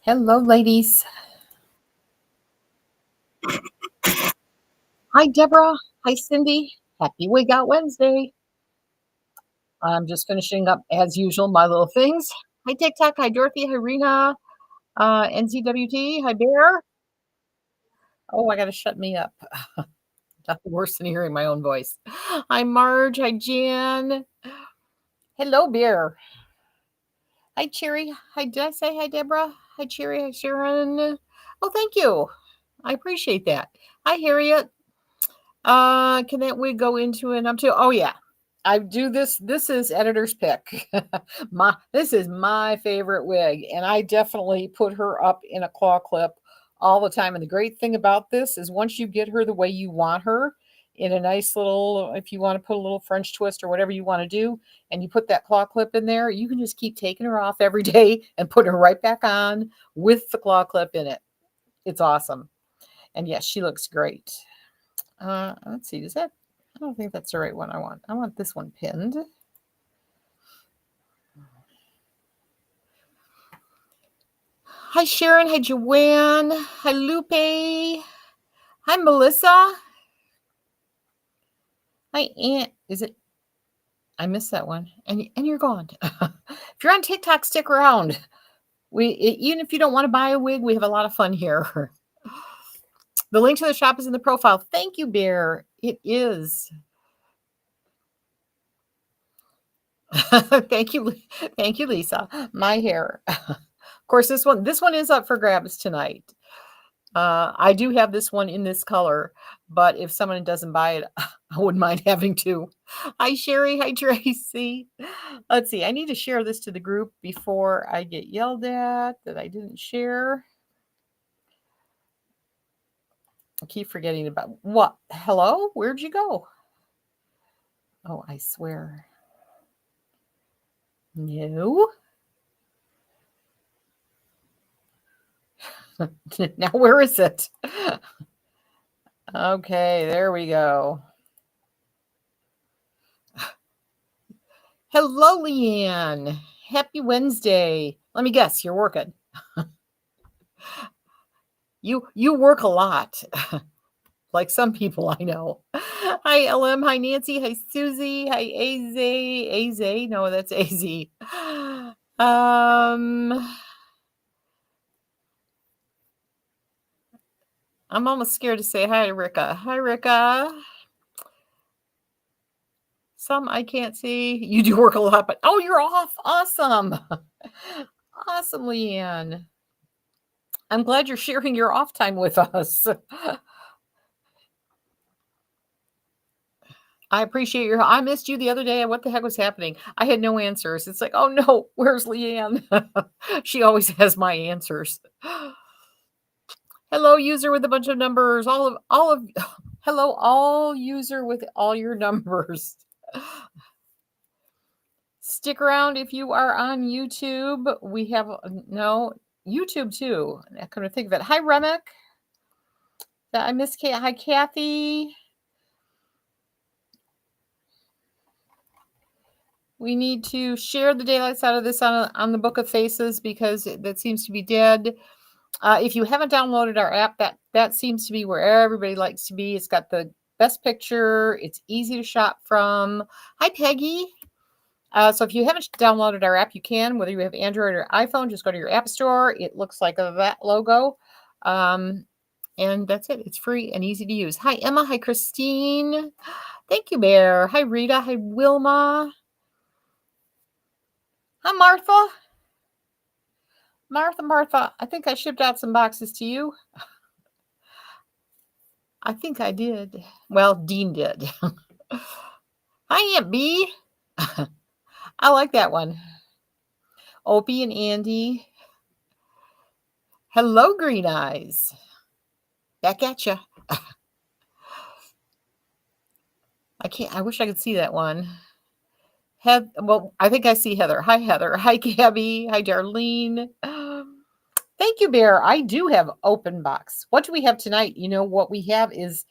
Hello, ladies. Hi, Deborah. Hi, Cindy. Happy Wig Out Wednesday. I'm just finishing up, as usual, my little things. Hi, TikTok. Hi, Dorothy. Hi, Rena. NCWT. Hi, Bear. Oh, I got to shut me up. Nothing worse than hearing my own voice. Hi, Marge. Hi, Jan. Hello, Bear. Hi, Cherry. Hi, did I say hi, Deborah? Hi, Cherry. Hi, Sharon. Oh, thank you. I appreciate that. Hi, Harriet. Can that wig go into an up to? Oh yeah. I do this. This is editor's pick. This is my favorite wig, and I definitely put her up in a claw clip all the time. And the great thing about this is once you get her the way you want her, in a nice little, if you want to put a little French twist or whatever you want to do, and you put that claw clip in there, you can just keep taking her off every day and putting her right back on with the claw clip in it. It's awesome. And yes, she looks great. Let's see. Does that? I don't think that's the right one I want. I want this one pinned. Hi, Sharon. Hi, Joanne. Hi, Lupe. Hi, Melissa. Hi, Aunt. Is it? I missed that one. And you're gone. If you're on TikTok, stick around. Even if you don't want to buy a wig, we have a lot of fun here. The link to the shop is in the profile. Thank you, Bear. It is. Thank you, Lisa. My hair. Of course, this one is up for grabs tonight. I do have this one in this color, but if someone doesn't buy it, I wouldn't mind having to. Hi, Sherry. Hi, Tracy. Let's see. I need to share this to the group before I get yelled at that I didn't share. I keep forgetting about what? Hello? Where'd you go? Oh, I swear. No. Now, where is it? Okay, there we go. Hello, Leanne. Happy Wednesday. Let me guess, you're working. You work a lot, like some people I know. Hi, LM. Hi, Nancy. Hi, Susie. Hi, AZ. AZ. No, that's AZ. I'm almost scared to say hi, Rika. Hi, Rika. Some I can't see. You do work a lot, but oh, you're off. Awesome. Awesome, Leanne. I'm glad you're sharing your off time with us. I appreciate your I missed you the other day. What the heck was happening? I had no answers. It's like, "Oh, no. Where's Leanne?" She always has my answers. Hello, user with a bunch of numbers. All of hello, all user with all your numbers. Stick around if you are on YouTube. We have no YouTube too. I couldn't think of it. Hi, Remick. I miss Kate. Hi, Kathy. We need to share the daylights out of this on the Book of Faces because that seems to be dead. If you haven't downloaded our app, that seems to be where everybody likes to be. It's got the best picture. It's easy to shop from. Hi, Peggy. So if you haven't downloaded our app, you can, whether you have Android or iPhone, just go to your app store. It looks like that logo. And that's it. It's free and easy to use. Hi, Emma. Hi, Christine. Thank you, Bear. Hi, Rita. Hi, Wilma. Hi, Martha. Martha, I think I shipped out some boxes to you. I think I did. Well, Dean did. Hi, Aunt B. I like that one. Opie and Andy. Hello, Green Eyes. Back at ya. I wish I could see that one. Well, I think I see Heather. Hi, Heather. Hi, Gabby. Hi, Darlene. Thank you, Bear. I do have open box. What do we have tonight? You know, what we have is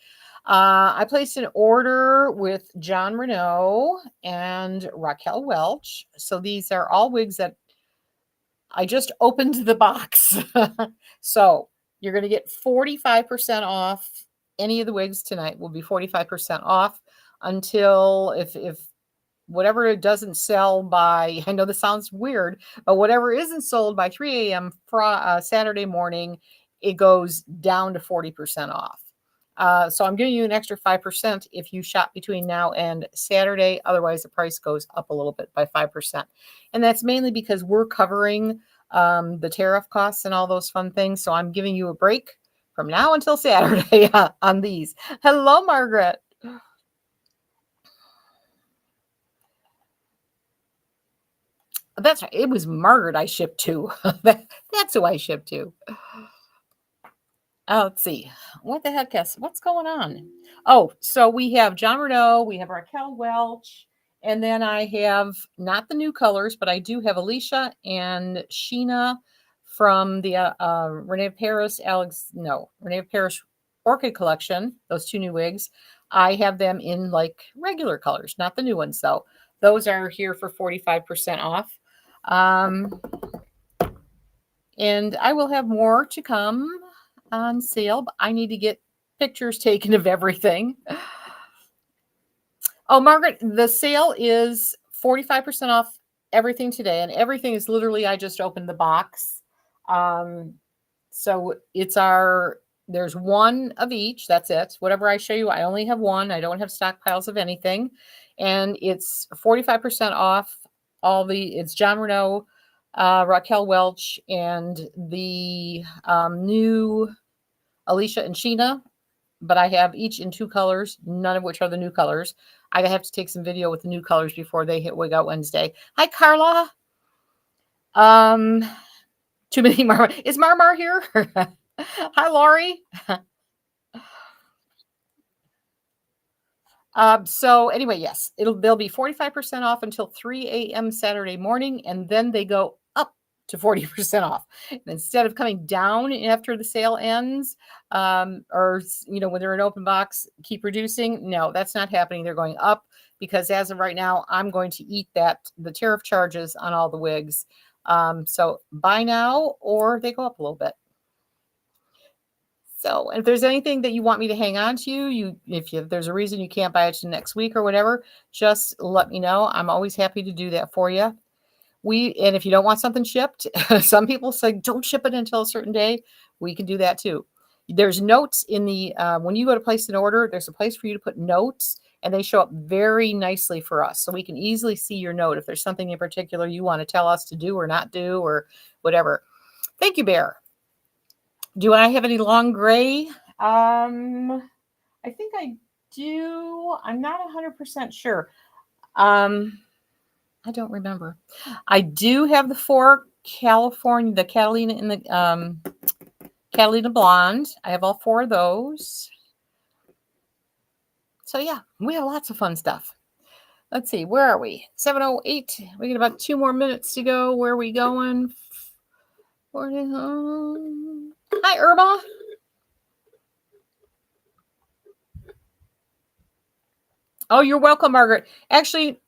I placed an order with John Renault and Raquel Welch. So these are all wigs that I just opened the box. So you're going to get 45% off. Any of the wigs tonight will be 45% off until if whatever it doesn't sell by, I know this sounds weird, but whatever isn't sold by 3 a.m. Saturday morning, it goes down to 40% off. So I'm giving you an extra 5% if you shop between now and Saturday. Otherwise, the price goes up a little bit by 5%. And that's mainly because we're covering the tariff costs and all those fun things. So I'm giving you a break from now until Saturday on these. Hello, Margaret. That's right. It was Margaret I shipped to. That's who I shipped to. Let's see. What the heck is what's going on? Oh, so we have John Renault, we have Raquel Welch, and then I have not the new colors, but I do have Alicia and Sheena from the Renee Paris Renee Paris Orchid collection. Those two new wigs. I have them in like regular colors, not the new ones though. Those are here for 45% off. And I will have more to come on sale, but I need to get pictures taken of everything. Oh, Margaret, the sale is 45% off everything today, and everything is literally, I just opened the box. So there's one of each. That's it. Whatever I show you, I only have one. I don't have stockpiles of anything. And it's 45% off it's John Renault, Raquel Welch, and the new Alicia and Sheena, but I have each in two colors, none of which are the new colors. I have to take some video with the new colors before they hit Wig Out Wednesday. Hi, Carla. Too many Mar. Is Marmar here? Hi, Laurie. So anyway, yes, they'll be 45% off until 3 a.m. Saturday morning, and then they go up to 40% off. And instead of coming down after the sale ends, or when they're an open box, keep reducing. No, that's not happening. They're going up because as of right now, I'm going to eat the tariff charges on all the wigs. So buy now or they go up a little bit. So if there's anything that you want me to hang on to, if there's a reason you can't buy it to next week or whatever, just let me know. I'm always happy to do that for you. And if you don't want something shipped, some people say don't ship it until a certain day. We can do that too. There's notes in the when you go to place an order, there's a place for you to put notes, and they show up very nicely for us, so we can easily see your note if there's something in particular you want to tell us to do or not do or whatever. Thank you, Bear. Do I have any long gray? I think I do. I'm not 100% sure. I don't remember. I do have the 4 California, the Catalina and the Catalina Blonde. I have all 4 of those. So yeah, we have lots of fun stuff. Let's see, where are we? 7:08. We got about 2 more minutes to go. Where are we going? Hi, Irma. Oh, you're welcome, Margaret. Actually,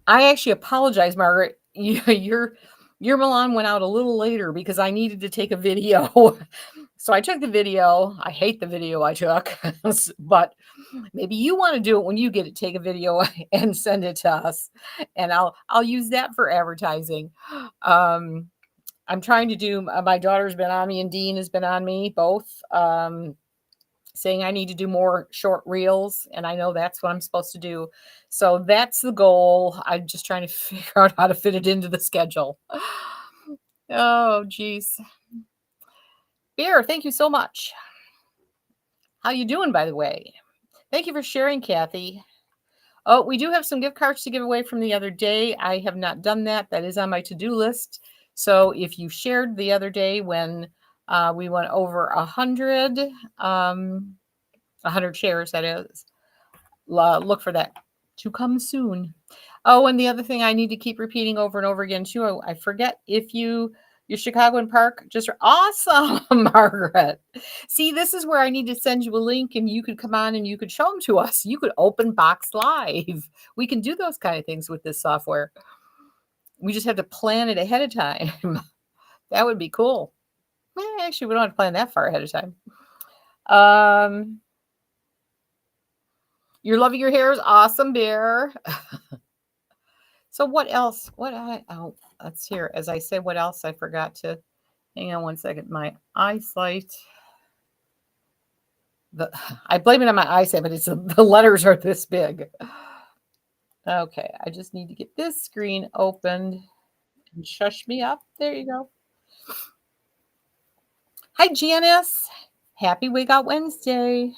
I apologize, Margaret. Your Milan went out a little later because I needed to take a video. So I took the video. I hate the video I took, but maybe you want to do it when you get it. Take a video and send it to us, and I'll use that for advertising. I'm trying to do. My daughter's been on me, and Dean has been on me, both. Saying I need to do more short reels, and I know that's what I'm supposed to do. So that's the goal. I'm just trying to figure out how to fit it into the schedule. Oh, geez. Bear, thank you so much. How you doing, by the way? Thank you for sharing, Kathy. Oh, we do have some gift cards to give away from the other day. I have not done that. That is on my to-do list. So if you shared the other day when we went over 100 shares, that is. Look for that to come soon. Oh, and the other thing I need to keep repeating over and over again too. I forget if your Chicago and Park just awesome, Margaret. See, this is where I need to send you a link, and you could come on and you could show them to us. You could open box live. We can do those kind of things with this software. We just have to plan it ahead of time. That would be cool. Actually, we don't have to plan that far ahead of time. Um, you're loving your hair is awesome, Bear. So what else? Let's hear. As I said, what else I forgot to. Hang on one second. My eyesight. The I blame it on my eyesight, but it's the letters are this big. Okay, I just need to get this screen opened and shush me up. There you go. Hi, Janice. Happy Wake Out Wednesday.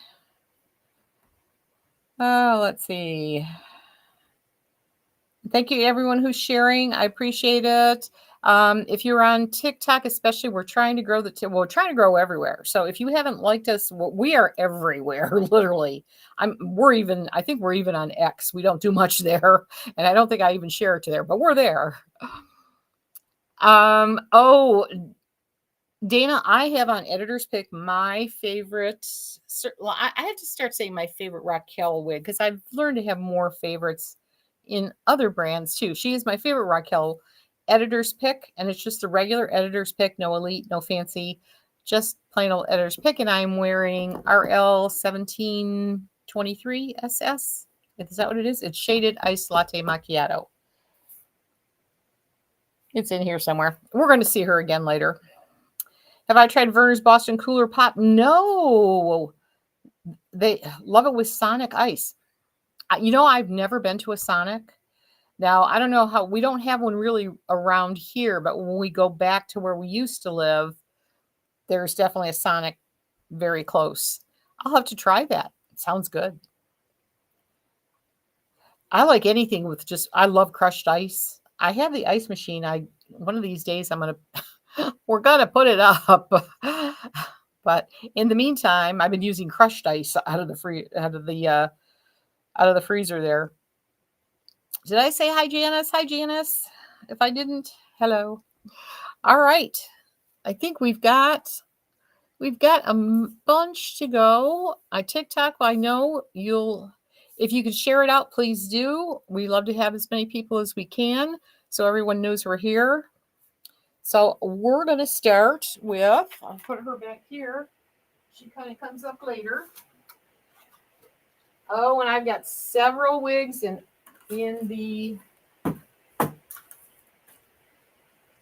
Oh, let's see. Thank you, everyone who's sharing. I appreciate it. If you're on TikTok, especially, we're trying to grow we're trying to grow everywhere. So if you haven't liked us, we are everywhere, literally. I think we're even on X. We don't do much there, and I don't think I even share it to there, but we're there. Oh, Dana, I have on Editor's Pick my favorite. Well, I have to start saying my favorite Raquel wig because I've learned to have more favorites in other brands too. She is my favorite Raquel Editor's Pick, and it's just a regular Editor's Pick, no elite, no fancy, just plain old Editor's Pick. And I'm wearing RL 1723 SS. Is that what it is? It's shaded iced latte macchiato. It's in here somewhere. We're going to see her again later. Have I tried Verner's Boston Cooler Pop? No. They love it with Sonic Ice. I've never been to a Sonic. Now, I don't know how, we don't have one really around here, but when we go back to where we used to live, there's definitely a Sonic very close. I'll have to try that. It sounds good. I like anything with I love crushed ice. I have the ice machine. One of these days we're going to put it up. But in the meantime, I've been using crushed ice out of the freezer there. Did I say hi, Janice? Hi, Janice. If I didn't, hello. All right. I think we've got a bunch to go. TikTok, I know if you could share it out, please do. We love to have as many people as we can so everyone knows we're here. So we're going to start with, I'll put her back here. She kind of comes up later. Oh, and I've got several wigs in the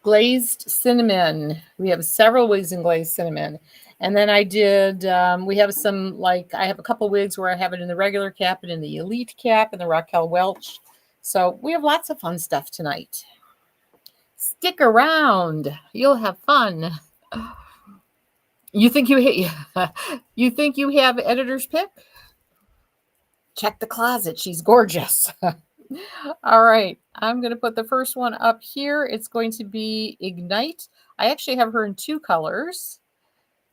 glazed cinnamon. We have several wigs in glazed cinnamon. And then I did, we have I have a couple wigs where I have it in the regular cap and in the elite cap and the Raquel Welch. So we have lots of fun stuff tonight. Stick around. You'll have fun. You think you have Editor's Pick? Check the closet. She's gorgeous. All right. I'm going to put the first one up here. It's going to be Ignite. I actually have her in two colors.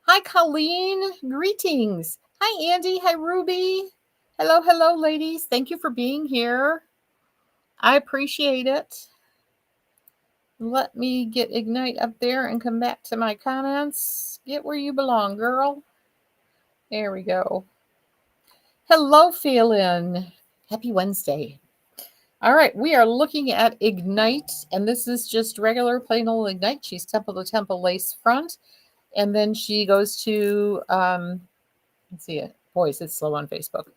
Hi, Colleen. Greetings. Hi, Andy. Hi, Ruby. Hello, hello, ladies. Thank you for being here. I appreciate it. Let me get Ignite up there and come back to my comments. Get where you belong, girl. There we go. Hello, Phelan. Happy Wednesday. All right, we are looking at Ignite, and this is just regular plain old Ignite. She's temple to temple lace front, and then she goes to, let's see it. Boys, it's slow on Facebook.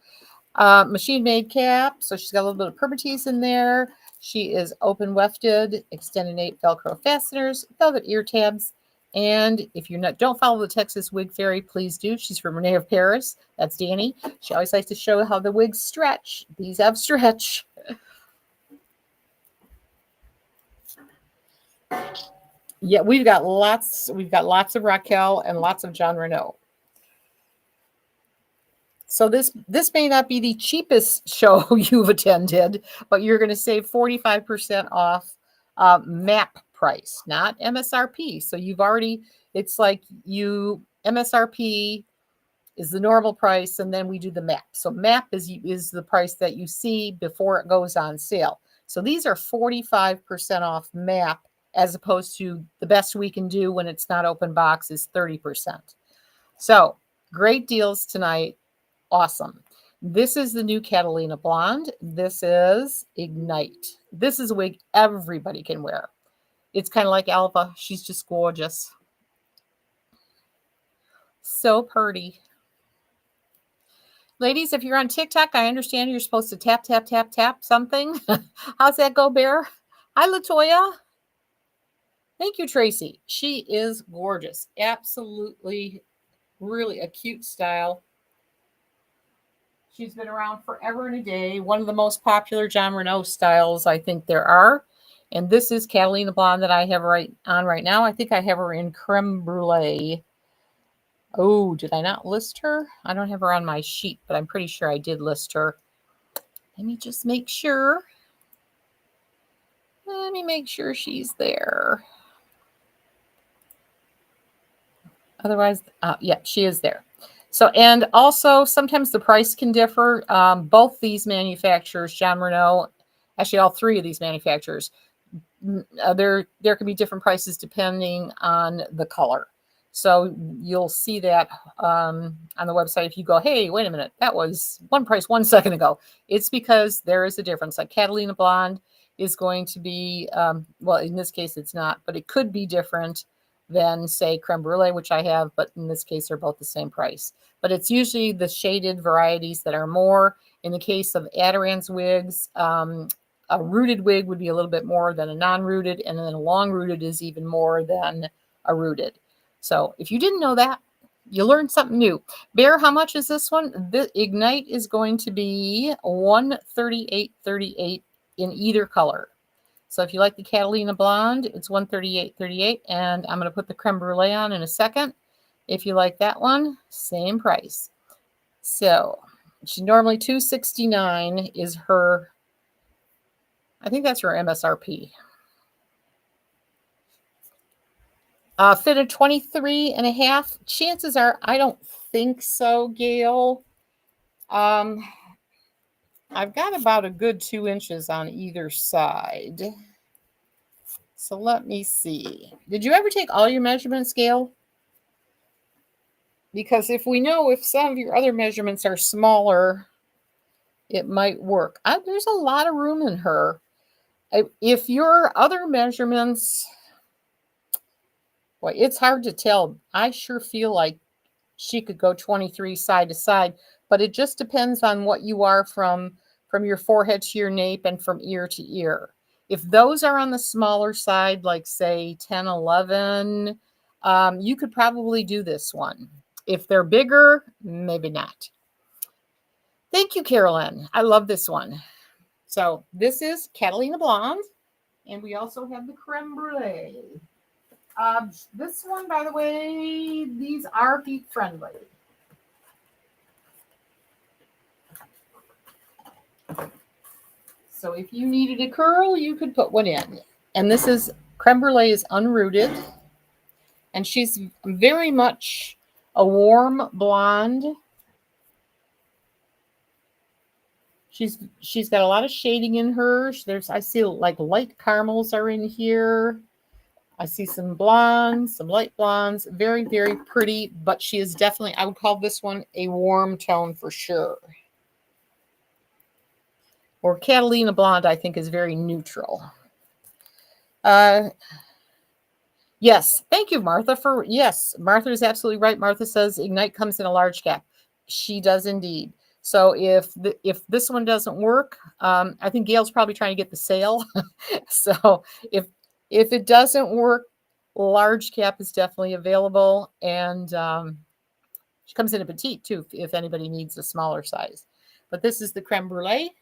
Machine made cap, so she's got a little bit of permatease in there. She is open wefted, extended nape Velcro fasteners, velvet ear tabs. And if you don't follow the Texas Wig Fairy, please do. She's from Renee of Paris. That's Danny. She always likes to show how the wigs stretch. These have stretch. Yeah, we've got lots of Raquel and lots of John Renault. So this may not be the cheapest show you've attended, but you're going to save 45% off MAP price, not MSRP. So it's like MSRP is the normal price, and then we do the MAP. So MAP is the price that you see before it goes on sale. So these are 45% off MAP, as opposed to the best we can do when it's not open box is 30%. So great deals tonight. Awesome. This is the new Catalina Blonde. This is Ignite. This is a wig everybody can wear. It's kind of like Alva. She's just gorgeous. So pretty. Ladies, if you're on TikTok, I understand you're supposed to tap, tap, tap, tap something. How's that go, Bear? Hi, Latoya. Thank you, Tracy. She is gorgeous. Absolutely, really a cute style. She's been around forever and a day. One of the most popular John Renault styles I think there are. And this is Catalina Blonde that I have right now. I think I have her in creme brulee. Oh, did I not list her? I don't have her on my sheet, but I'm pretty sure I did list her. Let me just make sure. Let me make sure she's there. Otherwise, yeah, she is there. So, and also sometimes the price can differ. Both these manufacturers, John Renault, actually all three of these manufacturers, there can be different prices depending on the color. So you'll see that on the website. If you go, hey, wait a minute, that was one price 1 second ago. It's because there is a difference. Like Catalina Blonde is going to be, well, in this case it's not, but it could be different than say creme brulee, which I have, but in this case they're both the same price. But it's usually the shaded varieties that are more. In the case of Adiron's wigs, a rooted wig would be a little bit more than a non-rooted, and then a long rooted is even more than a rooted. So if you didn't know that, you learned something new. Bear, how much is this one? The Ignite is going to be $138.38 in either color. So if you like the Catalina Blonde, it's $138.38, and I'm going to put the creme brulee on in a second. If you like that one, same price. So she normally $269 is her, I think that's her MSRP. Fitted 23 and a half. Chances are, I don't think so, Gail. I've got about a good 2 inches on either side. So let me see. Did you ever take all your measurements, Gail? Because if we know if some of your other measurements are smaller, it might work. There's a lot of room in her. If your other measurements, boy, it's hard to tell. I sure feel like she could go 23 side to side, but it just depends on what you are from your forehead to your nape and from ear to ear. If those are on the smaller side, like say 10, 11, you could probably do this one. If they're bigger, maybe not. Thank you, Carolyn. I love this one. So this is Catalina Blonde, and we also have the creme brulee. This one, by the way, these are heat friendly. So if you needed a curl, you could put one in. And this is, creme brulee is unrooted. And she's very much a warm blonde. She's got a lot of shading in her. I see like light caramels are in here. I see some blondes, some light blondes. Very, very pretty. But she is definitely, I would call this one a warm tone for sure. Or Catalina Blonde, I think, is very neutral. Yes, thank you, Martha. Yes, Martha is absolutely right. Martha says Ignite comes in a large cap. She does indeed. So if this one doesn't work, I think Gail's probably trying to get the sale. So if it doesn't work, large cap is definitely available, and she comes in a petite too if anybody needs a smaller size. But this is the creme brulee.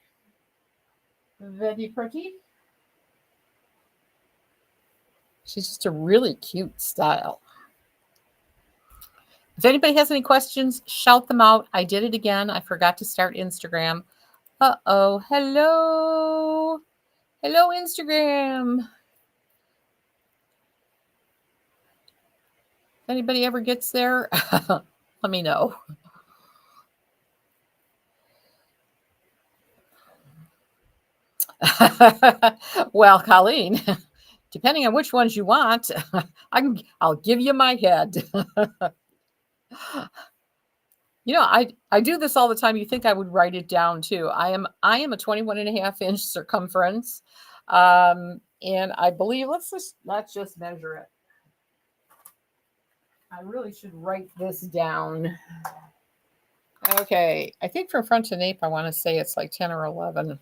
Very pretty. She's just a really cute style. If anybody has any questions, shout them out. I did it again. I forgot to start Instagram. Uh-oh. Hello. Hello, Instagram. If anybody ever gets there, let me know. Well, Colleen, depending on which ones you want, I'll give you my head. You know, I do this all the time. You think I would write it down too. I am a 21 and a half inch circumference. And I believe let's just measure it. I really should write this down. Okay, I think from front to nape, I want to say it's like 10 or 11.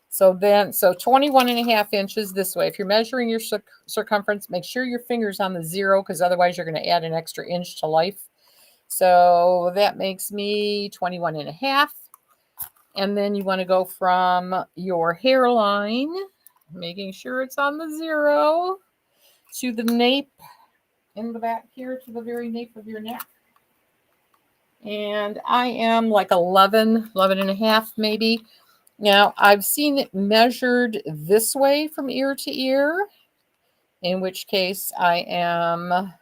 So 21 and a half inches this way. If you're measuring your circumference, make sure your finger's on the 0, because otherwise you're going to add an extra inch to life. So that makes me 21 and a half. And then you want to go from your hairline, making sure it's on the 0, to the nape in the back here, to the very nape of your neck. And I am like 11 and a half maybe. Now, I've seen it measured this way from ear to ear, in which case I am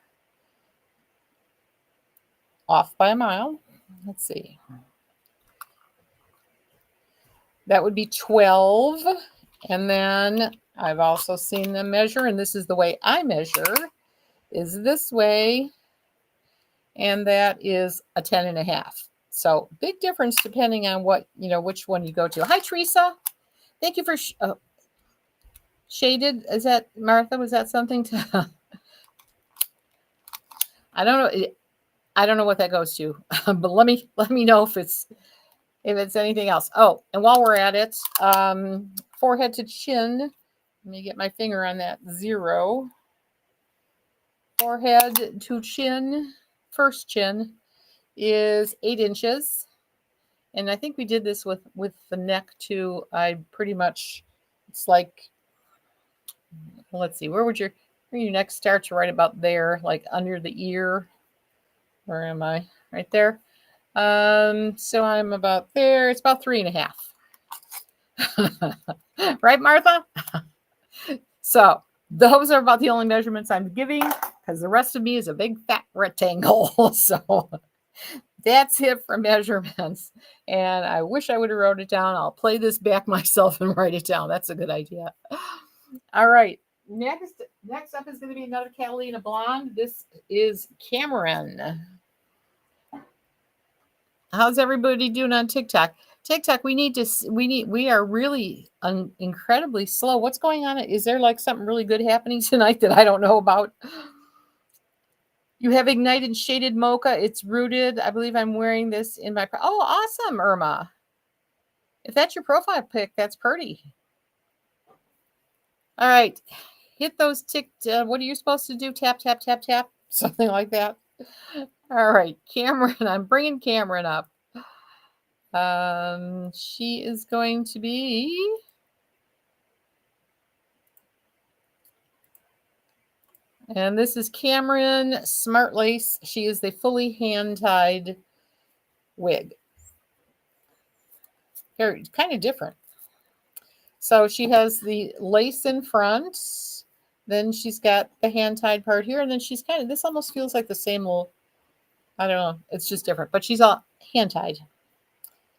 off by a mile. Let's see. That would be 12. And then I've also seen them measure, and this is the way I measure, is this way, and that is a 10 and a half. So big difference depending on what, which one you go to. Hi, Teresa. Thank you for shaded. Is that, Martha, was that something to... I don't know what that goes to, but let me know if it's anything else. Oh, and while we're at it, forehead to chin. Let me get my finger on that 0. Forehead to chin, first chin, is 8 inches. And I think we did this with the neck too. I pretty much, it's like, let's see, where your neck starts? Right about there, like under the ear. Where am I? Right there. So I'm about there. It's about 3.5. Right, Martha? So those are about the only measurements I'm giving, because the rest of me is a big fat rectangle. So that's it for measurements. And I wish I would have wrote it down. I'll play this back myself and write it down. That's a good idea. All right. Next up is going to be another Catalina blonde. This is Cameron. How's everybody doing on TikTok? TikTok, we are really incredibly slow. What's going on? Is there like something really good happening tonight that I don't know about? You have ignited shaded mocha. It's rooted. I believe I'm wearing this in my... Oh, awesome, Irma. If that's your profile pic, that's pretty. All right. Hit those what are you supposed to do? Tap, tap, tap, tap. Something like that. All right. Cameron. I'm bringing Cameron up. She is going to be... And this is Cameron Smart Lace. She is the fully hand-tied wig. Very kind of different. So she has the lace in front. Then she's got the hand-tied part here. And then she's kind of... This almost feels like the same little... I don't know. It's just different. But she's all hand-tied.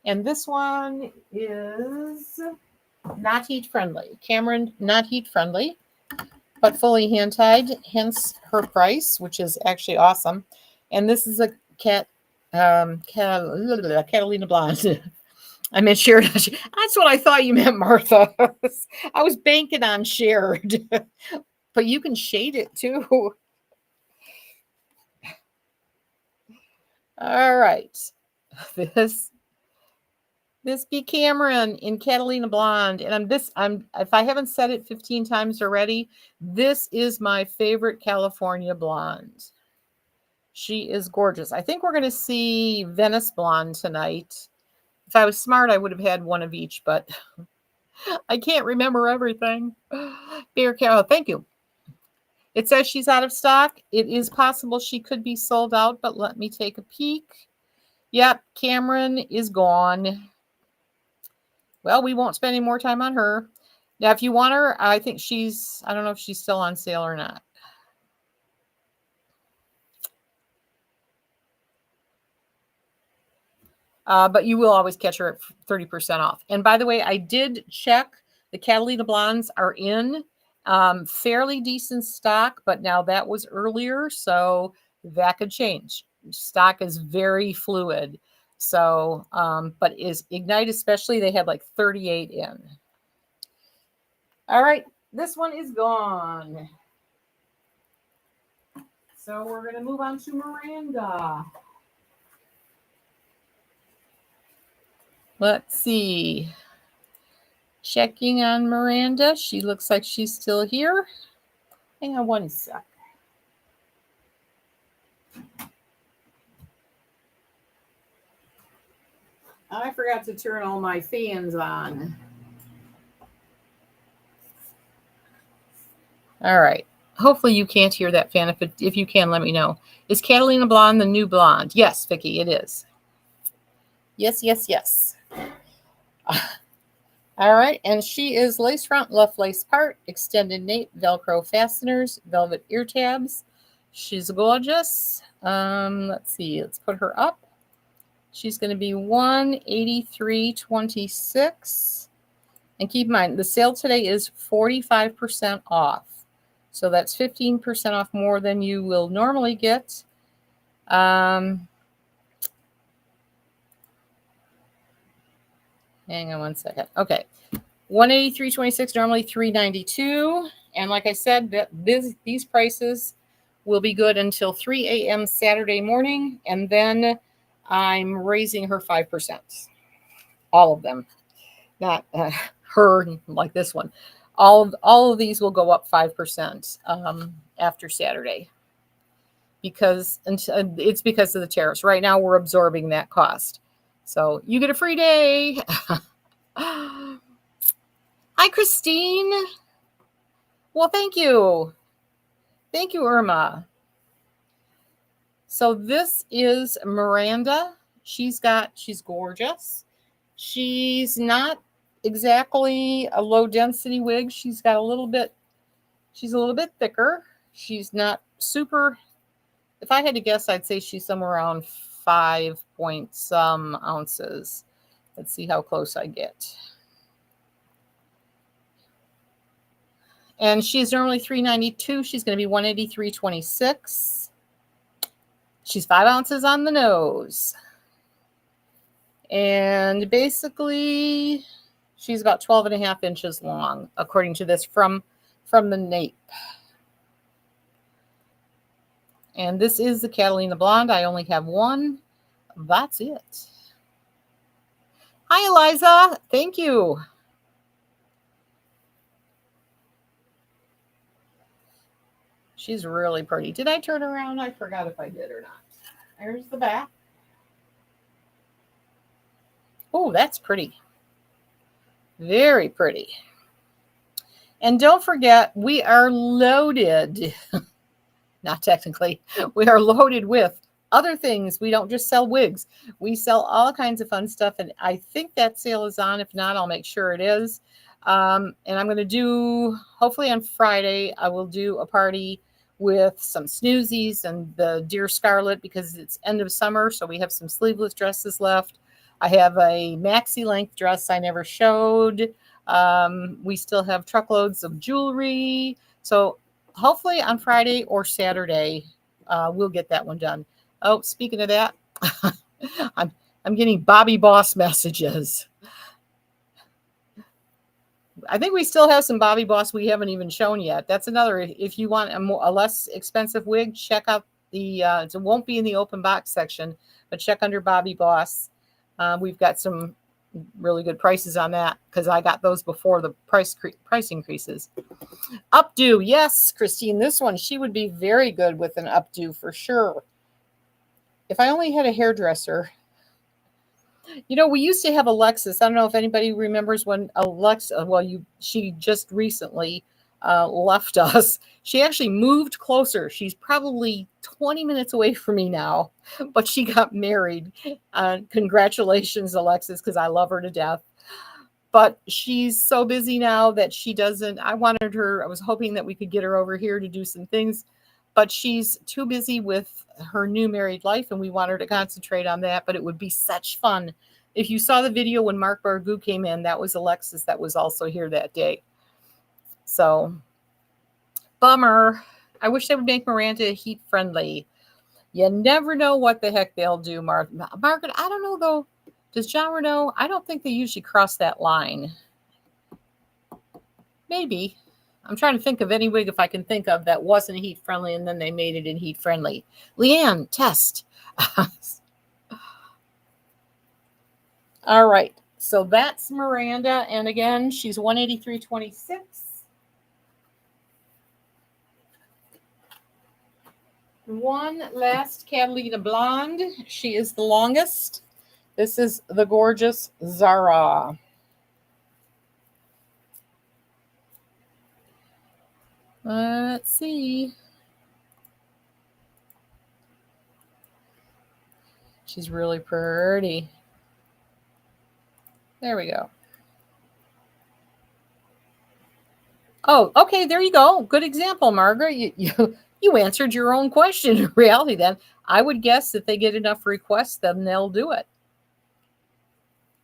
And this one is not heat-friendly. Cameron, not heat-friendly, but fully hand-tied, hence her price, which is actually awesome. And this is a Catalina blonde. I meant shared. That's what I thought you meant, Martha. I was banking on shared. But you can shade it too. All right. This be Cameron in Catalina Blonde. And if I haven't said it 15 times already, this is my favorite California blonde. She is gorgeous. I think we're going to see Venice Blonde tonight. If I was smart, I would have had one of each, but I can't remember everything. Bear Carol, thank you. It says she's out of stock. It is possible she could be sold out, but let me take a peek. Yep, Cameron is gone. Well, we won't spend any more time on her. Now, if you want her, I think I don't know if she's still on sale or not. But you will always catch her at 30% off. And by the way, I did check. The Catalina Blondes are in fairly decent stock, but now that was earlier, so that could change. Stock is very fluid. So, but is Ignite especially, they had like 38 in. All right, This one is gone. So we're going to move on to Miranda. Let's see. Checking on Miranda. She looks like she's still here. Hang on one sec. I forgot to turn all my fans on. All right. Hopefully you can't hear that fan. If you can, let me know. Is Catalina Blonde the new blonde? Yes, Vicky, it is. Yes, yes, yes. All right, and she is lace front, left lace part, extended nape, Velcro fasteners, velvet ear tabs. She's gorgeous. Let's see. Let's put her up. She's going to be $183.26. And keep in mind, the sale today is 45% off. So that's 15% off more than you will normally get. Hang on one second. Okay. $183.26, normally $392. And like I said, these prices will be good until 3 a.m. Saturday morning. And then I'm raising her 5%. All of them. Not her like this one. All of these will go up 5% after Saturday. Because it's because of the tariffs. Right now we're absorbing that cost. So you get a free day. Hi, Christine. Well, thank you. Thank you, Irma. So this is Miranda. She's gorgeous. She's not exactly a low density wig. She's a little bit thicker. She's not super. If I had to guess, I'd say she's somewhere around 5 point some ounces. Let's see how close I get. And she's normally $392. She's going to be $183.26. She's 5 ounces on the nose. And basically, she's about 12 and a half inches long, according to this from the nape. And this is the Catalina Blonde. I only have one. That's it. Hi, Eliza. Thank you. She's really pretty. Did I turn around? I forgot if I did or not. There's the back. Oh, that's pretty. Very pretty. And don't forget, we are loaded. Not technically. We are loaded with other things. We don't just sell wigs. We sell all kinds of fun stuff. And I think that sale is on. If not, I'll make sure it is. And I'm going to do, hopefully on Friday, I will do a party with some snoozies and the Dear Scarlet because it's end of summer. So we have some sleeveless dresses left. I have a maxi length dress I never showed. We still have truckloads of jewelry. So hopefully on Friday or Saturday, we'll get that one done. Oh, speaking of that, I'm getting Bobby Boss messages. I think we still have some Bobby Boss we haven't even shown yet. That's another. If you want a less expensive wig, check out the. It won't be in the open box section, but check under Bobby Boss. We've got some really good prices on that because I got those before the price increases. Updo, yes, Christine, this one, she would be very good with an updo for sure. If I only had a hairdresser. You know, we used to have Alexis. I don't know if anybody remembers when Alexa, she just recently left us. She actually moved closer. She's probably 20 minutes away from me now, but she got married. Congratulations, Alexis, because I love her to death. But she's so busy now that she doesn't. I was hoping that we could get her over here to do some things, but she's too busy with her new married life, and we want her to concentrate on that. But it would be such fun. If you saw the video when Mark Bargoo came in, that was Alexis that was also here that day. So, bummer. I wish they would make Miranda heat friendly. You never know what the heck they'll do, Margaret. I don't know, though. Does John know? I don't think they usually cross that line. Maybe. I'm trying to think of any wig if I can think of that wasn't heat friendly and then they made it in heat friendly. Leanne, test. All right. So that's Miranda. And again, she's 183.26. One last Catalina Blonde. She is the longest. This is the gorgeous Zara. Let's see. She's really pretty. There we go. Oh, okay. There you go. Good example, Margaret. You answered your own question in reality then. I would guess if they get enough requests, then they'll do it.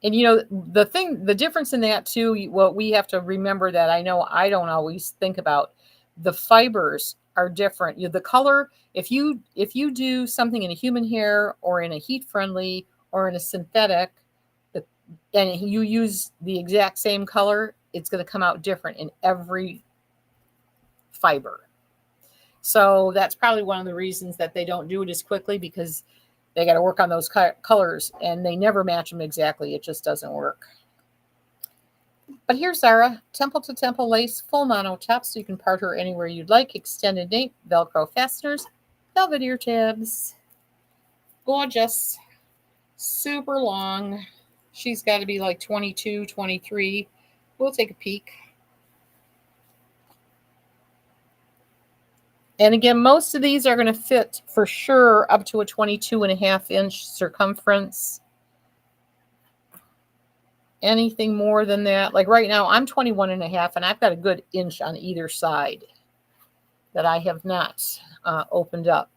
And the difference in that too, what we have to remember that I know I don't always think about, the fibers are different. The color, if you do something in a human hair or in a heat friendly or in a synthetic, and you use the exact same color, it's going to come out different in every fiber. So that's probably one of the reasons that they don't do it as quickly, because they got to work on those colors and they never match them exactly. It just doesn't work. But here's Zara, temple to temple lace, full mono top, so you can part her anywhere you'd like. Extended nape, Velcro fasteners, velvet ear tabs. Gorgeous. Super long. She's got to be like 22, 23. We'll take a peek. And again, most of these are going to fit for sure up to a 22.5-inch circumference. Anything more than that, like right now, I'm 21.5, and I've got a good inch on either side that I have not opened up.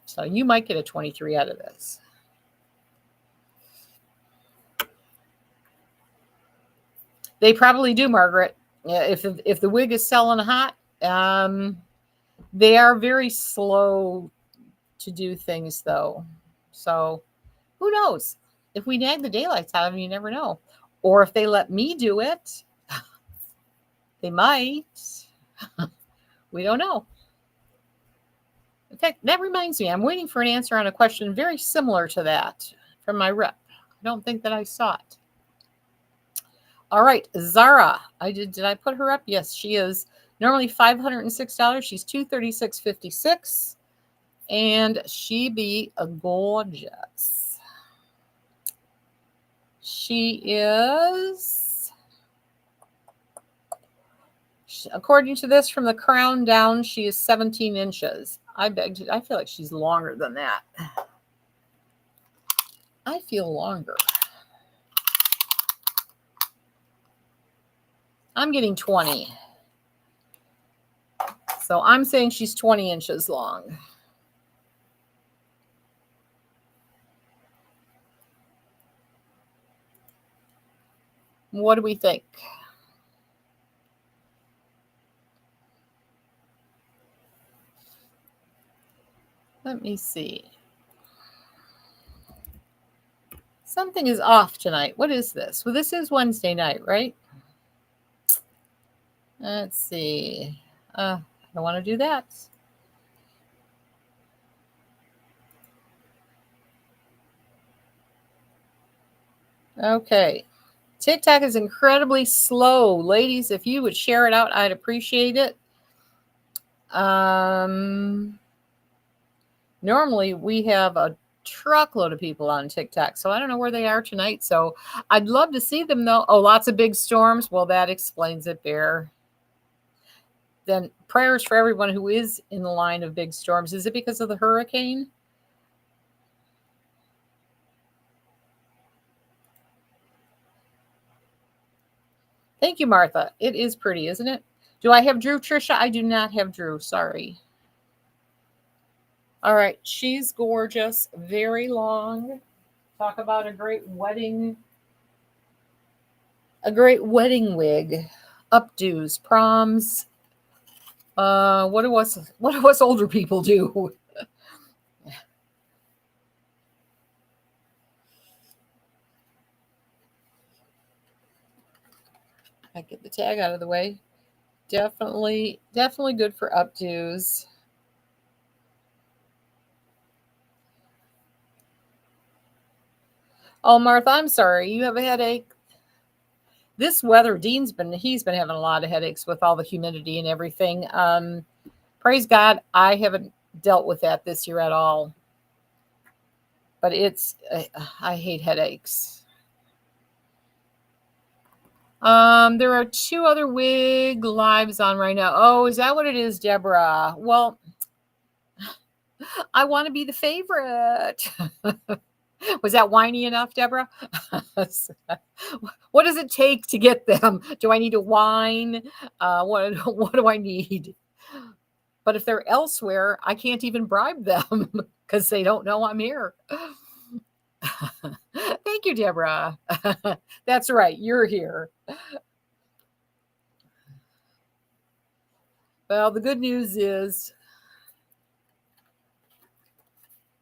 So you might get a 23 out of this. They probably do, Margaret. If the wig is selling hot, they are very slow to do things, though. So who knows? If we nag the daylights out of them, you never know. Or if they let me do it, they might. We don't know. In fact, that reminds me, I'm waiting for an answer on a question very similar to that from my rep. I don't think that I saw it. All right, Zara. Did I put her up? Yes, she is normally $506. She's $236.56. And she be a gorgeous. She is, according to this, from the crown down, she is 17 inches. I feel like she's longer than that. I feel longer. I'm getting 20. So I'm saying she's 20 inches long. What do we think? Let me see. Something is off tonight. What is this? Well, this is Wednesday night, right? Let's see. I don't want to do that. Okay. TikTok is incredibly slow. Ladies, if you would share it out, I'd appreciate it. Normally, we have a truckload of people on TikTok, so I don't know where they are tonight. So I'd love to see them, though. Oh, lots of big storms. Well, that explains it, Bear. Then prayers for everyone who is in the line of big storms. Is it because of the hurricane? Thank you, Martha. It is pretty, isn't it? Do I have Drew, Trisha? I do not have Drew. Sorry. All right. She's gorgeous. Very long. Talk about a great wedding. A great wedding wig. Updos, proms. What do us older people do? I get the tag out of the way. Definitely good for updos. Oh, Martha, I'm sorry. You have a headache. This weather, he's been having a lot of headaches with all the humidity and everything. Praise God, I haven't dealt with that this year at all. But I hate headaches. There are 2 other wig lives on right now. Oh, is that what it is, Deborah? Well, I want to be the favorite. Was that whiny enough, Deborah? What does it take to get them? Do I need to whine? What do I need? But if they're elsewhere, I can't even bribe them because they don't know I'm here. Thank you, Deborah. That's right. You're here. Well, the good news is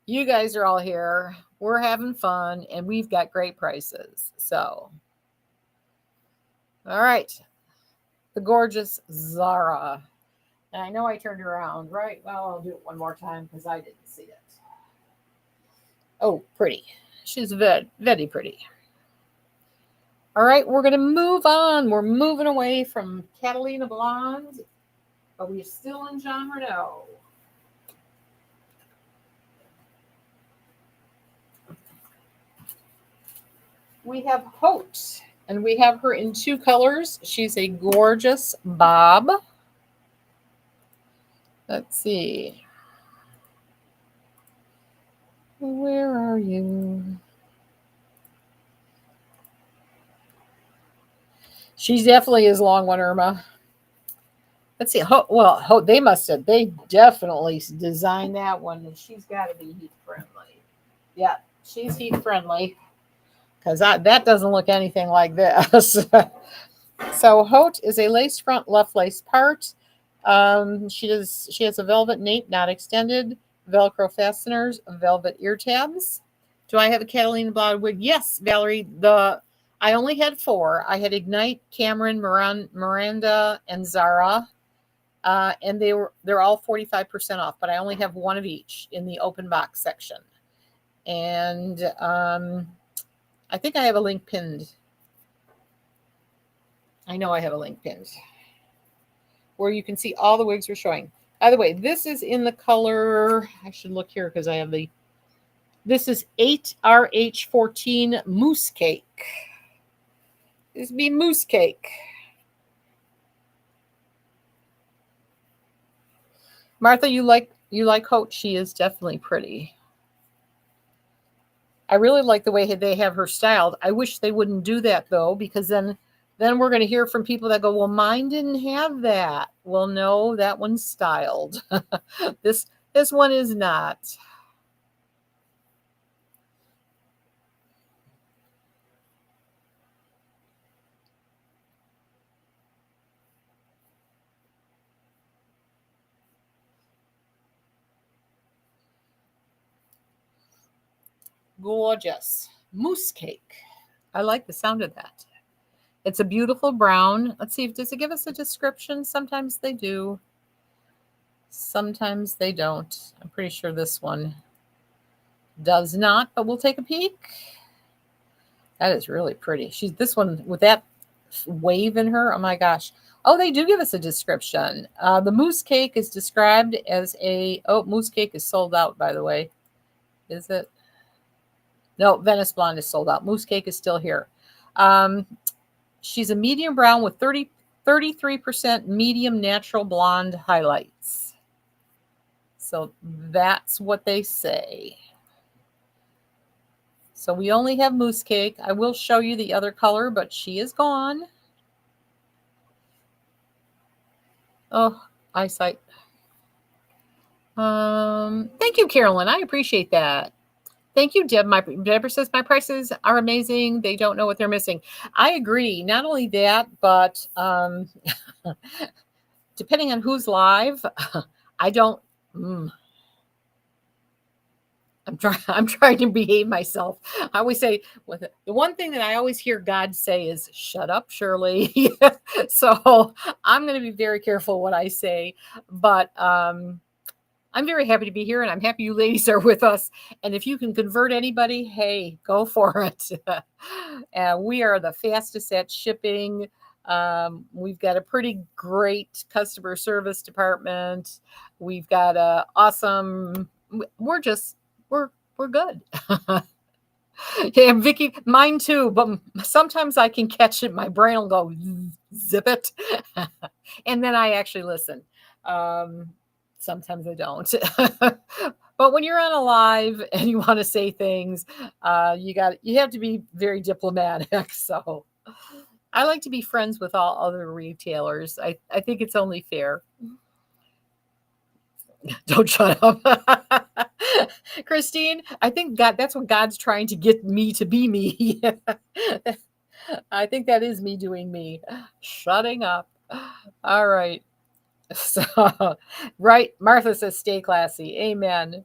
you guys are all here. We're having fun and we've got great prices. So, all right. The gorgeous Zara. And I know I turned around, right? Well, I'll do it one more time because I didn't see it. Oh, pretty. She's very, very pretty. All right, we're going to move on. We're moving away from Catalina Blonde, but we're still in Jean Renault. We have Haute, and we have her in 2 colors. She's a gorgeous bob. Let's see. Where are you? She definitely is long one, Irma. Let's see. They definitely designed that one, and she's got to be heat friendly. Yeah, she's heat friendly because that doesn't look anything like this. So Haute is a lace front, left lace part. She has a velvet nape, not extended, Velcro fasteners, velvet ear tabs. Do I have a Catalina Blonde wig? Yes, Valerie. I only had 4. I had Ignite, Cameron, Miranda, and Zara. And they're all 45% off, but I only have 1 of each in the open box section. And I think I have a link pinned. I know I have a link pinned where you can see all the wigs we're showing. By the way, this is in the color, I should look here because I have this is 8RH14 Mousse Cake. This would be Mousse Cake. Martha, you like Haute? She is definitely pretty. I really like the way they have her styled. I wish they wouldn't do that though, because then we're going to hear from people that go, well, mine didn't have that. Well, no, that one's styled. This one is not. Gorgeous. Mousse cake. I like the sound of that. It's a beautiful brown. Let's see, does it give us a description? Sometimes they do. Sometimes they don't. I'm pretty sure this one does not, but we'll take a peek. That is really pretty. This one with that wave in her. Oh my gosh. Oh, they do give us a description. The mousse cake is described as mousse cake is sold out, by the way. Is it? No, Venice Blonde is sold out. Mousse cake is still here. She's a medium brown with 33% medium natural blonde highlights. So that's what they say. So we only have mousse cake. I will show you the other color, but she is gone. Oh, eyesight. Thank you, Carolyn. I appreciate that. Thank you, Deb. Deborah says my prices are amazing. They don't know what they're missing. I agree. Not only that, but depending on who's live, I don't. Mm, I'm trying to behave myself. I always say the one thing that I always hear God say is "Shut up, Shirley." So I'm going to be very careful what I say. But I'm very happy to be here, and I'm happy you ladies are with us. And if you can convert anybody, hey, go for it. We are the fastest at shipping. We've got a pretty great customer service department. We've got a awesome. We're just we're good. Yeah, Vicky, mine too. But sometimes I can catch it. My brain will go zip it, and then I actually listen. Um, Sometimes I don't. But when you're on a live and you want to say things, you have to be very diplomatic. So I like to be friends with all other retailers. I think it's only fair. Don't shut up. Christine, I think God, that's what God's trying to get me to be me. I think that is me doing me. Shutting up. All right. So, right. Martha says, stay classy. Amen.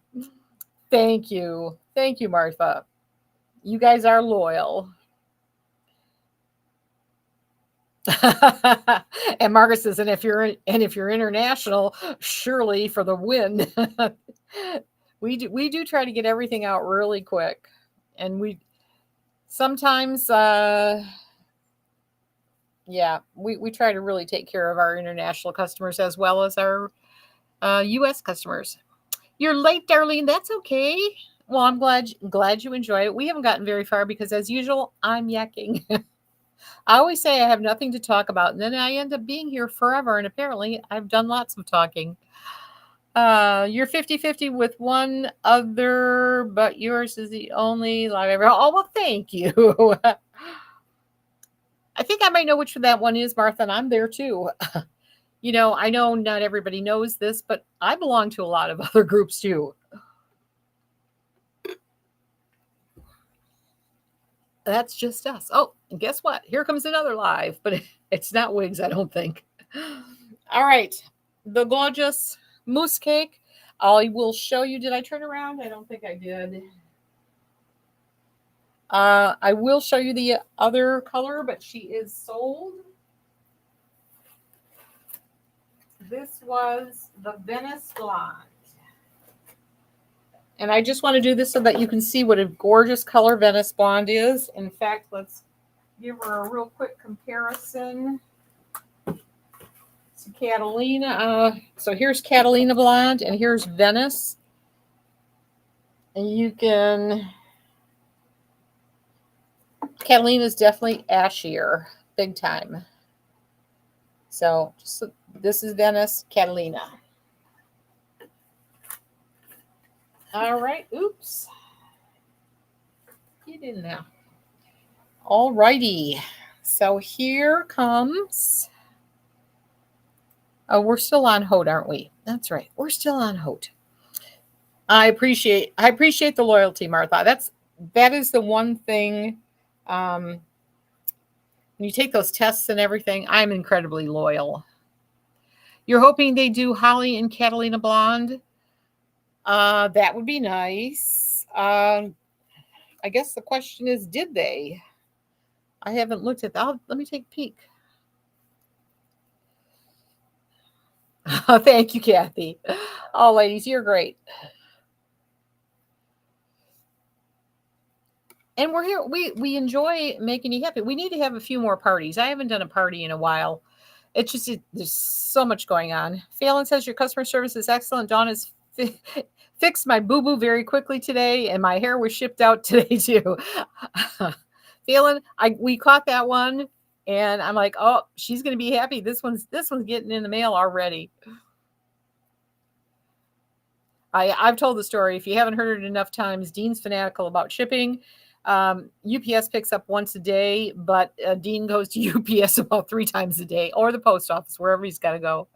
Thank you. Thank you, Martha. You guys are loyal. And Margaret says, and if you're international, surely for the win. We do try to get everything out really quick, and we sometimes we try to really take care of our international customers as well as our U.S. customers. You're late, Darlene. That's okay. Well, I'm glad you enjoy it. We haven't gotten very far because, as usual, I'm yakking. I always say I have nothing to talk about, and then I end up being here forever, and apparently I've done lots of talking. You're 50-50 with one other, but yours is the only live ever. Oh, well, thank you. I think I might know which that one is, Martha, and I'm there too. I know not everybody knows this, but I belong to a lot of other groups too. That's just us. Oh, and guess what? Here comes another live, but it's not wigs, I don't think. All right. The gorgeous mousse cake. I will show you. Did I turn around? I don't think I did. I will show you the other color, but she is sold. This was the Venice Blonde. And I just want to do this so that you can see what a gorgeous color Venice Blonde is. In fact, let's give her a real quick comparison to Catalina. So here's Catalina Blonde, and here's Venice. And you can... Catalina is definitely ashier, big time. So this is Venice, Catalina. All right. Oops. Get in now. All righty. So here comes. Oh, we're still on Hote, aren't we? That's right. We're still on Hote. I appreciate the loyalty, Martha. That is the one thing. When you take those tests and everything, I'm incredibly loyal. You're hoping they do Holly and Catalina Blonde? That would be nice. I guess the question is, did they? I haven't looked at that. Let me take a peek. Thank you, Kathy. Oh, ladies, you're great. And we're here. We enjoy making you happy. We need to have a few more parties. I haven't done a party in a while. It's just there's so much going on. Phelan says your customer service is excellent. Dawn has fixed my boo-boo very quickly today, and my hair was shipped out today too. Phelan, we caught that one, and I'm like, oh, she's gonna be happy. This one's getting in the mail already. I've told the story. If you haven't heard it enough times, Dean's fanatical about shipping. UPS picks up once a day, but Dean goes to UPS about 3 times a day, or the post office, wherever he's got to go.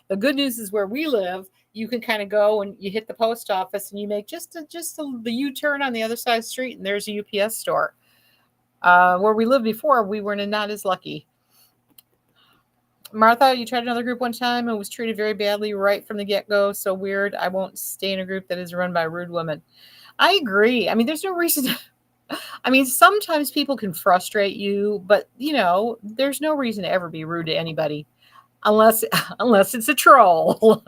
The good news is where we live, you can kind of go and you hit the post office and you make just the U-turn on the other side of the street, and there's a UPS store. Where we lived before, we were not as lucky. Martha, you tried another group one time and was treated very badly right from the get-go. So weird. I won't stay in a group that is run by a rude woman. I agree. I mean, there's no reason to, I mean, sometimes people can frustrate you, but there's no reason to ever be rude to anybody unless unless it's a troll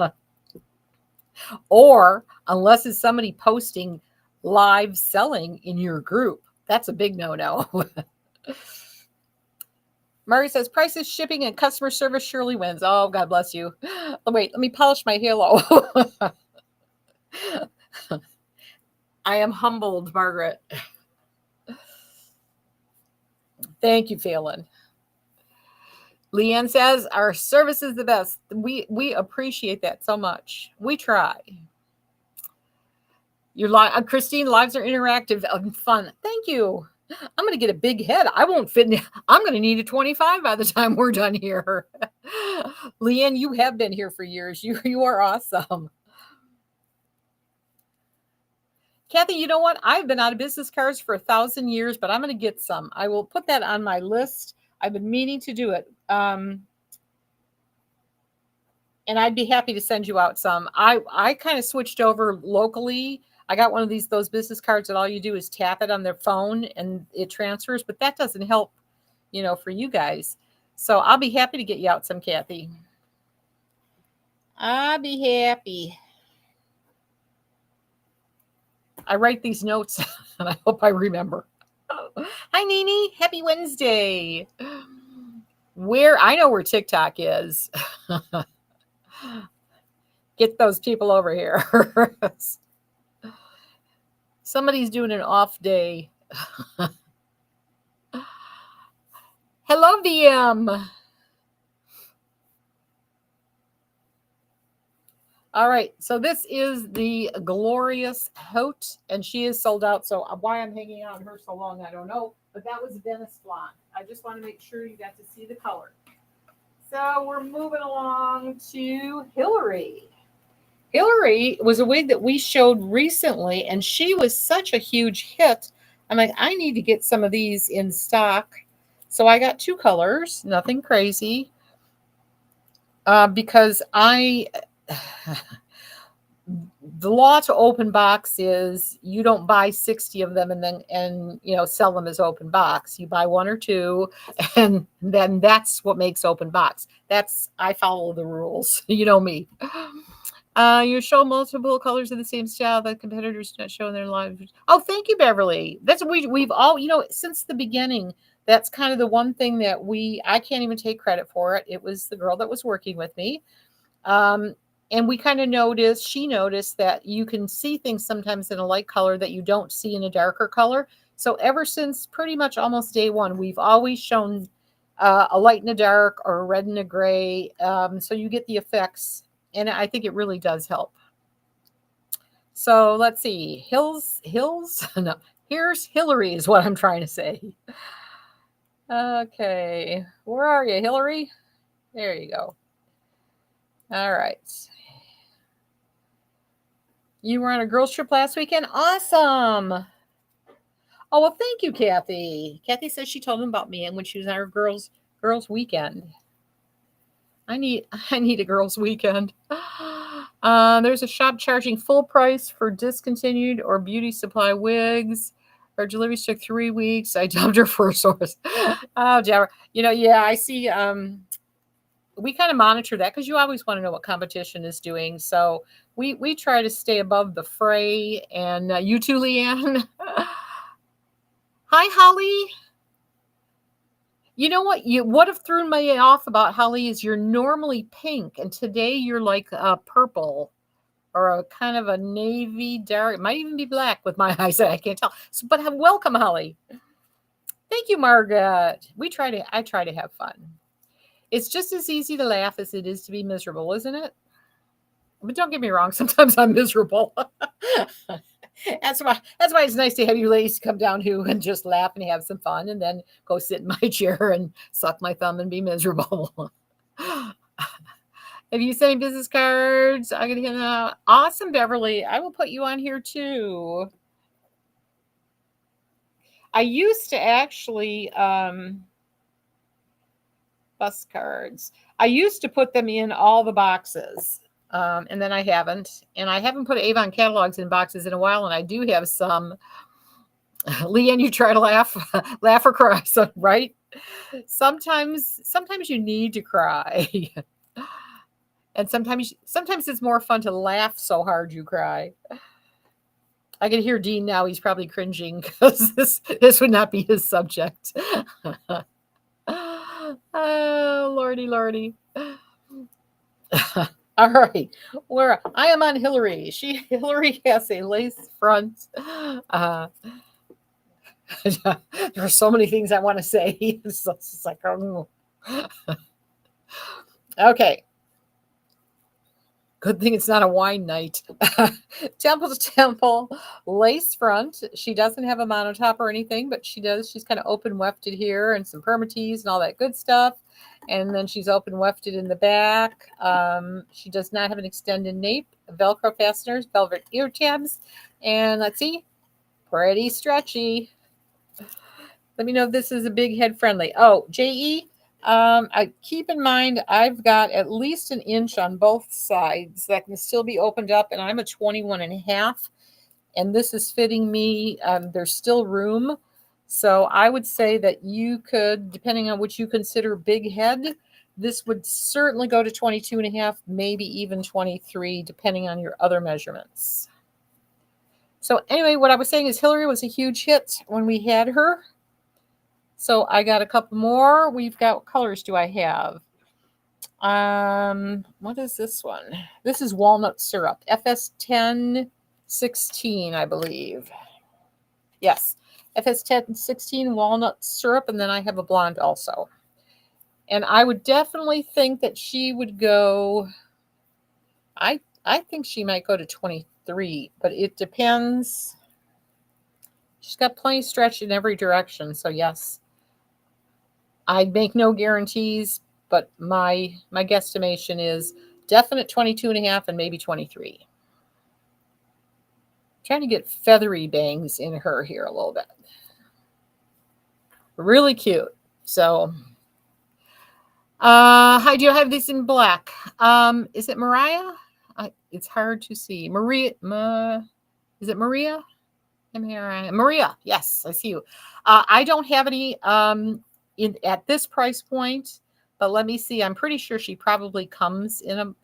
or unless it's somebody posting live selling in your group. That's a big no-no. Murray says prices, shipping, and customer service surely wins. Oh, God bless you. Oh, wait, let me polish my halo. I am humbled, Margaret. Thank you, Phelan. Leanne says our service is the best. We appreciate that so much. We try. Your Christine, lives are interactive and fun. Thank you. I'm going to get a big head. I won't fit in. I'm going to need a 25 by the time we're done here. Leanne, you have been here for years. You are awesome. Kathy, you know what? I've been out of business cards for 1,000 years, but I'm going to get some. I will put that on my list. I've been meaning to do it. And I'd be happy to send you out some. I kind of switched over locally. I got one of those business cards that all you do is tap it on their phone and it transfers, but that doesn't help, for you guys. So I'll be happy to get you out some, Kathy. I'll be happy. I write these notes and I hope I remember. Hi, Nini. Happy Wednesday. I know where TikTok is. Get those people over here. Somebody's doing an off day. Hello, VM. All right, so this is the glorious Haute, and she is sold out. So why I'm hanging on her so long, I don't know. But that was Venice Blonde. I just want to make sure you got to see the color. So we're moving along to Hillary. Hillary was a wig that we showed recently, and she was such a huge hit. I'm like, I need to get some of these in stock. So I got 2 colors, nothing crazy, because the law to open box is you don't buy 60 of them and sell them as open box. You buy 1 or 2, and then that's what makes open box. I follow the rules. You know me. You show multiple colors of the same style that competitors not show in their live. Oh, thank you, Beverly. That's we've all, since the beginning, that's kind of the one thing that I can't even take credit for it. It was the girl that was working with me. And we kind of she noticed that you can see things sometimes in a light color that you don't see in a darker color. So ever since pretty much almost day one, we've always shown a light and a dark or a red and a gray. So you get the effects. And I think it really does help. So let's see. Hills? No, here's Hillary is what I'm trying to say. Okay. Where are you, Hillary? There you go. All right. You were on a girls trip last weekend? Awesome. Oh, well, thank you, Kathy. Kathy says she told them about me and when she was on her girls weekend. I need a girls weekend. There's a shop charging full price for discontinued or beauty supply wigs. Our deliveries took 3 weeks. I dumped her for a source. Oh, Jabber. Yeah, I see. We kind of monitor that because you always want to know what competition is doing. So we try to stay above the fray. And you too, Leanne. Hi, Holly. You know what? What have thrown me off about Holly is you're normally pink, and today you're like a purple or a kind of a navy dark. It might even be black with my eyes. I can't tell. So, but welcome, Holly. Thank you, Margaret. I try to have fun. It's just as easy to laugh as it is to be miserable, isn't it? But don't get me wrong. Sometimes I'm miserable. That's why it's nice to have you ladies come down here and just laugh and have some fun and then go sit in my chair and suck my thumb and be miserable. Have you sent me business cards? I'm going to get that. Awesome, Beverly. I will put you on here too. I used to actually bus cards. I used to put them in all the boxes. And then I haven't. And I haven't put Avon catalogs in boxes in a while, and I do have some. Leanne, you try to laugh, laugh or cry, so, right? Sometimes you need to cry. And sometimes it's more fun to laugh so hard you cry. I can hear Dean now. He's probably cringing because this would not be his subject. Oh, lordy, lordy. All right, where I am on Hillary. Hillary has a lace front. There are so many things I want to say. It's like, oh. Okay. Good thing it's not a wine night. Temple to Temple, lace front. She doesn't have a monotop or anything, but she does. She's kind of open wefted here and some permatease and all that good stuff. And then she's open wefted in the back. She does not have an extended nape, Velcro fasteners, velvet ear tabs. And let's see, pretty stretchy. Let me know if this is a big head friendly. Oh, JE, I keep in mind I've got at least an inch on both sides that can still be opened up, and I'm a 21 and a half, and this is fitting me. There's still room. So I would say that you could, depending on what you consider big head, this would certainly go to 22 and a half, maybe even 23, depending on your other measurements. So anyway, what I was saying is Hillary was a huge hit when we had her. So I got a couple more. We've got, what colors do I have? What is this one? This is walnut syrup, FS 1016, I believe. Yes, FS 1016 walnut syrup, and then I have a blonde also. And I would definitely think that she would go. I think she might go to 23, but it depends. She's got plenty of stretch in every direction, so yes. I'd make no guarantees, but my guesstimation is definite 22 and a half and maybe 23. Trying to get feathery bangs in her here a little bit. Really cute. So, hi, do you have this in black? Is it Mariah? It's hard to see. Maria, is it Maria? Maria, yes, I see you. I don't have any at this price point, but let me see. I'm pretty sure she probably comes in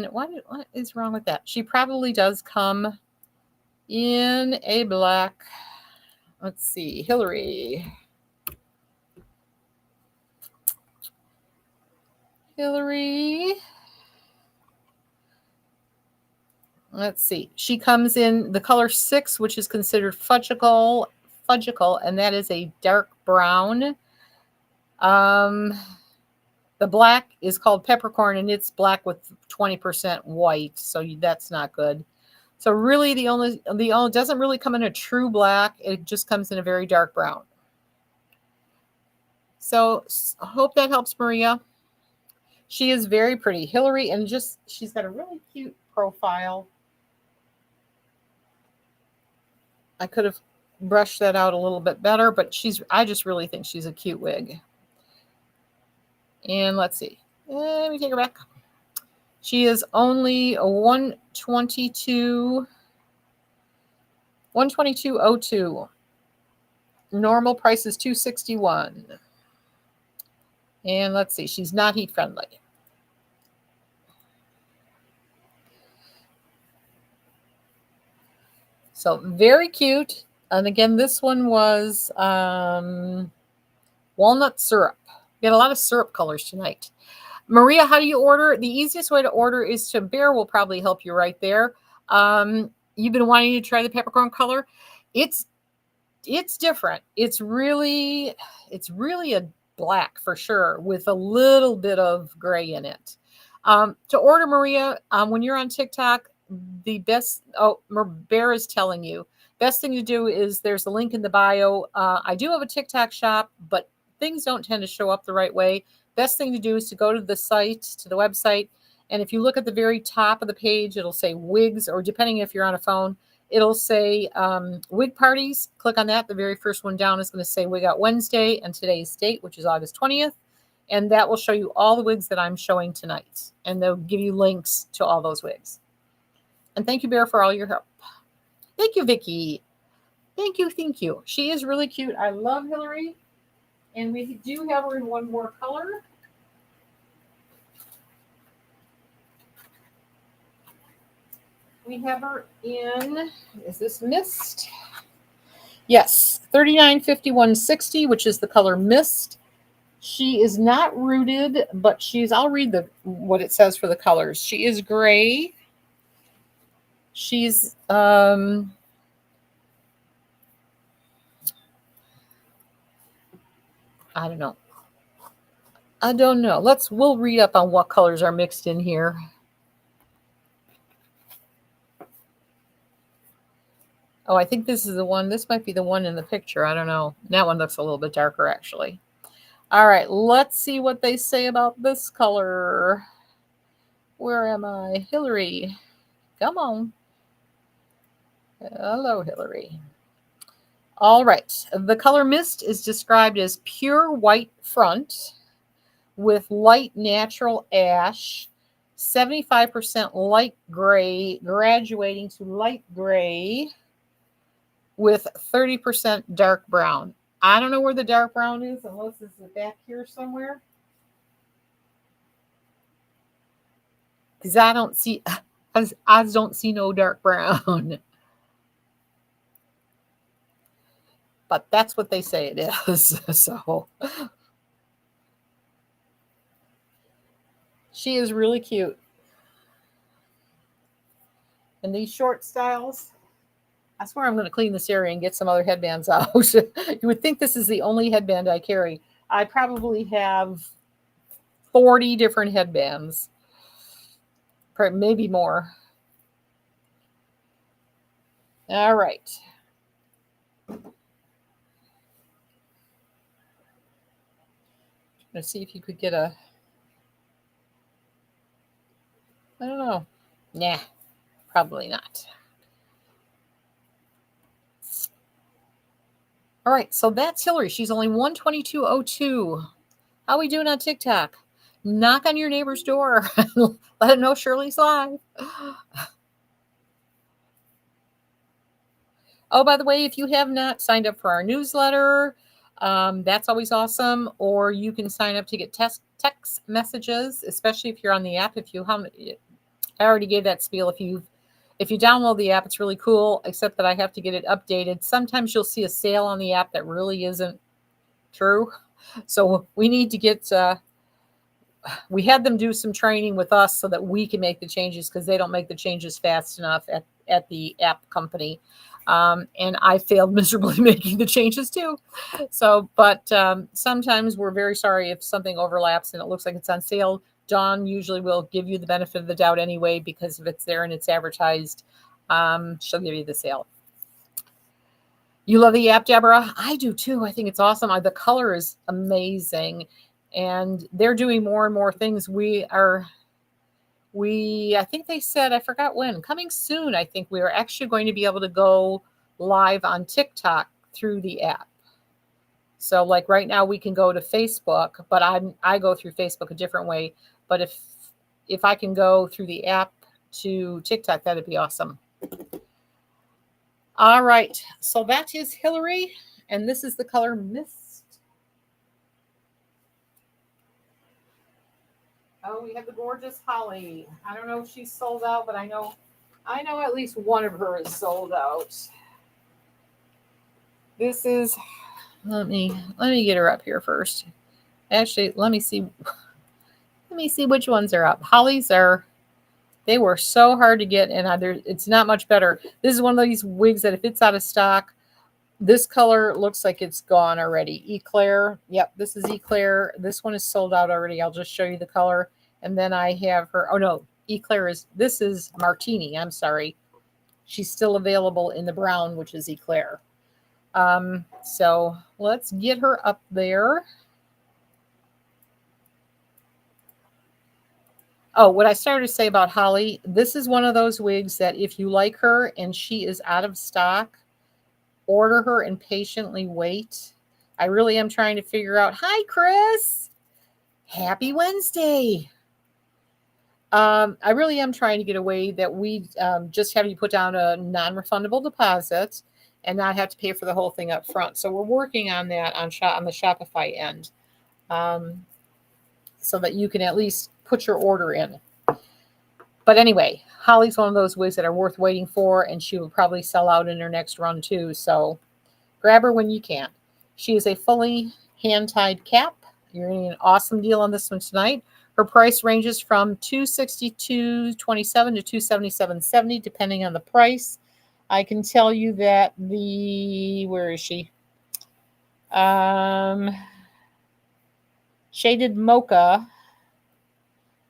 what is wrong with that? She probably does come in a black. Let's see, Hillary. Let's see. She comes in the color 6, which is considered fudgical, and that is a dark brown. The black is called peppercorn, and it's black with 20% white, so that's not good. So really, the only doesn't really come in a true black. It just comes in a very dark brown. So I hope that helps, Maria. She is very pretty, Hillary, and she's got a really cute profile. I could have brushed that out a little bit better, but I just really think she's a cute wig. And let's see. Let me take her back. She is only a 122.02. Normal price is $261. And let's see, she's not heat friendly. So very cute. And again, this one was walnut syrup. We got a lot of syrup colors tonight. Maria, how do you order? The easiest way to order is to Bear will probably help you right there. You've been wanting to try the peppercorn color. It's different. It's really a black for sure with a little bit of gray in it. To order, Maria, when you're on TikTok, the best, Bear is telling you, best thing to do is there's a link in the bio. I do have a TikTok shop, but things don't tend to show up the right way. Best thing to do is to go to the website. And if you look at the very top of the page, it'll say wigs, or depending if you're on a phone, it'll say wig parties. Click on that. The very first one down is going to say Wig Out Wednesday and today's date, which is August 20th. And that will show you all the wigs that I'm showing tonight. And they'll give you links to all those wigs. And thank you, Bear, for all your help. Thank you, Vicki. Thank you, thank you. She is really cute. I love Hillary. And we do have her in one more color. We have her in, is this Mist? Yes, 395160, which is the color Mist. She is not rooted, but I'll read what it says for the colors. She is gray. She's, I don't know. We'll read up on what colors are mixed in here. Oh, I think this is the one. This might be the one in the picture. I don't know. That one looks a little bit darker, actually. All right, let's see what they say about this color. Where am I? Hillary. Come on. Hello, Hillary. All right. The color Mist is described as pure white front with light natural ash, 75% light gray, graduating to light gray with 30% dark brown. I don't know where the dark brown is, unless it's back here somewhere. Because I don't see no dark brown. But that's what they say it is. So she is really cute. And these short styles, I swear I'm going to clean this area and get some other headbands out. You would think this is the only headband I carry. I probably have 40 different headbands, maybe more. All right. Let's see if you could get I don't know. Nah, probably not. All right, so that's Hillary. She's only 122.02. How are we doing on TikTok? Knock on your neighbor's door. Let them know Shirley's live. Oh, by the way, if you have not signed up for our newsletter, that's always awesome. Or you can sign up to get text messages, especially if you're on the app. I already gave that spiel. If you download the app, it's really cool, except that I have to get it updated. Sometimes you'll see a sale on the app that really isn't true. So we need to get, we had them do some training with us so that we can make the changes, because they don't make the changes fast enough at the app company. And I failed miserably making the changes too. So, but sometimes we're very sorry if something overlaps and it looks like it's on sale. Dawn usually will give you the benefit of the doubt anyway, because if it's there and it's advertised, she'll give you the sale. You love the app, Deborah? I do too. I think it's awesome. The color is amazing. And they're doing more and more things. I think they said, I forgot when, coming soon, I think we are actually going to be able to go live on TikTok through the app. So like right now we can go to Facebook, but I go through Facebook a different way. But if I can go through the app to TikTok, that'd be awesome. All right. So that is Hillary, and this is the color Mist. Oh, we have the gorgeous Holly. I don't know if she's sold out, but I know at least one of her is sold out. This is, let me get her up here first. Actually, let me see which ones are up. Holly's they were so hard to get, and it's not much better. This is one of these wigs that if it's out of stock, this color looks like it's gone already. Eclair. Yep, this is Eclair. This one is sold out already. I'll just show you the color. And then I have her. Oh, no. Eclair this is Martini. I'm sorry. She's still available in the brown, which is Eclair. So let's get her up there. Oh, what I started to say about Holly, this is one of those wigs that if you like her and she is out of stock, order her and patiently wait. I really am trying to figure out. Hi, Chris. Happy Wednesday. I really am trying to get away that we just have you put down a non-refundable deposit and not have to pay for the whole thing up front. So we're working on that on the Shopify end, so that you can at least put your order in. But anyway, Holly's one of those wigs that are worth waiting for, and she will probably sell out in her next run too. So grab her when you can. She is a fully hand-tied cap. You're getting an awesome deal on this one tonight. Her price ranges from $262.27 to $277.70, depending on the price. I can tell you that where is she? Shaded mocha.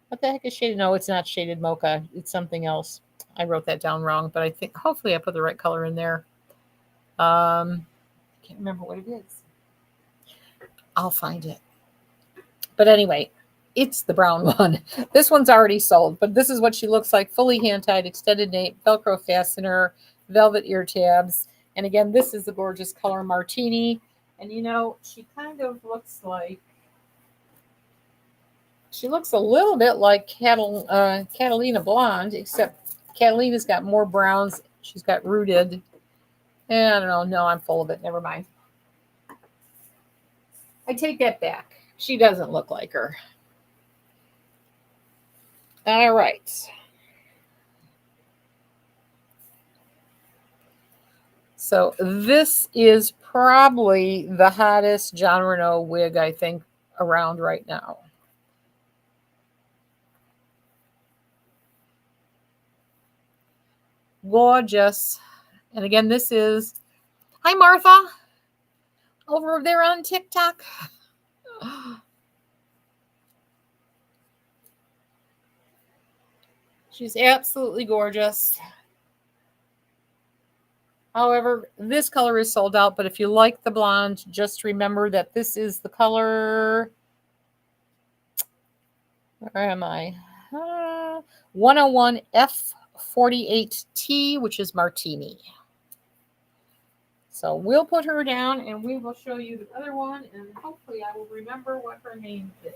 What the heck is shaded? No, it's not shaded mocha. It's something else. I wrote that down wrong, but I think hopefully I put the right color in there. Can't remember what it is. I'll find it. But anyway, it's the brown one. This one's already sold, but this is what she looks like. Fully hand-tied, extended nape, Velcro fastener, velvet ear tabs. And again, this is the gorgeous color Martini. And you know, she kind of looks like, she looks a little bit like Catalina Blonde, except Catalina's got more browns. She's got rooted. I don't know. No, I'm full of it. Never mind. I take that back. She doesn't look like her. All right. So this is probably the hottest John Renault wig, I think, around right now. Gorgeous. And again, this is, hi, Martha, over there on TikTok. She's absolutely gorgeous. However, this color is sold out, but if you like the blonde, just remember that this is the color. Where am I? 101 F48T, which is Martini. So we'll put her down and we will show you the other one, and hopefully I will remember what her name is.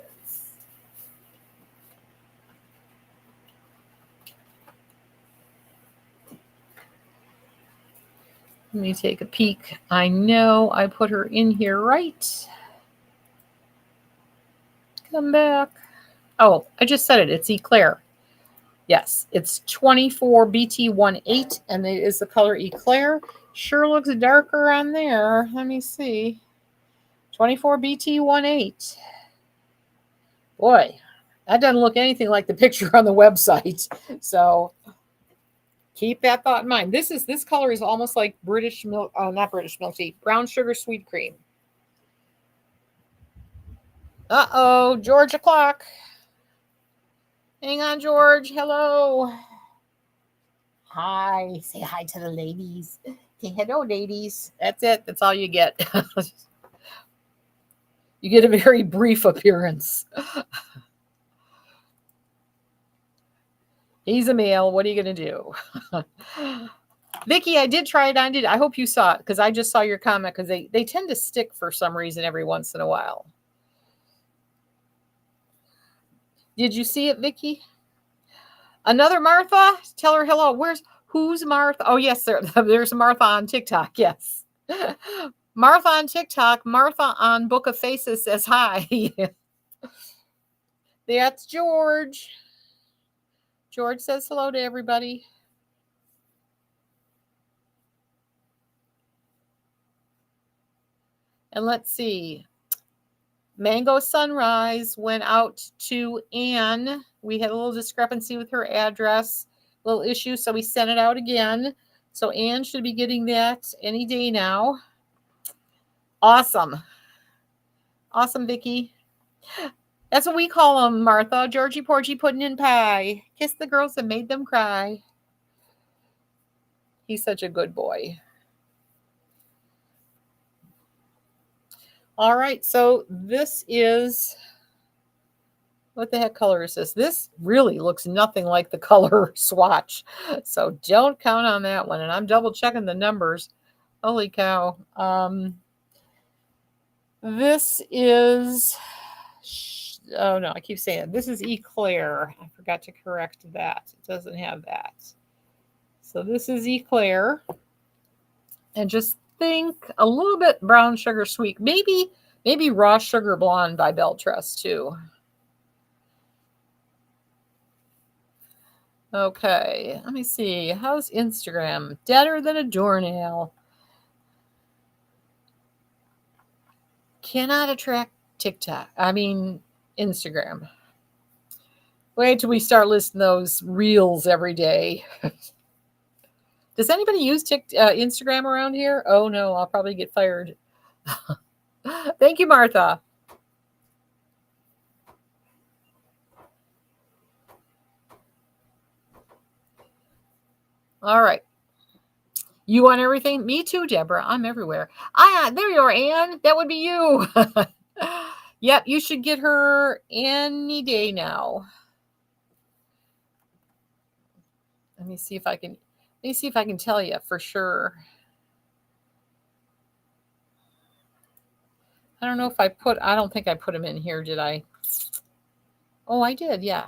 Let me take a peek. I know I put her in here right. Come back. Oh, I just said it. It's Eclair. Yes, it's 24BT18, and it is the color Eclair. Sure looks darker on there. Let me see. 24BT18. Boy, that doesn't look anything like the picture on the website. So keep that thought in mind. This color is almost like British milk, not British milk tea, brown sugar sweet cream. Uh-oh, George o'clock. Hang on, George. Hello. Hi. Say hi to the ladies. Say hello, ladies. That's it. That's all you get. You get a very brief appearance. He's a male. What are you going to do? Vicki, I did try it on. I hope you saw it, because I just saw your comment, because they tend to stick for some reason every once in a while. Did you see it, Vicki? Another Martha? Tell her hello. Who's Martha? Oh, yes, there's Martha on TikTok. Yes. Martha on TikTok. Martha on Book of Faces says hi. That's George. George says hello to everybody. And let's see. Mango Sunrise went out to Anne. We had a little discrepancy with her address, little issue, so we sent it out again. So Anne should be getting that any day now. Awesome. Awesome, Vicki. That's what we call them, Martha. Georgie Porgy pudding and pie. Kiss the girls that made them cry. He's such a good boy. All right, so this is, what the heck color is this? This really looks nothing like the color swatch. So don't count on that one. And I'm double checking the numbers. Holy cow. This is oh no, I keep saying it. This is Eclair. I forgot to correct that. It doesn't have that. So this is Eclair. And just think a little bit brown sugar sweet. Maybe raw sugar blonde by Beltress too. Okay, let me see. How's Instagram? Deader than a doornail. Cannot attract TikTok. I mean, Instagram. Wait till we start listing those reels every day. Does anybody use Instagram around here? Oh no, I'll probably get fired. Thank you, Martha. All right. You want everything? Me too, Deborah. I'm everywhere. There you are, Anne. That would be you. Yep, you should get her any day now. Let me see if I can tell you for sure. I don't know if I don't think I put them in here, did I? Oh, I did, yeah.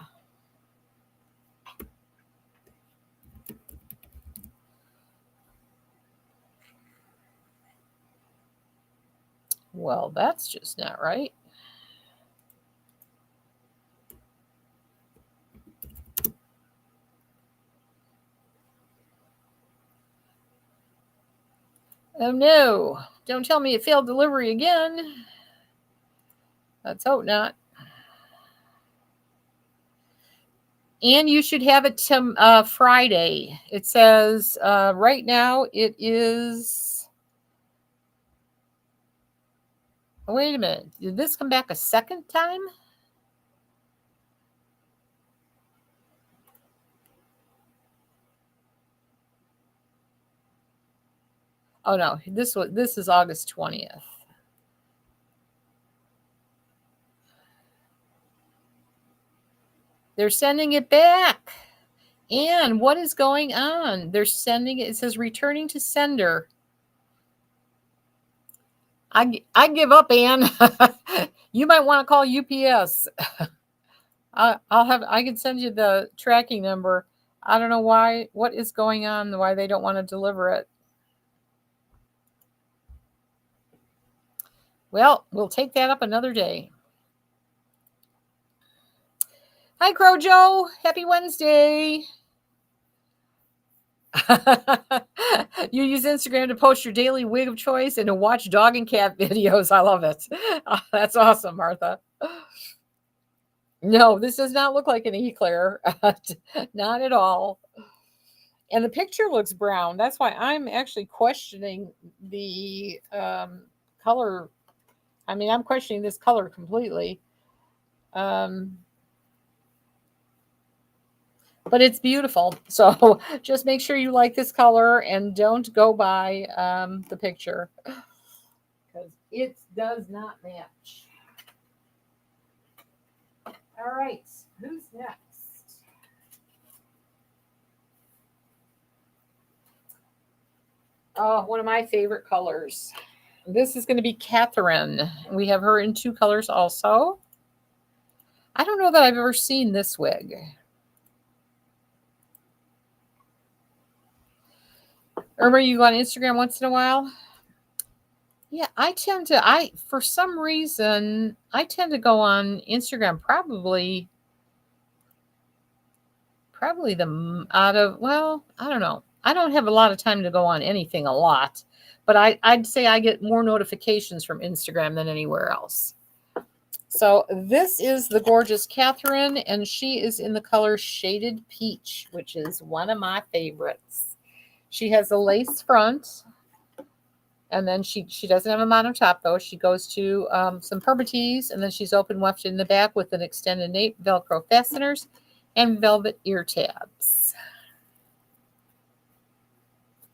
Well, that's just not right. Oh no, don't tell me it failed delivery again. Let's hope not. And you should have it to Friday. It says right now it is. Oh, wait a minute. Did this come back a second time? Oh no, this is August 20th. They're sending it back. And what is going on? They're sending it. It says returning to sender. I give up, Anne. You might want to call UPS. I can send you the tracking number. I don't know what is going on, why they don't want to deliver it. Well, we'll take that up another day. Hi, Crow Joe. Happy Wednesday. You use Instagram to post your daily wig of choice and to watch dog and cat videos. I love it. That's awesome, Martha. No, this does not look like an eclair. Not at all. And the picture looks brown. That's why I'm actually questioning the color. I mean, I'm questioning this color completely. But it's beautiful. So just make sure you like this color and don't go by the picture because it does not match. All right, who's next? Oh, one of my favorite colors. This is going to be Catherine. We have her in 2 colors also. I don't know that I've ever seen this wig. Irma, you go on Instagram once in a while? Yeah, for some reason, I tend to go on Instagram probably well, I don't know. I don't have a lot of time to go on anything a lot, but I'd say I get more notifications from Instagram than anywhere else. So this is the gorgeous Catherine, and she is in the color Shaded Peach, which is one of my favorites. She has a lace front, and then she doesn't have a mono top, though. She goes to some permatease, and then she's open wefted in the back with an extended nape, Velcro fasteners, and velvet ear tabs.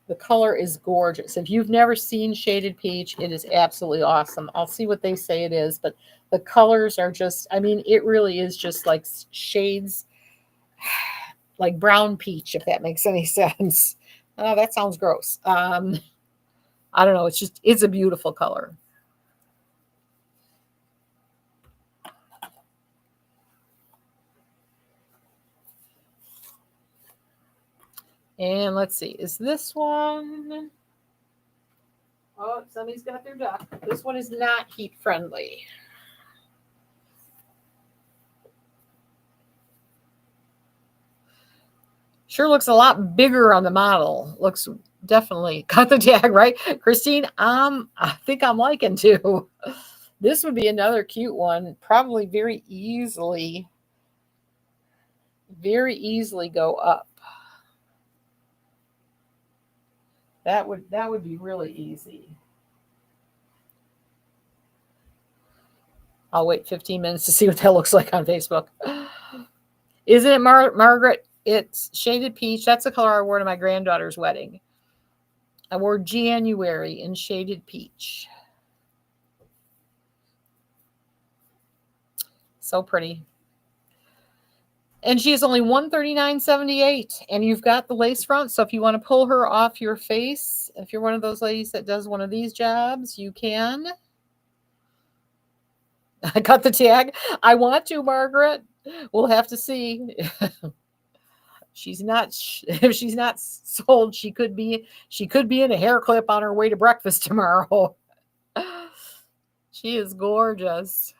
The color is gorgeous. If you've never seen Shaded Peach, it is absolutely awesome. I'll see what they say it is, but the colors are just, I mean, it really is just like shades, like brown peach, if that makes any sense. Oh, that sounds gross. I don't know. It's a beautiful color. And let's see, is this one? Oh, somebody's got their duck. This one is not heat friendly. Sure looks a lot bigger on the model. Looks definitely got the tag, right? Christine, I think I'm liking to. This would be another cute one. Probably very easily go up. That would be really easy. I'll wait 15 minutes to see what that looks like on Facebook. Isn't it, Margaret? It's shaded peach. That's the color I wore to my granddaughter's wedding. I wore January in shaded peach. So pretty. And she is only $139.78. And you've got the lace front. So if you want to pull her off your face, if you're one of those ladies that does one of these jobs, you can. I got the tag. I want to, Margaret. We'll have to see. She's not. If she's not sold, she could be. She could be in a hair clip on her way to breakfast tomorrow. She is gorgeous.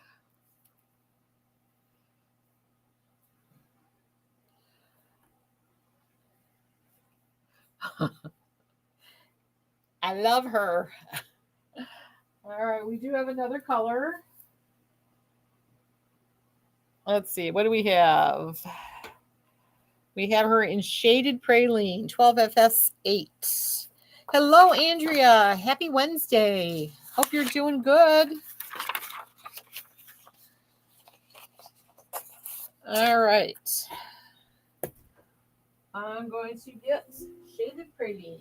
I love her. All right, we do have another color. Let's see. What do we have? We have her in shaded praline, 12FS8. Hello, Andrea. Happy Wednesday. Hope you're doing good. All right. I'm going to get shaded praline.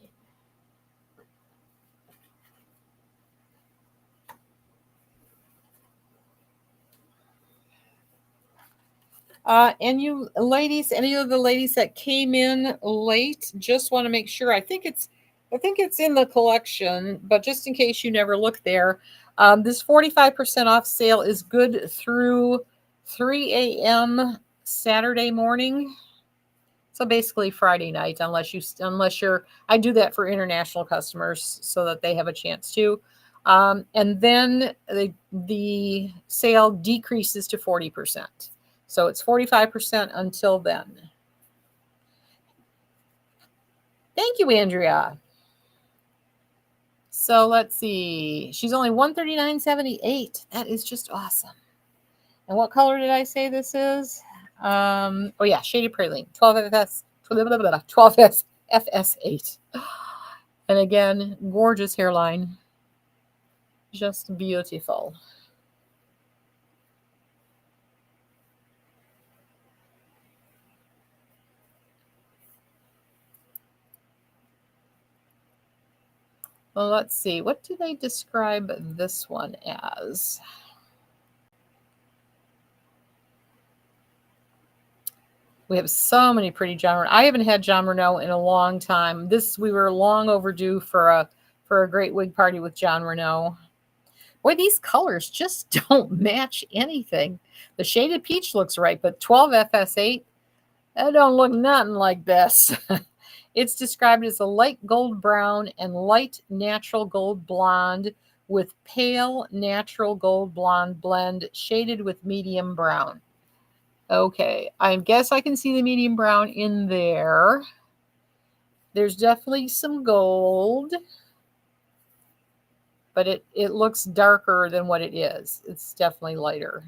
And you ladies, any of the ladies that came in late, just want to make sure. I think it's in the collection, but just in case you never look there, this 45% off sale is good through 3 a.m. Saturday morning. So basically Friday night, unless you're, I do that for international customers so that they have a chance to. And then the sale decreases to 40%. So it's 45% until then. Thank you, Andrea. So let's see. She's only $139.78. That is just awesome. And what color did I say this is? Oh yeah, shaded praline. 12FS FS8. And again, gorgeous hairline. Just beautiful. Well, let's see. What do they describe this one as? We have so many pretty John. I haven't had John Renault in a long time. We were long overdue for a great wig party with John Renault. Boy, these colors just don't match anything. The shaded peach looks right, but 12FS8, that don't look nothing like this. It's described as a light gold brown and light natural gold blonde with pale natural gold blonde blend shaded with medium brown. Okay, I guess I can see the medium brown in there. There's definitely some gold, but it looks darker than what it is. It's definitely lighter.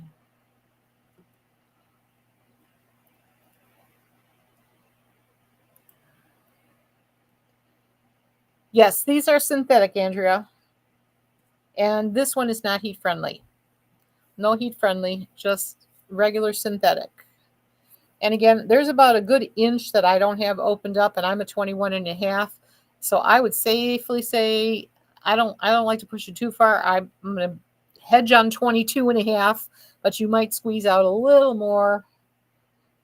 Yes, these are synthetic, Andrea. And this one is not heat friendly. No heat friendly, just regular synthetic. And again, there's about a good inch that I don't have opened up, and I'm a 21 and a half. So I would safely say I don't like to push it too far. I'm going to hedge on 22 and a half, but you might squeeze out a little more.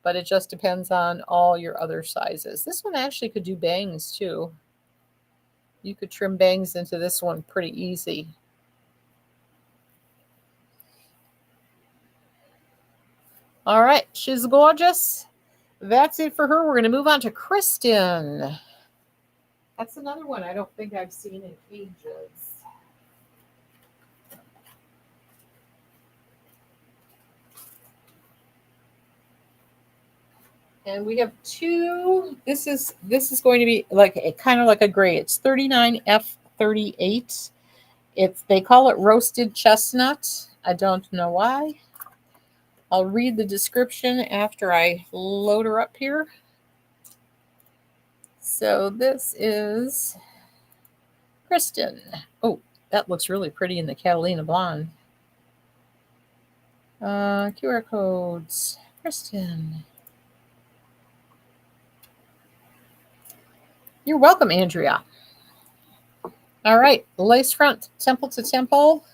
But it just depends on all your other sizes. This one actually could do bangs too. You could trim bangs into this one pretty easy. All right, she's gorgeous. That's it for her. We're going to move on to Kristen. That's another one I don't think I've seen in ages. And we have two. This is going to be like kind of like a gray. It's 39F38. They call it roasted chestnut. I don't know why. I'll read the description after I load her up here. So this is Kristen. Oh, that looks really pretty in the Catalina blonde. QR codes. Kristen. You're welcome, Andrea. All right, lace front, temple to temple.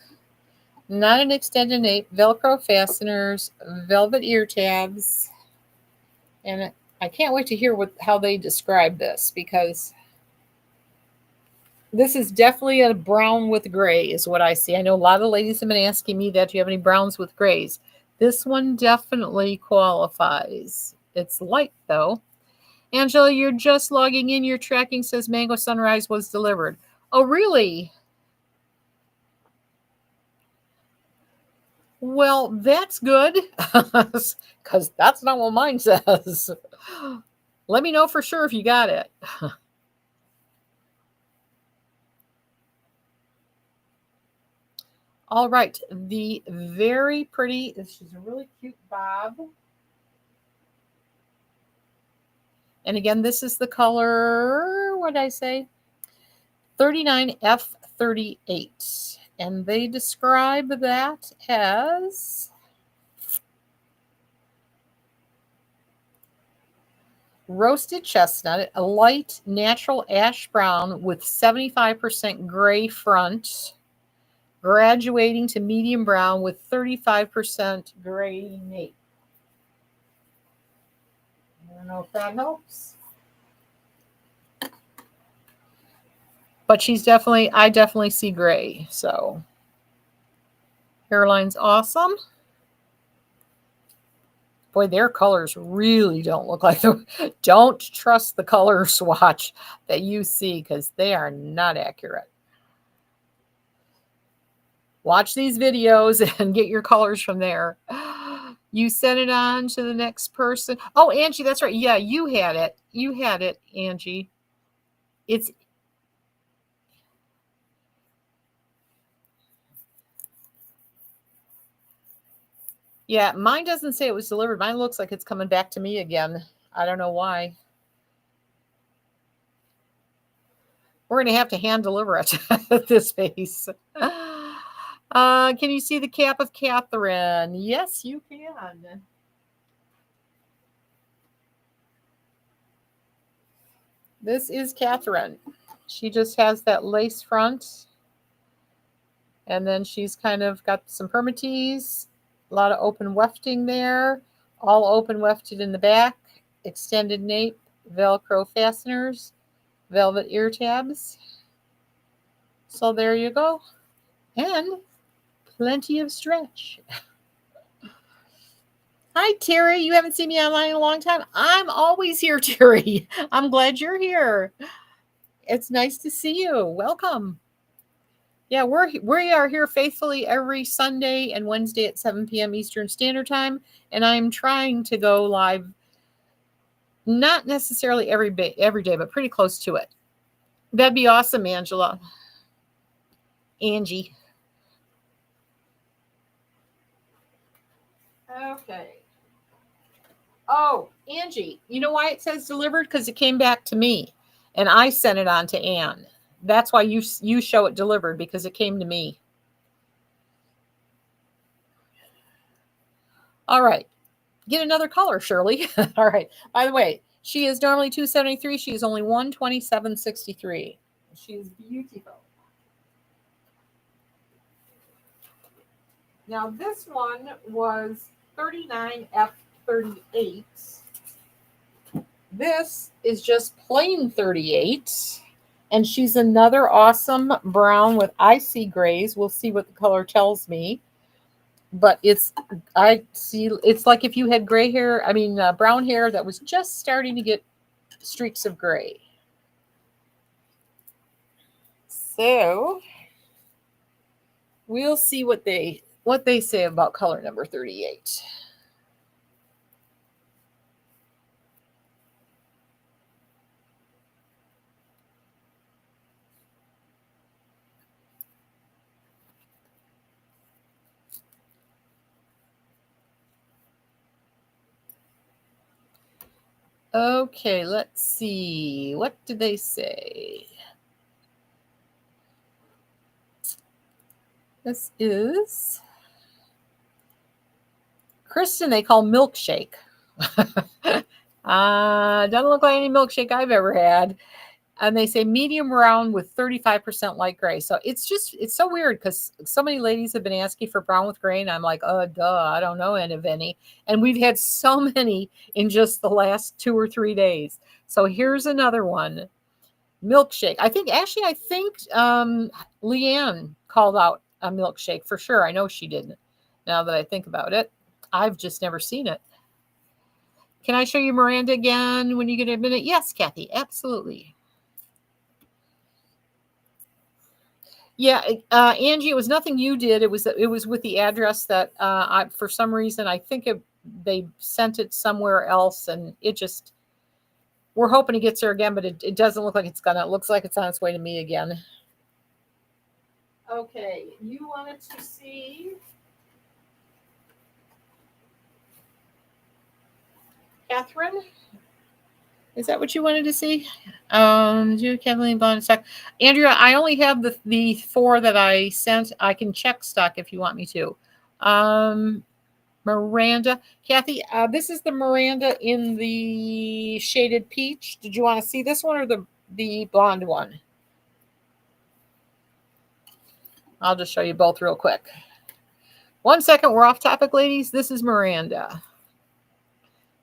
Not an extended nape, Velcro fasteners, velvet ear tabs. And I can't wait to hear how they describe this, because this is definitely a brown with gray is what I see. I know a lot of ladies have been asking me that. Do you have any browns with grays? This one definitely qualifies. It's light though. Angela, you're just logging in. Your tracking says Mango Sunrise was delivered. Oh, really? Well, that's good, because that's not what mine says. Let me know for sure if you got it. All right, the very pretty, she's a really cute bob. And again, this is the color, what did I say? 39F38. And they describe that as roasted chestnut, a light natural ash brown with 75% gray front, graduating to medium brown with 35% gray nape. I don't know if that helps. But I definitely see gray. So hairline's awesome. Boy, their colors really don't look like them. Don't trust the color swatch that you see, because they are not accurate. Watch these videos and get your colors from there. You sent it on to the next person. Oh, Angie, that's right. Yeah, you had it. You had it, Angie. Yeah, mine doesn't say it was delivered. Mine looks like it's coming back to me again. I don't know why. We're going to have to hand deliver it at this pace. Can you see the cap of Catherine? Yes, you can. This is Catherine. She just has that lace front. And then she's kind of got some permatees, a lot of open wefting there, all open wefted in the back, extended nape, Velcro fasteners, velvet ear tabs. So there you go. And plenty of stretch. Hi, Terry. You haven't seen me online in a long time. I'm always here, Terry. I'm glad you're here. It's nice to see you. Welcome. Yeah, we are here faithfully every Sunday and Wednesday at 7 p.m. Eastern Standard Time, and I'm trying to go live, not necessarily every day, but pretty close to it. That'd be awesome, Angela. Angie. Okay. Oh, Angie, you know why it says delivered? Because it came back to me, and I sent it on to Anne. That's why you show it delivered, because it came to me. All right. Get another color, Shirley. All right. By the way, she is normally $273. She is only $127.63. She is beautiful. Now this one was 39F38. This is just plain 38. And she's another awesome brown with icy grays. We'll see what the color tells me. But it's like if you had brown hair that was just starting to get streaks of gray. So we'll see what they say about color number 38. Okay, let's see. What did they say? This is Kristen, they call milkshake. Doesn't look like any milkshake I've ever had. And they say medium brown with 35% light gray. So it's so weird because so many ladies have been asking for brown with gray. And I'm like, oh, duh, I don't know any of any. And we've had so many in just the last 2 or 3 days. So here's another one. Milkshake. I think Leanne called out a milkshake for sure. I know she didn't. Now that I think about it, I've just never seen it. Can I show you Miranda again when you get a minute? Yes, Kathy, absolutely. Yeah, Angie, it was nothing you did. It was with the address that for some reason I think they sent it somewhere else, and it just we're hoping it gets there again, but it doesn't look like it's gonna. It looks like it's on its way to me again. Okay, you wanted to see Catherine? Is that what you wanted to see? Kathleen Bond stock. Andrea, I only have the 4 that I sent. I can check stock if you want me to. Miranda, Kathy, this is the Miranda in the shaded peach. Did you want to see this one or the blonde one? I'll just show you both real quick. 1 second, we're off topic, ladies. This is Miranda.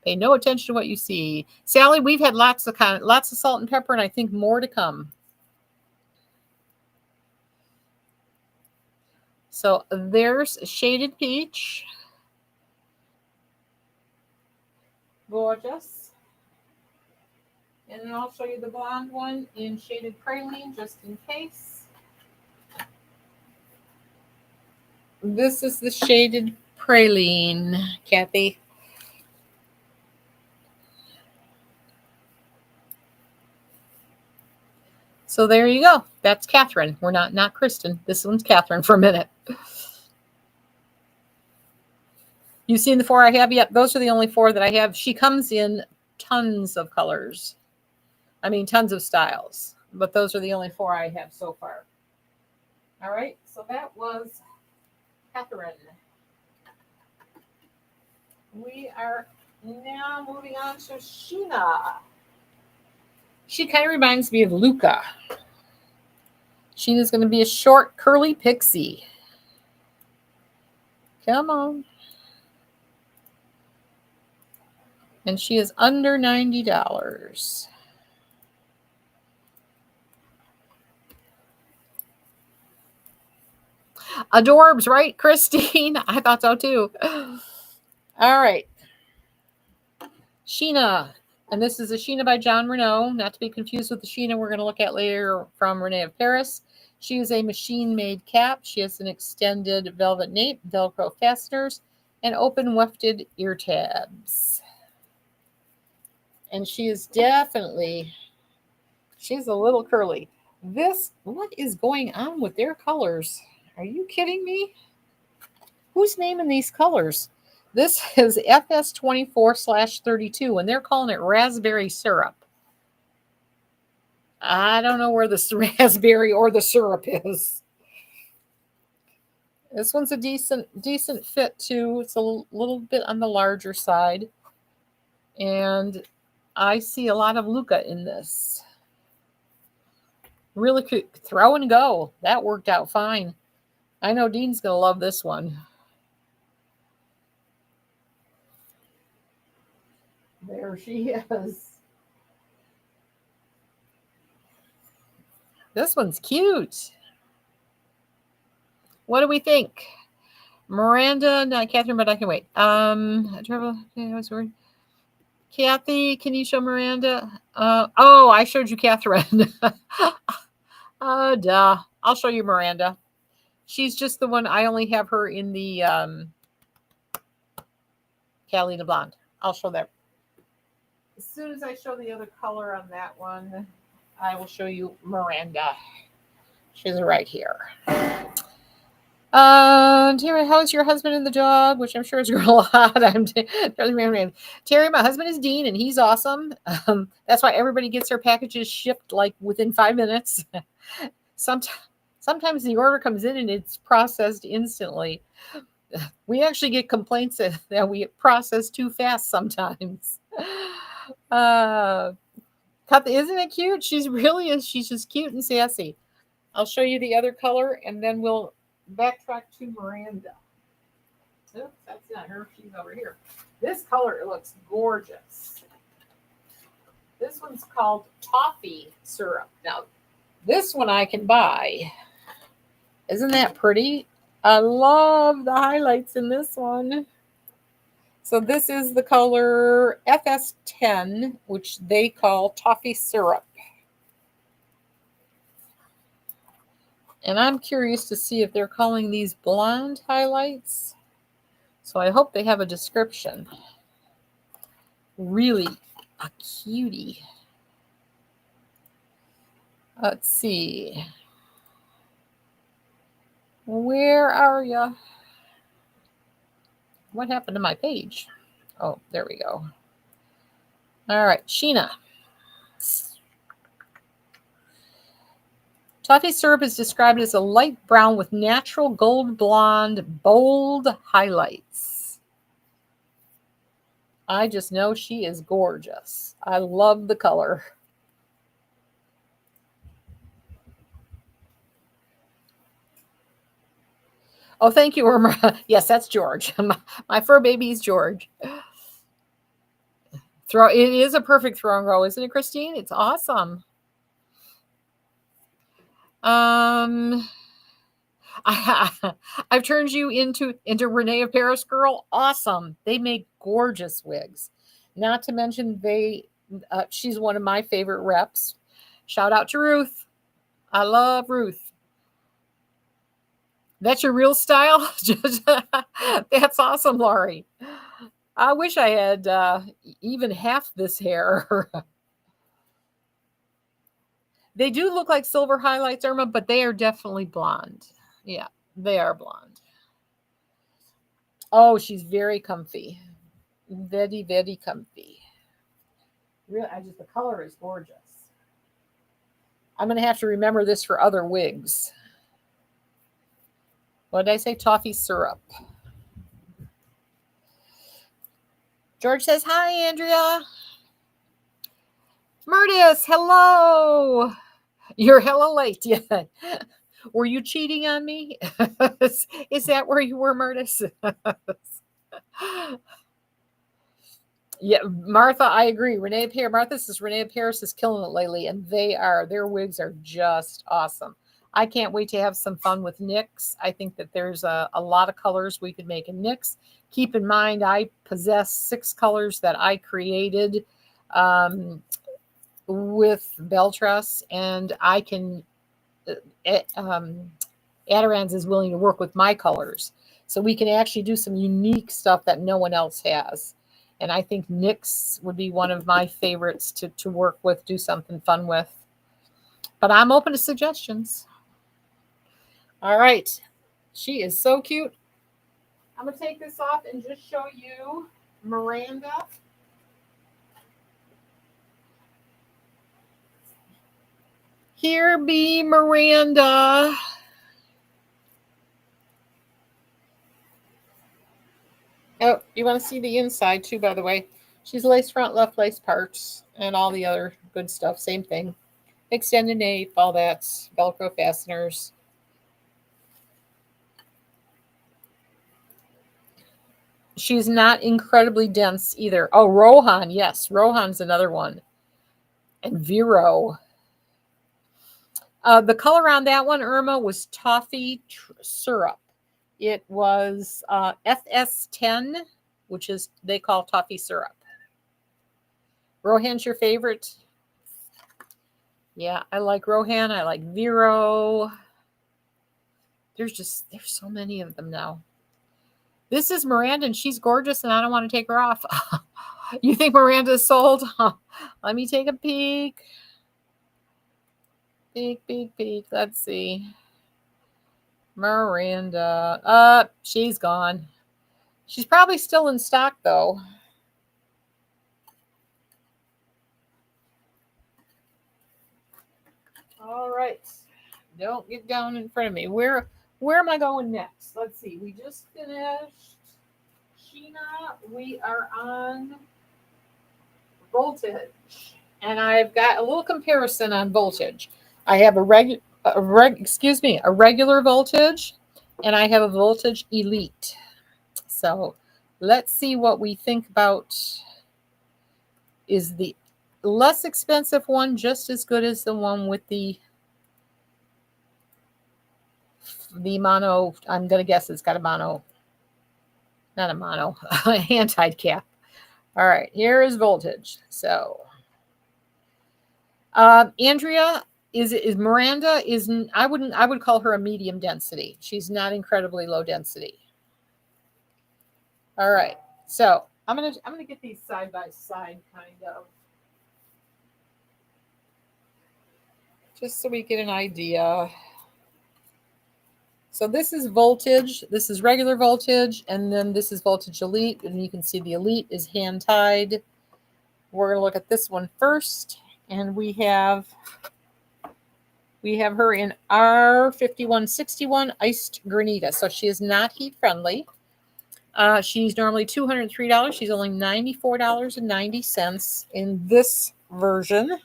Pay no attention to what you see. Sally, we've had lots of salt and pepper, and I think more to come. So there's shaded peach. Gorgeous. And then I'll show you the blonde one in shaded praline, just in case. This is the shaded praline, Kathy. So there you go. That's Catherine. We're not Kristen. This one's Catherine for a minute. You've seen the 4 I have? Yep, those are the only 4 that I have. She comes in tons of colors. I mean, tons of styles. But those are the only 4 I have so far. All right, so that was Catherine. We are now moving on to Sheena. She kind of reminds me of Luca. Sheena's going to be a short, curly pixie. Come on. And she is under $90. Adorbs, right, Christine? I thought so too. All right. Sheena. And this is a Sheena by John Renault, not to be confused with the Sheena we're going to look at later from Renee of Paris. She is a machine-made cap. She has an extended velvet nape, Velcro fasteners, and open wefted ear tabs. And she is she's a little curly. What is going on with their colors? Are you kidding me? Who's naming these colors? This is FS24/32, and they're calling it raspberry syrup. I don't know where the raspberry or the syrup is. This one's a decent fit too. It's a little bit on the larger side. And I see a lot of Luca in this. Really could throw and go. That worked out fine. I know Dean's going to love this one. There she is. This one's cute. What do we think? Miranda, not Catherine, but I can wait. Kathy, can you show Miranda? I showed you Catherine. Duh. I'll show you Miranda. She's just the one. I only have her in the Catalina Blonde. I'll show that. As soon as I show the other color on that one, I will show you Miranda. She's right here. Terry, how's your husband and the dog? Which I'm sure is a lot. Terry, my husband is Dean, and he's awesome. That's why everybody gets their packages shipped like within 5 minutes. Sometimes the order comes in and it's processed instantly. We actually get complaints that we process too fast sometimes. Isn't it cute? She's really is. She's just cute and sassy. I'll show you the other color, and then we'll backtrack to Miranda. Oops, that's not her. She's over here. This color looks gorgeous. This one's called Toffee Syrup. Now, this one I can buy. Isn't that pretty? I love the highlights in this one. So this is the color FS10, which they call Toffee Syrup. And I'm curious to see if they're calling these blonde highlights. So I hope they have a description. Really a cutie. Let's see. Where are you? What happened to my page? Oh, there we go. All right, Sheena. Toffee syrup is described as a light brown with natural gold blonde, bold highlights. I just know she is gorgeous. I love the color. Oh, thank you, Irma. Yes, that's George. My fur baby is George. It is a perfect throw and row, isn't it, Christine? It's awesome. I've turned you into Renee of Paris girl. Awesome. They make gorgeous wigs. Not to mention she's one of my favorite reps. Shout out to Ruth. I love Ruth. That's your real style? That's awesome, Laurie. I wish I had even half this hair. They do look like silver highlights, Irma, but they are definitely blonde. Yeah, they are blonde. Oh, she's very comfy. Very, very comfy. Really, the color is gorgeous. I'm going to have to remember this for other wigs. What did I say? Toffee syrup. George says, hi, Andrea. Murtis, hello. You're hella late. Yeah. Were you cheating on me? Is that where you were, Murtis? Yeah, Martha, I agree. Renee Paris is killing it lately, and their wigs are just awesome. I can't wait to have some fun with NYX. I think that there's a lot of colors we could make in NYX. Keep in mind, I possess 6 colors that I created with Beltress, and I can. Adirans is willing to work with my colors, so we can actually do some unique stuff that no one else has. And I think NYX would be one of my favorites to work with, do something fun with. But I'm open to suggestions. All right. She is so cute. I'm going to take this off and just show you Miranda. Here be Miranda. Oh, you want to see the inside too, by the way. She's lace front, left lace parts, and all the other good stuff. Same thing. Extended nape, all that. Velcro fasteners. She's not incredibly dense either. Oh, Rohan. Yes, Rohan's another one. And Vero. The color on that one, Irma, was Toffee Syrup. It was FS10, which is they call Toffee Syrup. Rohan's your favorite? Yeah, I like Rohan. I like Vero. There's so many of them now. This is Miranda, and she's gorgeous, and I don't want to take her off. You think Miranda's sold? Let me take a peek. Peek. Let's see. Miranda. She's gone. She's probably still in stock, though. All right. Don't get down in front of me. Where am I going next? Let's see. We just finished Sheena. We are on voltage. And I've got a little comparison on voltage. I have a regular voltage, and I have a voltage elite. So let's see what we think about. Is the less expensive one just as good as the one with the mono? I'm gonna guess it's got a mono, not a mono, a hand-tied cap. All right, here is voltage. So Andrea is Miranda is I would call her a medium density. She's not incredibly low density. All right, so I'm gonna get these side by side, kind of, just so we get an idea. So this is voltage, this is regular voltage, and then this is voltage elite, and you can see the elite is hand tied. We're going to look at this one first, and we have her in R5161 iced granita. So she is not heat friendly. She's normally $203. She's only $94.90 in this version,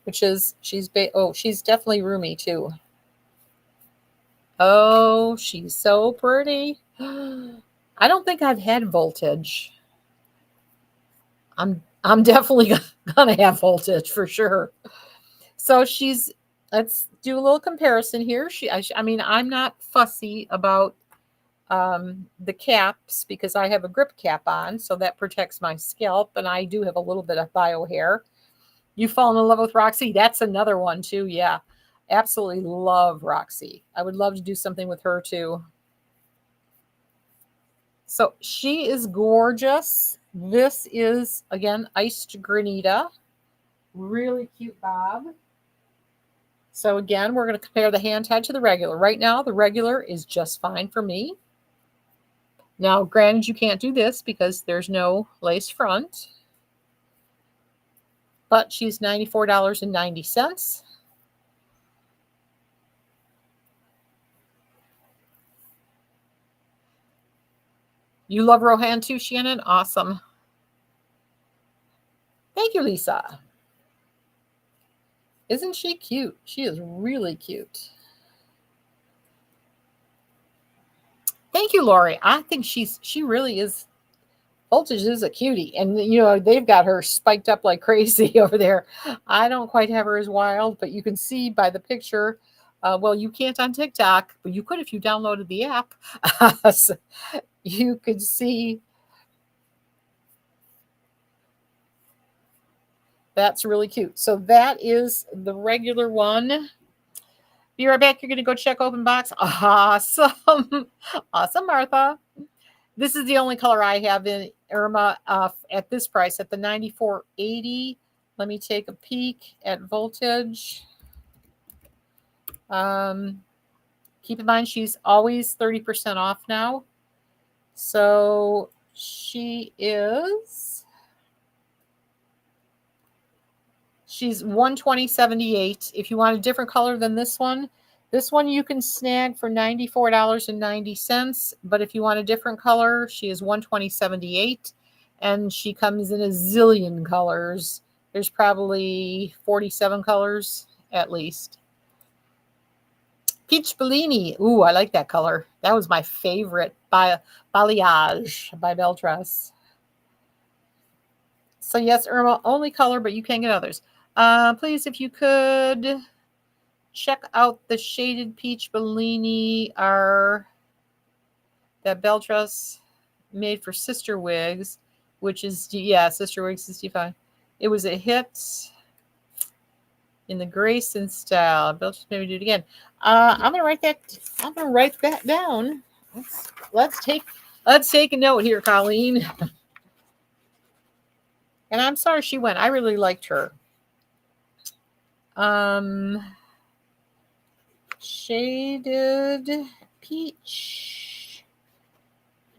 which is she's definitely roomy too. Oh, she's so pretty. I don't think I've had voltage. I'm definitely gonna have voltage for sure. So let's do a little comparison here. I mean, I'm not fussy about the caps because I have a grip cap on, so that protects my scalp, and I do have a little bit of bio hair. You've fallen in love with Roxy? That's another one too. Yeah, absolutely love Roxy. I would love to do something with her too. So she is gorgeous. This is, again, iced granita. Really cute bob. So again, we're going to compare the hand tied to the regular. Right now, the regular is just fine for me. Now, granted, you can't do this because there's no lace front. But she's $94.90. You love Rohan too, Shannon? Awesome. Thank you, Lisa. Isn't she cute? She is really cute. Thank you, Lori. I think she really is. Voltage is a cutie, and they've got her spiked up like crazy over there. I don't quite have her as wild, but you can see by the picture. Well, you can't on TikTok, but you could if you downloaded the app. So you could see. That's really cute. So that is the regular one. Be right back. You're going to go check open box. Awesome. Awesome, Martha. This is the only color I have in Irma at this price, at the $94.80. Let me take a peek at voltage. Keep in mind, she's always 30% off now. So she's $120.78. If you want a different color than this one you can snag for $94.90. But if you want a different color, she is $120.78, and she comes in a zillion colors. There's probably 47 colors at least. Peach Bellini. Ooh, I like that color. That was my favorite. Balayage by Beltress. So yes, Irma, only color, but you can get others. Please, if you could check out the shaded Peach Bellini that Beltress made for Sister Wigs, which is, Sister Wigs 65. It was a hit. in the Grayson style. Bill just maybe do it again. I'm gonna write that. I'm gonna write that down. Let's take a note here, Colleen. And I'm sorry she went. I really liked her. Shaded peach,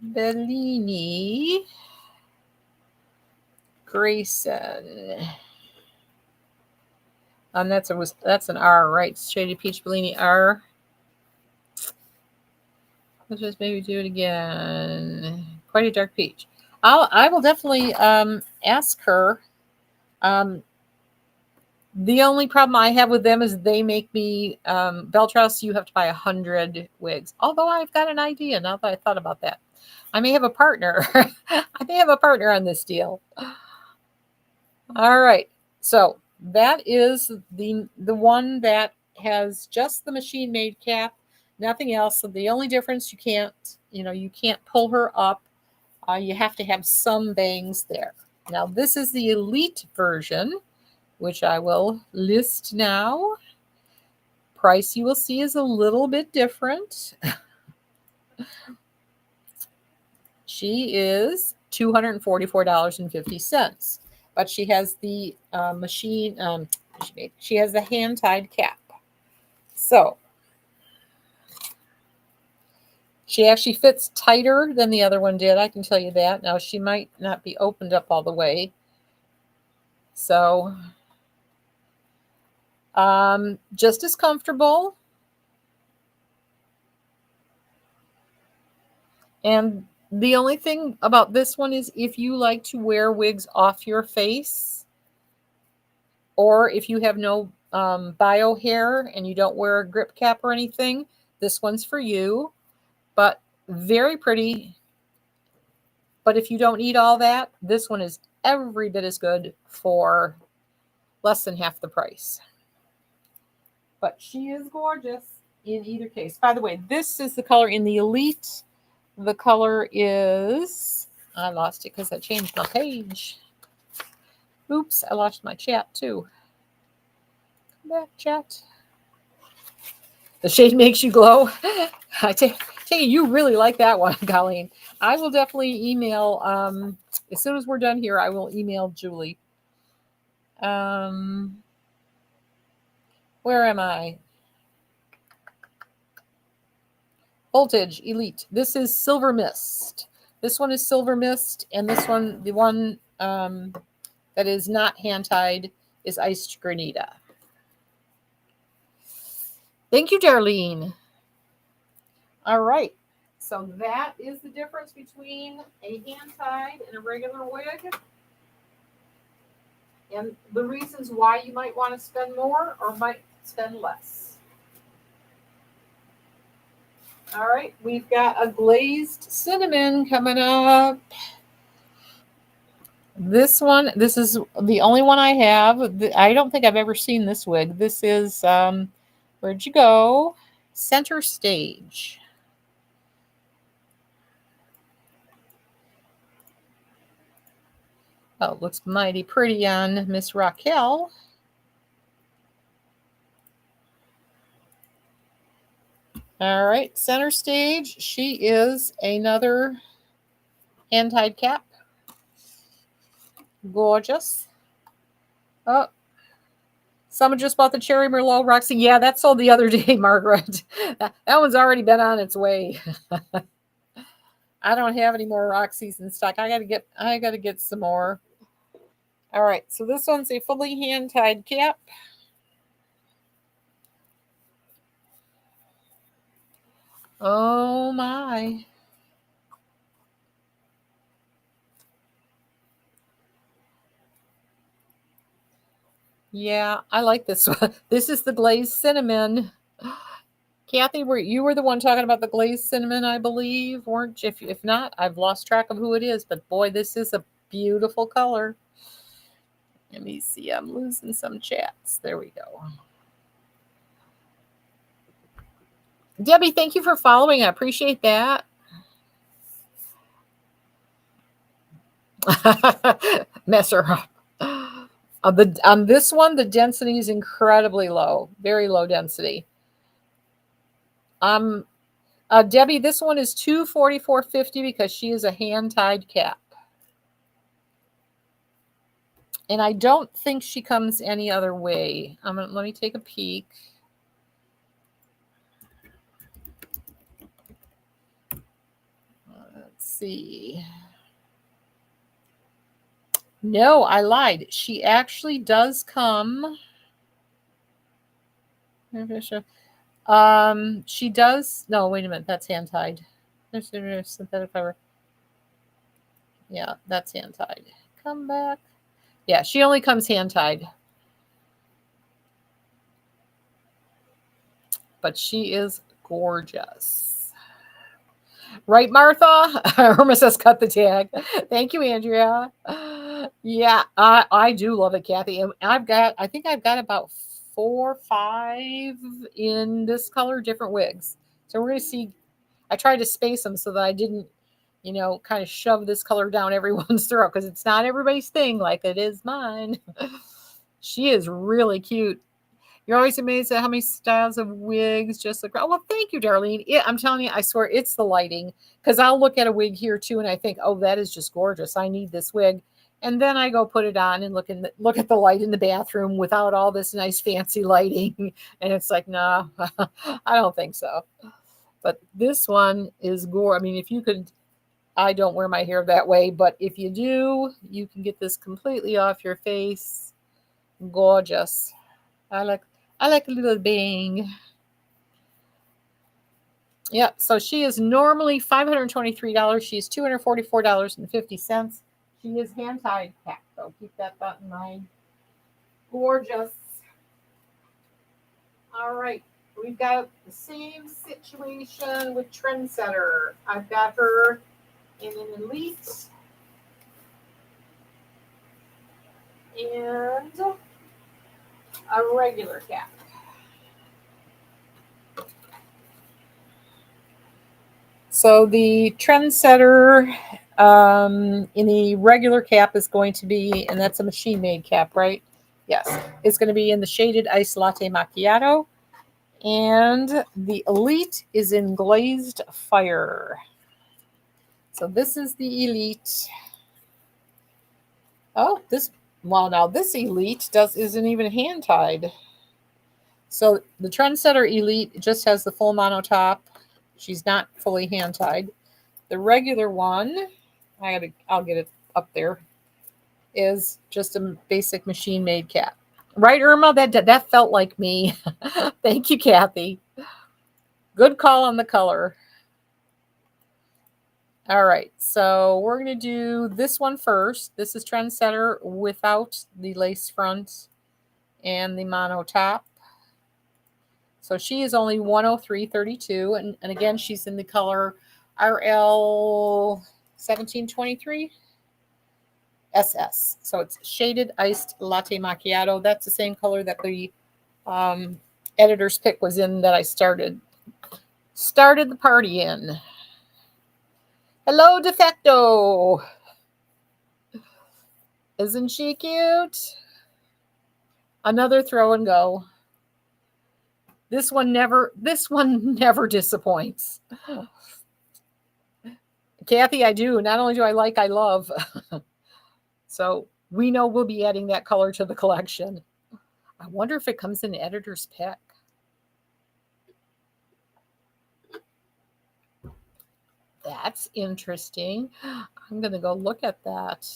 Bellini, Grayson. That's an R, right? Shaded peach, Bellini, R. Let's just maybe do it again. Quite a dark peach. I will definitely ask her. The only problem I have with them is they make me Beltrous. You have to buy 100 wigs. Although I've got an idea now that I thought about that. I may have a partner. I may have a partner on this deal. All right. So that is the one that has just the machine made cap, nothing else. So the only difference, you can't pull her up. You have to have some bangs there. Now this is the elite version, which I will list now. Price you will see is a little bit different. She is $244.50, but she has the machine. She has the hand-tied cap. So she actually fits tighter than the other one did. I can tell you that. Now she might not be opened up all the way. So just as comfortable. And the only thing about this one is if you like to wear wigs off your face, or if you have no bio hair and you don't wear a grip cap or anything, this one's for you. But very pretty. But if you don't need all that, this one is every bit as good for less than half the price. But she is gorgeous in either case. By the way, this is the color in the Elite. The color is, I lost it because I changed my page. Oops, I lost my chat too. Come back, chat. The shade makes you glow. I take it you really like that one, Colleen. I will definitely email, as soon as we're done here, I will email Julie. Where am I? Voltage Elite. This is Silver Mist. This one is Silver Mist, and this one, the one that is not hand-tied, is Iced Granita. Thank you, Darlene. All right. So that is the difference between a hand-tied and a regular wig. And the reasons why you might want to spend more or might spend less. All right, we've got a glazed cinnamon coming up. This is the only one I have. I don't think I've ever seen this wig. This is, where'd you go? Center Stage. Oh, it looks mighty pretty on Miss Raquel. All right, Center Stage. She is another hand-tied cap. Gorgeous. Oh, someone just bought the Cherry Merlot, Roxy. Yeah, that sold the other day, Margaret. That one's already been on its way. I don't have any more Roxy's in stock. I gotta get some more. All right, so this one's a fully hand-tied cap. Oh my. Yeah, I like this one. This is the glazed cinnamon. Kathy, you were the one talking about the glazed cinnamon, I believe, weren't you? If not, I've lost track of who it is. But boy, this is a beautiful color. Let me see. I'm losing some chats. There we go. Debbie, thank you for following. I appreciate that. Mess her up. On this one, the density is incredibly low, very low density. Debbie, this one is $244.50 because she is a hand-tied cap. And I don't think she comes any other way. Let me take a peek. Let's see. No, I lied. She actually does come. She does. No, wait a minute. That's hand tied. There's synthetic fiber. Yeah, that's hand tied. Come back. Yeah, she only comes hand tied. But she is gorgeous. Right, Martha? Irma says cut the tag. Thank you, Andrea. Yeah, I do love it, Kathy. And I think I've got about 4 or 5 in this color, different wigs. So we're going to see. I tried to space them so that I didn't, kind of shove this color down everyone's throat because it's not everybody's thing like it is mine. She is really cute. You're always amazed at how many styles of wigs just look. Oh, well, thank you, Darlene. I'm telling you, I swear it's the lighting because I'll look at a wig here too and I think, oh, that is just gorgeous. I need this wig. And then I go put it on and look at the light in the bathroom without all this nice fancy lighting. And it's like, no, I don't think so. But this one is gore. I mean, if you could, I don't wear my hair that way, but if you do, you can get this completely off your face. Gorgeous. I like a little bang. Yeah, so she is normally $523. She's $244.50. She is hand-tied cap, so keep that thought in mind. Gorgeous. All right, we've got the same situation with Trendsetter. I've got her in an elite and a regular cap. So the Trendsetter in the regular cap is going to be, and that's a machine-made cap, right? Yes. It's going to be in the shaded ice latte macchiato. And the Elite is in glazed fire. So this is the Elite. Oh, now this Elite isn't even hand-tied. So the Trendsetter Elite just has the full mono top. She's not fully hand-tied. The regular one, I'll get it up there, is just a basic machine-made cap. Right, Irma? That felt like me. Thank you, Kathy. Good call on the color. All right, so we're going to do this one first. This is Trendsetter without the lace front and the mono top. So she is only $103.32, and again, she's in the color RL 1723 SS. So it's shaded iced latte macchiato. That's the same color that the editor's pick was in that I started the party in. Hello, Defecto. Isn't she cute? Another throw and go. This one never disappoints. Kathy, I do. Not only do I like, I love. So we know we'll be adding that color to the collection. I wonder if it comes in editor's pick. That's interesting. I'm going to go look at that.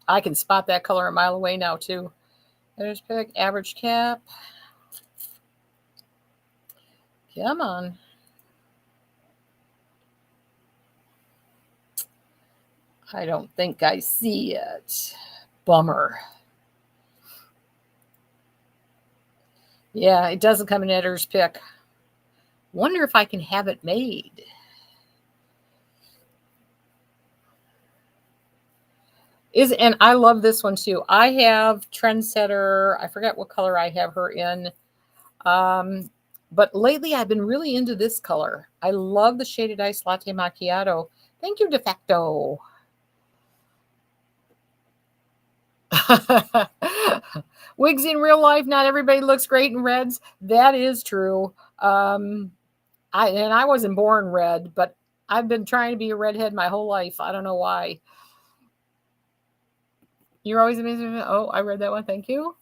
I can spot that color a mile away now, too. Editor's pick, average cap. Come on. I don't think I see it. Bummer. Yeah, it doesn't come in editor's pick. Wonder if I can have it made. And I love this one too. I have Trendsetter. I forget what color I have her in. But lately I've been really into this color. I love the shaded ice latte macchiato. Thank you, Defecto. Wigs in real life, not everybody looks great in reds. That is true. I wasn't born red, but I've been trying to be a redhead my whole life. I don't know why. You're always amazing. Oh, I read that one. Thank you.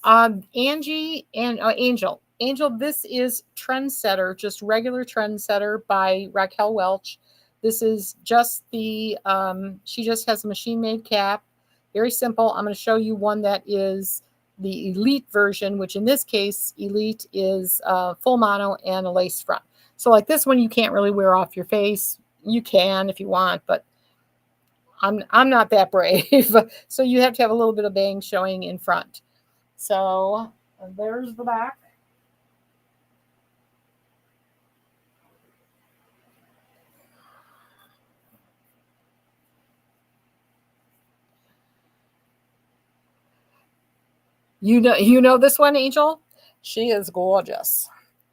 Angie and Angel. Angel, this is Trendsetter, just regular Trendsetter by Raquel Welch. This is just she just has a machine made cap. Very simple. I'm going to show you one that is the Elite version, which in this case, Elite is full mono and a lace front. So, like this one, you can't really wear off your face. You can if you want, but I'm not that brave. So, you have to have a little bit of bang showing in front. So there's the back. You know this one, Angel? She is gorgeous.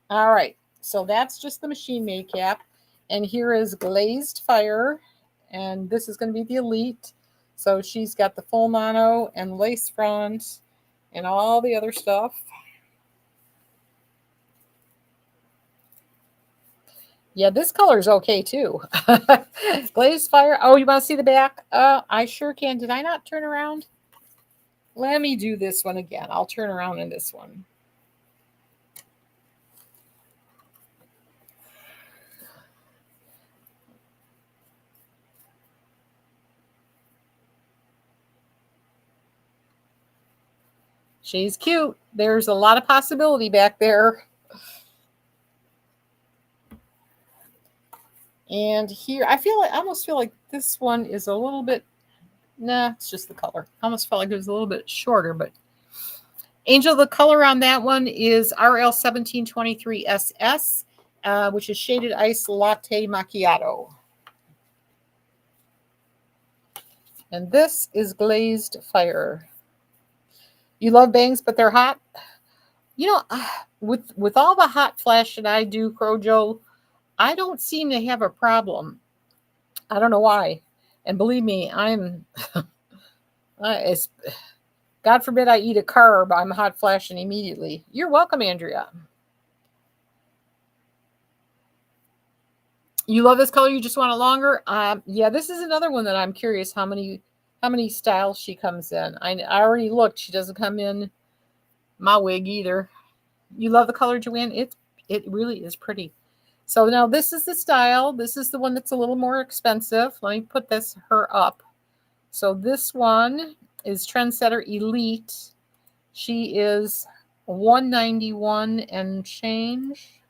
All right. So that's just the machine made cap. And here is Glazed Fire. And this is going to be the Elite. So she's got the full mono and lace front and all the other stuff. Yeah, this color is okay too. Glazed Fire. Oh, you want to see the back? I sure can. Did I not turn around? Let me do this one again. I'll turn around in this one. She's cute. There's a lot of possibility back there. And here, I almost feel like this one is a little bit, nah, it's just the color. I almost felt like it was a little bit shorter, but Angel, the color on that one is RL1723SS, which is Shaded Ice Latte Macchiato. And this is Glazed Fire. You love bangs, but they're hot. You know, with all the hot flash that I do, Crojo, I don't seem to have a problem. I don't know why. And believe me, it's, God forbid I eat a carb, I'm hot flashing immediately. You're welcome, Andrea. You love this color, you just want it longer? Yeah, this is another one that I'm curious how many styles she comes in. I already looked. She doesn't come in my wig either. You love the color, Joanne? It really is pretty. So now this is the style. This is the one that's a little more expensive. Let me put her up. So this one is Trendsetter Elite. She is $191 and change.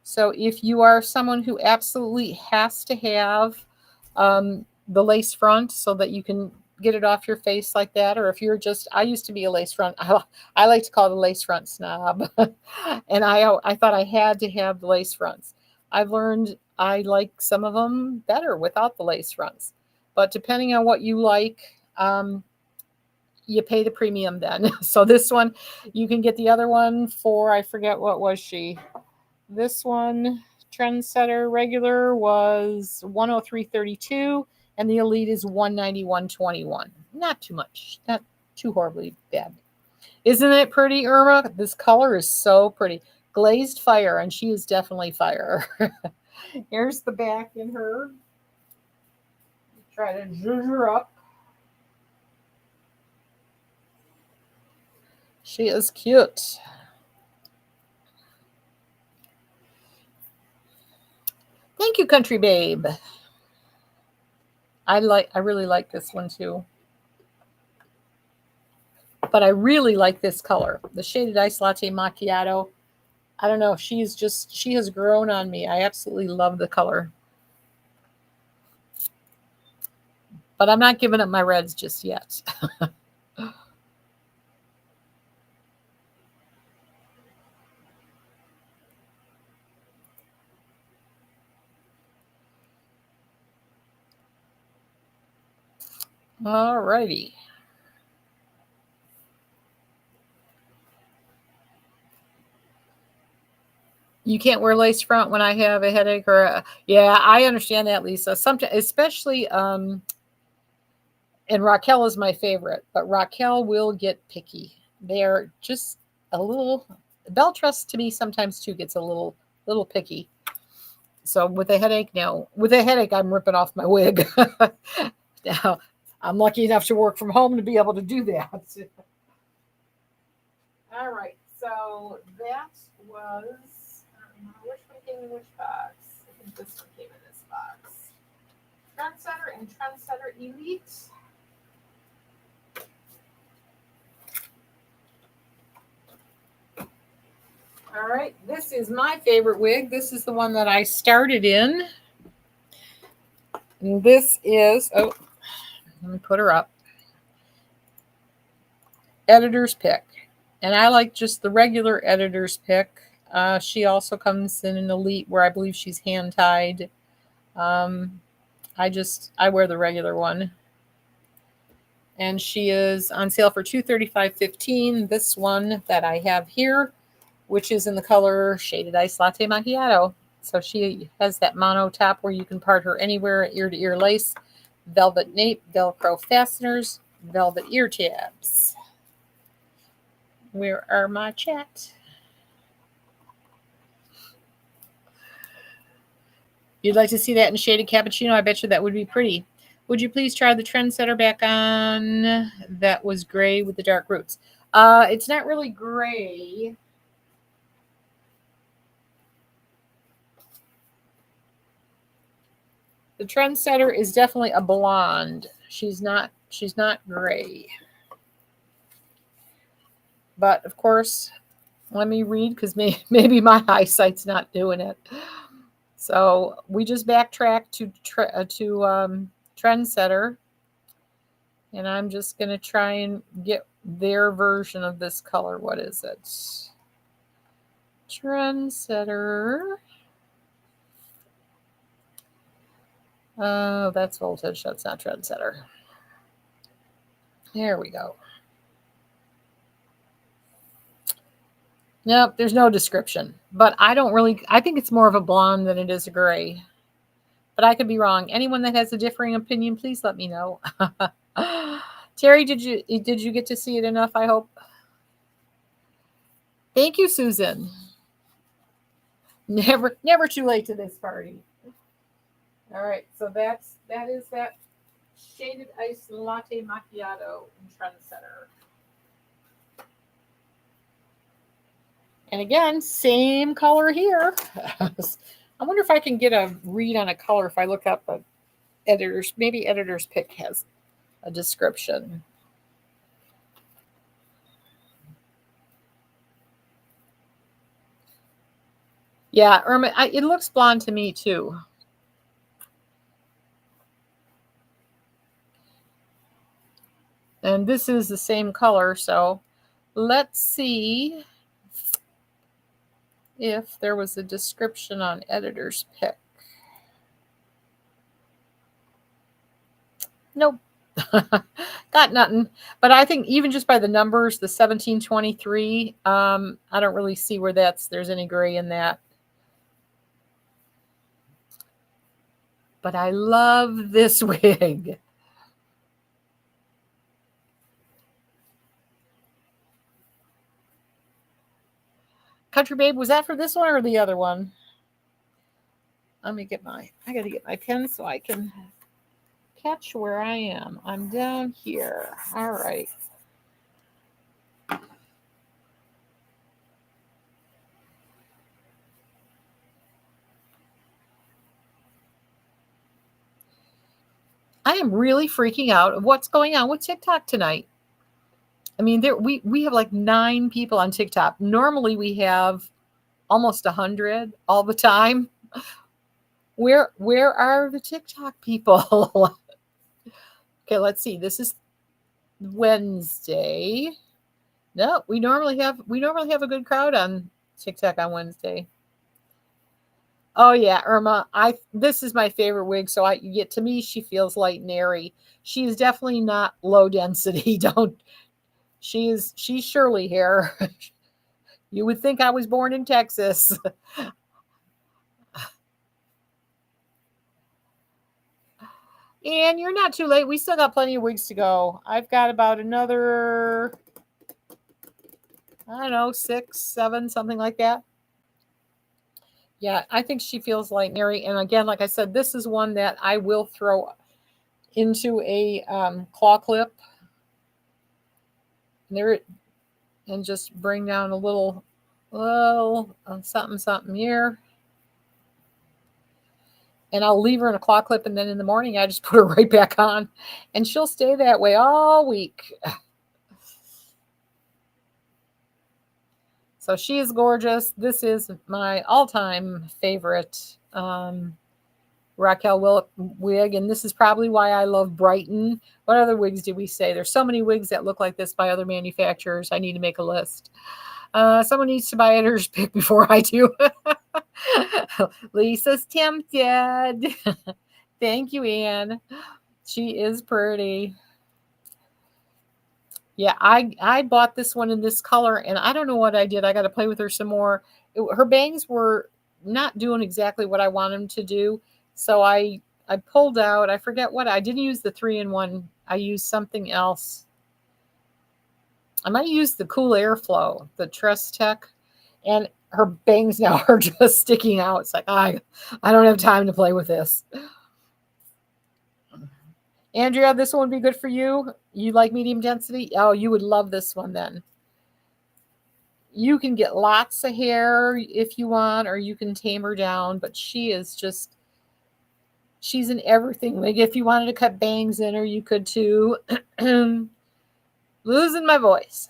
So if you are someone who absolutely has to have the lace front so that you can get it off your face like that, or if you're just, I used to be a lace front. I like to call it a lace front snob, and I thought I had to have the lace fronts. I've learned I like some of them better without the lace fronts, but depending on what you like, you pay the premium then. So this one, you can get the other one for, I forget what was she. This one, Trendsetter regular was 103.32, and the Elite is 191.21. Not too much. Not too horribly bad. Isn't it pretty, Irma? This color is so pretty. Glazed Fire, and she is definitely fire. Here's the back in her. Try to zhuzh her up. She is cute. Thank you, Country Babe. I really like this one too. But I really like this color, the Shaded Ice Latte Macchiato. I don't know. She has grown on me. I absolutely love the color. But I'm not giving up my reds just yet. All righty. You can't wear lace front when I have a headache yeah, I understand that, Lisa. Sometimes, especially And Raquel is my favorite, but Raquel will get picky. They're just a little. Beltrust to me sometimes too gets a little picky. So with a headache, no. With a headache, I'm ripping off my wig. Now, I'm lucky enough to work from home to be able to do that. All right, so that was, I don't remember which one came in which box. I think this one came in this box. Trendsetter and Trendsetter Elite. All right, this is my favorite wig. This is the one that I started in. And this is, oh, let me put her up. Editor's Pick. And I like just the regular Editor's Pick. She also comes in an Elite where I believe she's hand-tied. I wear the regular one. And she is on sale for $235.15. This one that I have here, which is in the color Shaded Ice Latte Macchiato. So she has that mono top where you can part her anywhere, ear-to-ear lace, velvet nape, Velcro fasteners, velvet ear tabs. Where are my chat? You'd like to see that in shaded cappuccino? I bet you that would be pretty. Would you please try the Trendsetter back on? That was gray with the dark roots. It's not really gray. The Trendsetter is definitely a blonde. She's not gray. But of course, let me read because maybe my eyesight's not doing it. So we just backtracked to Trendsetter, and I'm just going to try and get their version of this color. What is it? Trendsetter. Oh, that's voltage. That's not Trendsetter. There we go. Nope, there's no description. But I think it's more of a blonde than it is a gray. But I could be wrong. Anyone that has a differing opinion, please let me know. Terry, did you get to see it enough, I hope? Thank you, Susan. Never too late to this party. All right, so that is that Shaded Ice Latte Macchiato in Trendsetter. And again, same color here. I wonder if I can get a read on a color if I look up maybe Editor's Pick has a description. Yeah, Irma, it looks blonde to me too. And this is the same color, so let's see if there was a description on Editor's Pick. Nope. Got nothing. But I think even just by the numbers, the 1723, I don't really see where there's any gray in that. But I love this wig. Country Babe, was that for this one or the other one? I got to get my pen so I can catch where I am. I'm down here. All right. I am really freaking out of what's going on with TikTok tonight. I mean, we have like 9 people on TikTok. Normally we have almost 100 all the time. Where are the TikTok people? Okay, let's see. This is Wednesday. No, we normally have a good crowd on TikTok on Wednesday. Oh yeah, Irma. This is my favorite wig. So to me, she feels light and airy. She's definitely not low density. She's Shirley hair. You would think I was born in Texas. And you're not too late. We still got plenty of wigs to go. I've got about another, I don't know, 6, 7, something like that. Yeah, I think she feels like Mary. And again, like I said, this is one that I will throw into a claw clip there and just bring down a little something something here. And I'll leave her in a claw clip, and then in the morning I just put her right back on, and she'll stay that way all week. So she is gorgeous. This is my all-time favorite Raquel wig, and this is probably why I love Brighton. What other wigs did we say? There's so many wigs that look like this by other manufacturers. I need to make a list. Someone needs to buy editor's pick before I do. Lisa's tempted. Thank you, Anne. She is pretty. Yeah, I bought this one in this color, and I don't know what I did. I got to play with her some more. Her bangs were not doing exactly what I want them to do, so I pulled out. I forget what I didn't use the 3-in-1. I used something else. I might use the Cool Airflow, the Tress Tech, and her bangs now are just sticking out. It's like I don't have time to play with this. Andrea, this one would be good for you. You like medium density? Oh, you would love this one then. You can get lots of hair if you want, or you can tame her down, but she is just, she's an everything wig. If you wanted to cut bangs in her, you could too. Losing my voice.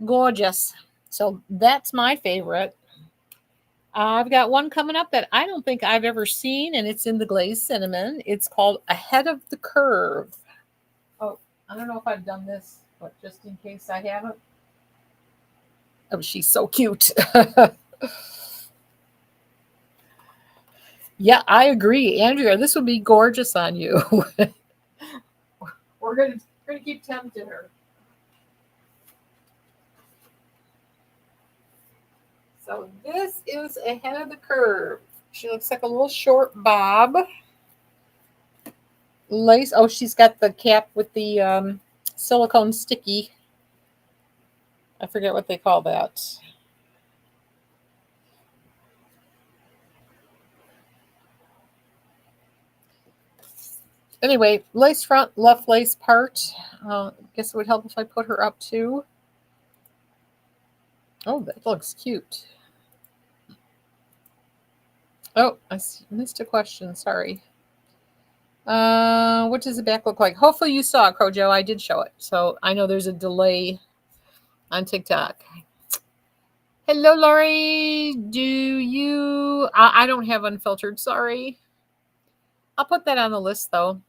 Gorgeous. So that's my favorite. I've got one coming up that I don't think I've ever seen, and it's in the glazed cinnamon. It's called Ahead of the Curve. Oh, I don't know if I've done this, but just in case I haven't. Oh, she's so cute. Yeah, I agree. Andrea, this would be gorgeous on you. We're gonna keep tempting her. So this is Ahead of the Curve. She looks like a little short bob. Lace. Oh, she's got the cap with the silicone sticky. I forget what they call that. Anyway, lace front, left lace part. I guess it would help if I put her up too. Oh, that looks cute. Oh, I missed a question. Sorry. What does the back look like? Hopefully you saw it, Crojo. I did show it. So I know there's a delay on TikTok. Hello, Laurie. Do you... I don't have unfiltered. Sorry. I'll put that on the list, though.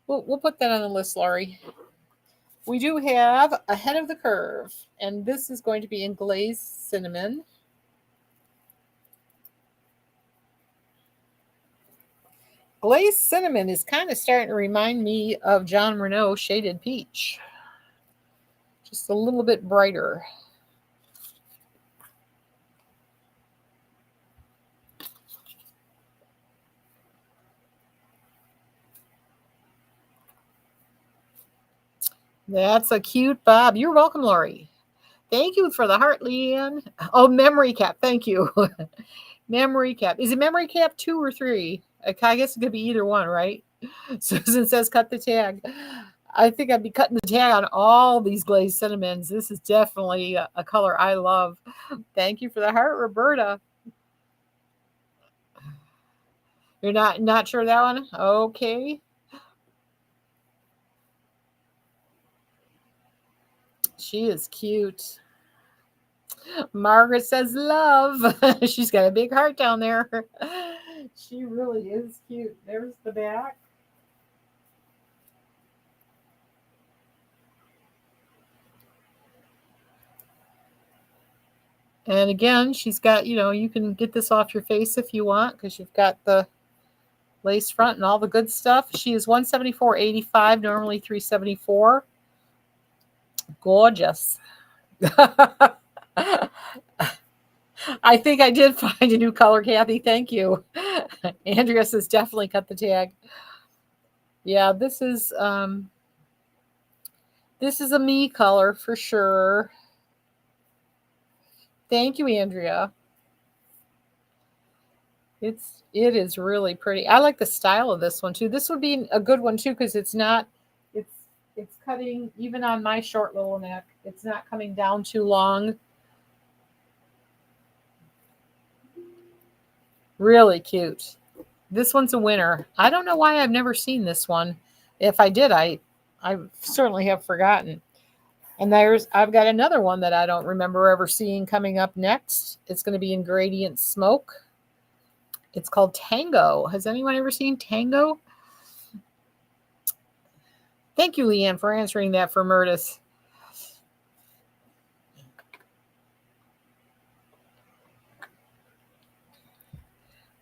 We'll put that on the list, Laurie. We do have Ahead of the Curve, and this is going to be in glazed cinnamon. Glazed cinnamon is kind of starting to remind me of John Renault Shaded Peach. Just a little bit brighter. That's a cute bob. You're welcome, Laurie. Thank you for the heart, Leanne. Oh, memory cap. Thank you. Memory cap. Is it memory cap 2 or 3? I guess it could be either one, right? Susan says cut the tag. I think I'd be cutting the tag on all these glazed cinnamons. This is definitely a color I love. Thank you for the heart, Roberta. You're not sure that one? Okay. She is cute. Margaret says love. She's got a big heart down there. She really is cute. There's the back. And again, she's got, you can get this off your face if you want because you've got the lace front and all the good stuff. She is $174.85, normally $374. Gorgeous. I think I did find a new color, Kathy. Thank you. Andrea says definitely cut the tag. Yeah, this is a me color for sure. Thank you, Andrea. It is really pretty. I like the style of this one too. This would be a good one too because it's it's cutting even on my short little neck. It's not coming down too long. Really cute. This one's a winner. I don't know why I've never seen this one. If I did, I certainly have forgotten. And I've got another one that I don't remember ever seeing coming up next. It's going to be in Gradient Smoke. It's called Tango. Has anyone ever seen Tango? Thank you, Leanne, for answering that for Murtis.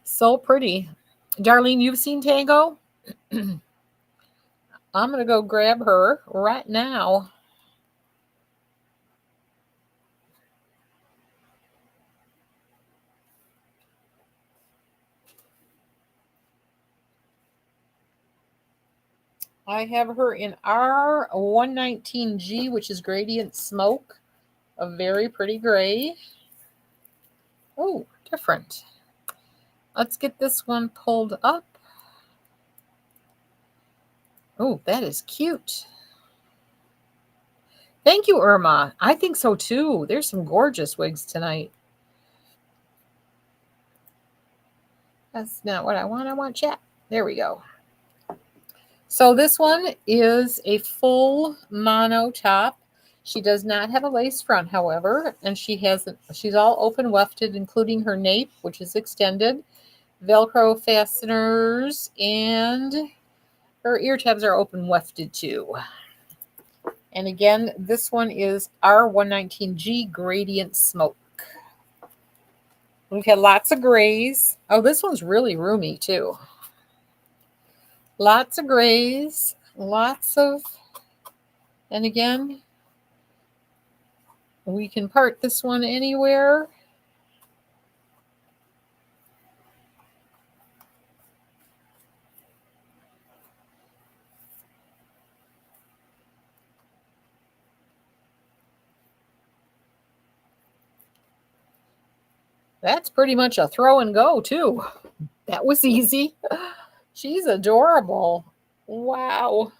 So pretty. Darlene, you've seen Tango? I'm going to go grab her right now. I have her in R119G, which is Gradient Smoke. A very pretty gray. Oh, different. Let's get this one pulled up. Oh, that is cute. Thank you, Irma. I think so too. There's some gorgeous wigs tonight. That's not what I want. I want chat. There we go. So this one is a full mono top. She does not have a lace front, however, and she's all open wefted, including her nape, which is extended, Velcro fasteners, and her ear tabs are open wefted too. And again, this one is R119G Gradient Smoke. We've had lots of grays. Oh, this one's really roomy too. Lots of grays, and again, we can part this one anywhere. That's pretty much a throw and go too. That was easy. She's adorable. Wow.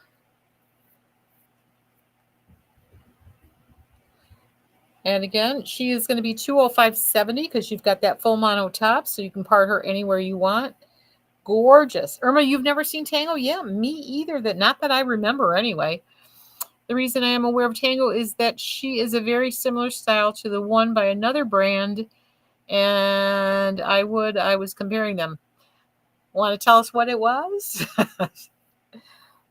And again, she is going to be $205.70 because you've got that full mono top, so you can part her anywhere you want. Gorgeous. Irma, you've never seen Tango? Yeah, me either. Not that I remember anyway. The reason I am aware of Tango is that she is a very similar style to the one by another brand, and I was comparing them. Want to tell us what it was?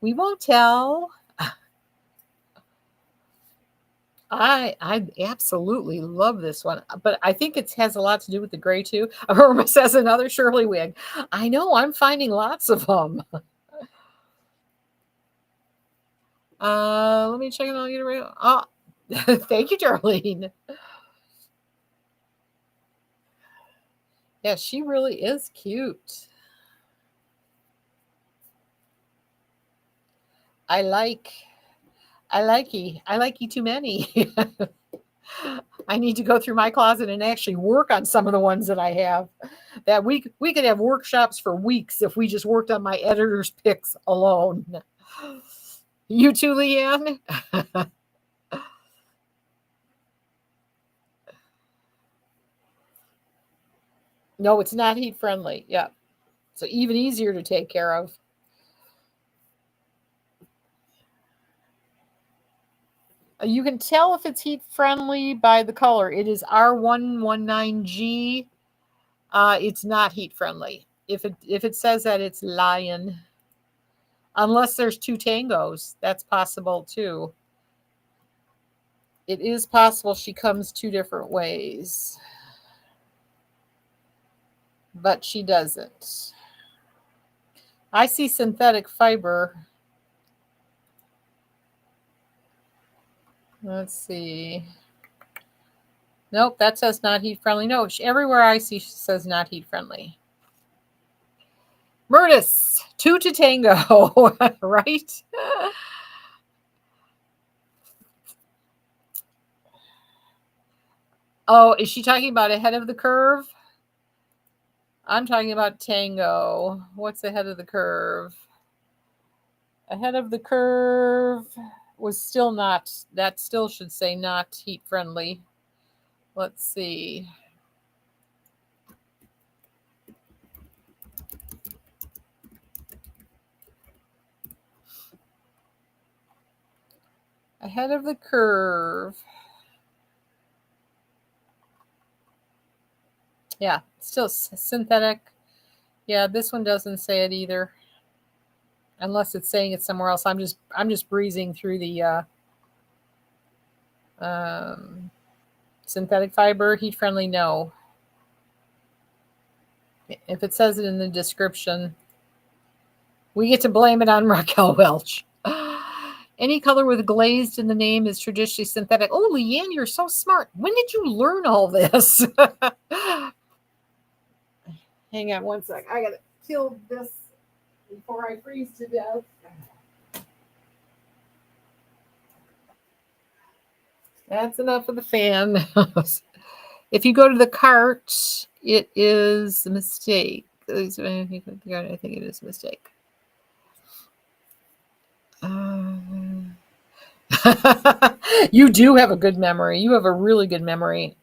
We won't tell. I absolutely love this one, but I think it has a lot to do with the gray too. Irma says another Shirley wig. I know, I'm finding lots of them. Let me check it out. Oh, thank you, Darlene. Yeah, she really is cute. I like you too many. I need to go through my closet and actually work on some of the ones that I have. That we could have workshops for weeks if we just worked on my editor's picks alone. You too, Leanne? No, it's not heat friendly. Yeah. So even easier to take care of. You can tell if it's heat friendly by the color. It is R119G. It's not heat friendly. If it says that, it's lying. Unless there's two tangos, that's possible too. It is possible she comes two different ways, but she doesn't. I see synthetic fiber. Let's see. Nope, that says not heat friendly. No, everywhere I see says not heat friendly. Murtis, 2 to tango, right? Oh, is she talking about ahead of the curve? I'm talking about tango. What's ahead of the curve? Ahead of the curve was still not, that still should say not heat friendly. Let's see. Ahead of the curve. Yeah, still synthetic. Yeah, this one doesn't say it either. Unless it's saying it somewhere else. I'm just breezing through the synthetic fiber, heat friendly, no. If it says it in the description, we get to blame it on Raquel Welch. Any color with glazed in the name is traditionally synthetic. Oh, Leanne, you're so smart. When did you learn all this? Hang on one sec. I gotta kill this before I freeze to death. That's enough of the fan. If you go to the cart, it is a mistake. I think it is a mistake. You do have a good memory. You have a really good memory.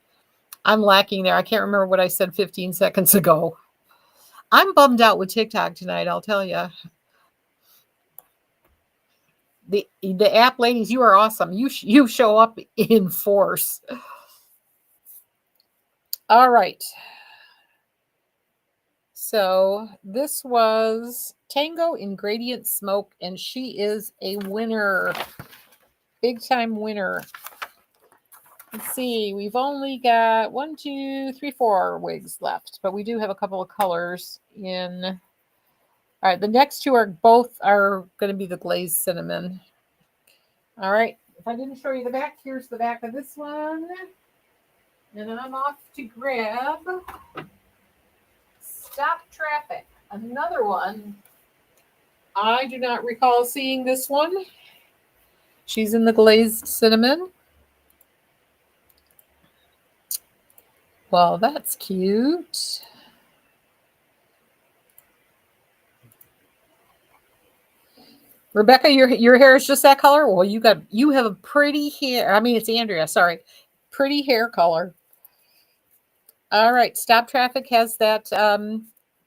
I'm lacking there. I can't remember what I said 15 seconds ago. I'm bummed out with TikTok tonight, I'll tell you. The app ladies, you are awesome. You show up in force. All right. So this was Tango Ingredient Smoke, and she is a winner. Big time winner. Let's see. We've only got 1, 2, 3, 4 wigs left, but we do have a couple of colors in. All right, the next two are going to be the glazed cinnamon. All right. If I didn't show you the back, here's the back of this one. And I'm off to grab Stop Traffic. Another one. I do not recall seeing this one. She's in the glazed cinnamon. Well, that's cute. Rebecca, your hair is just that color? Well, you have a pretty hair. I mean, it's Andrea, sorry. Pretty hair color. All right, Stop Traffic has that oh,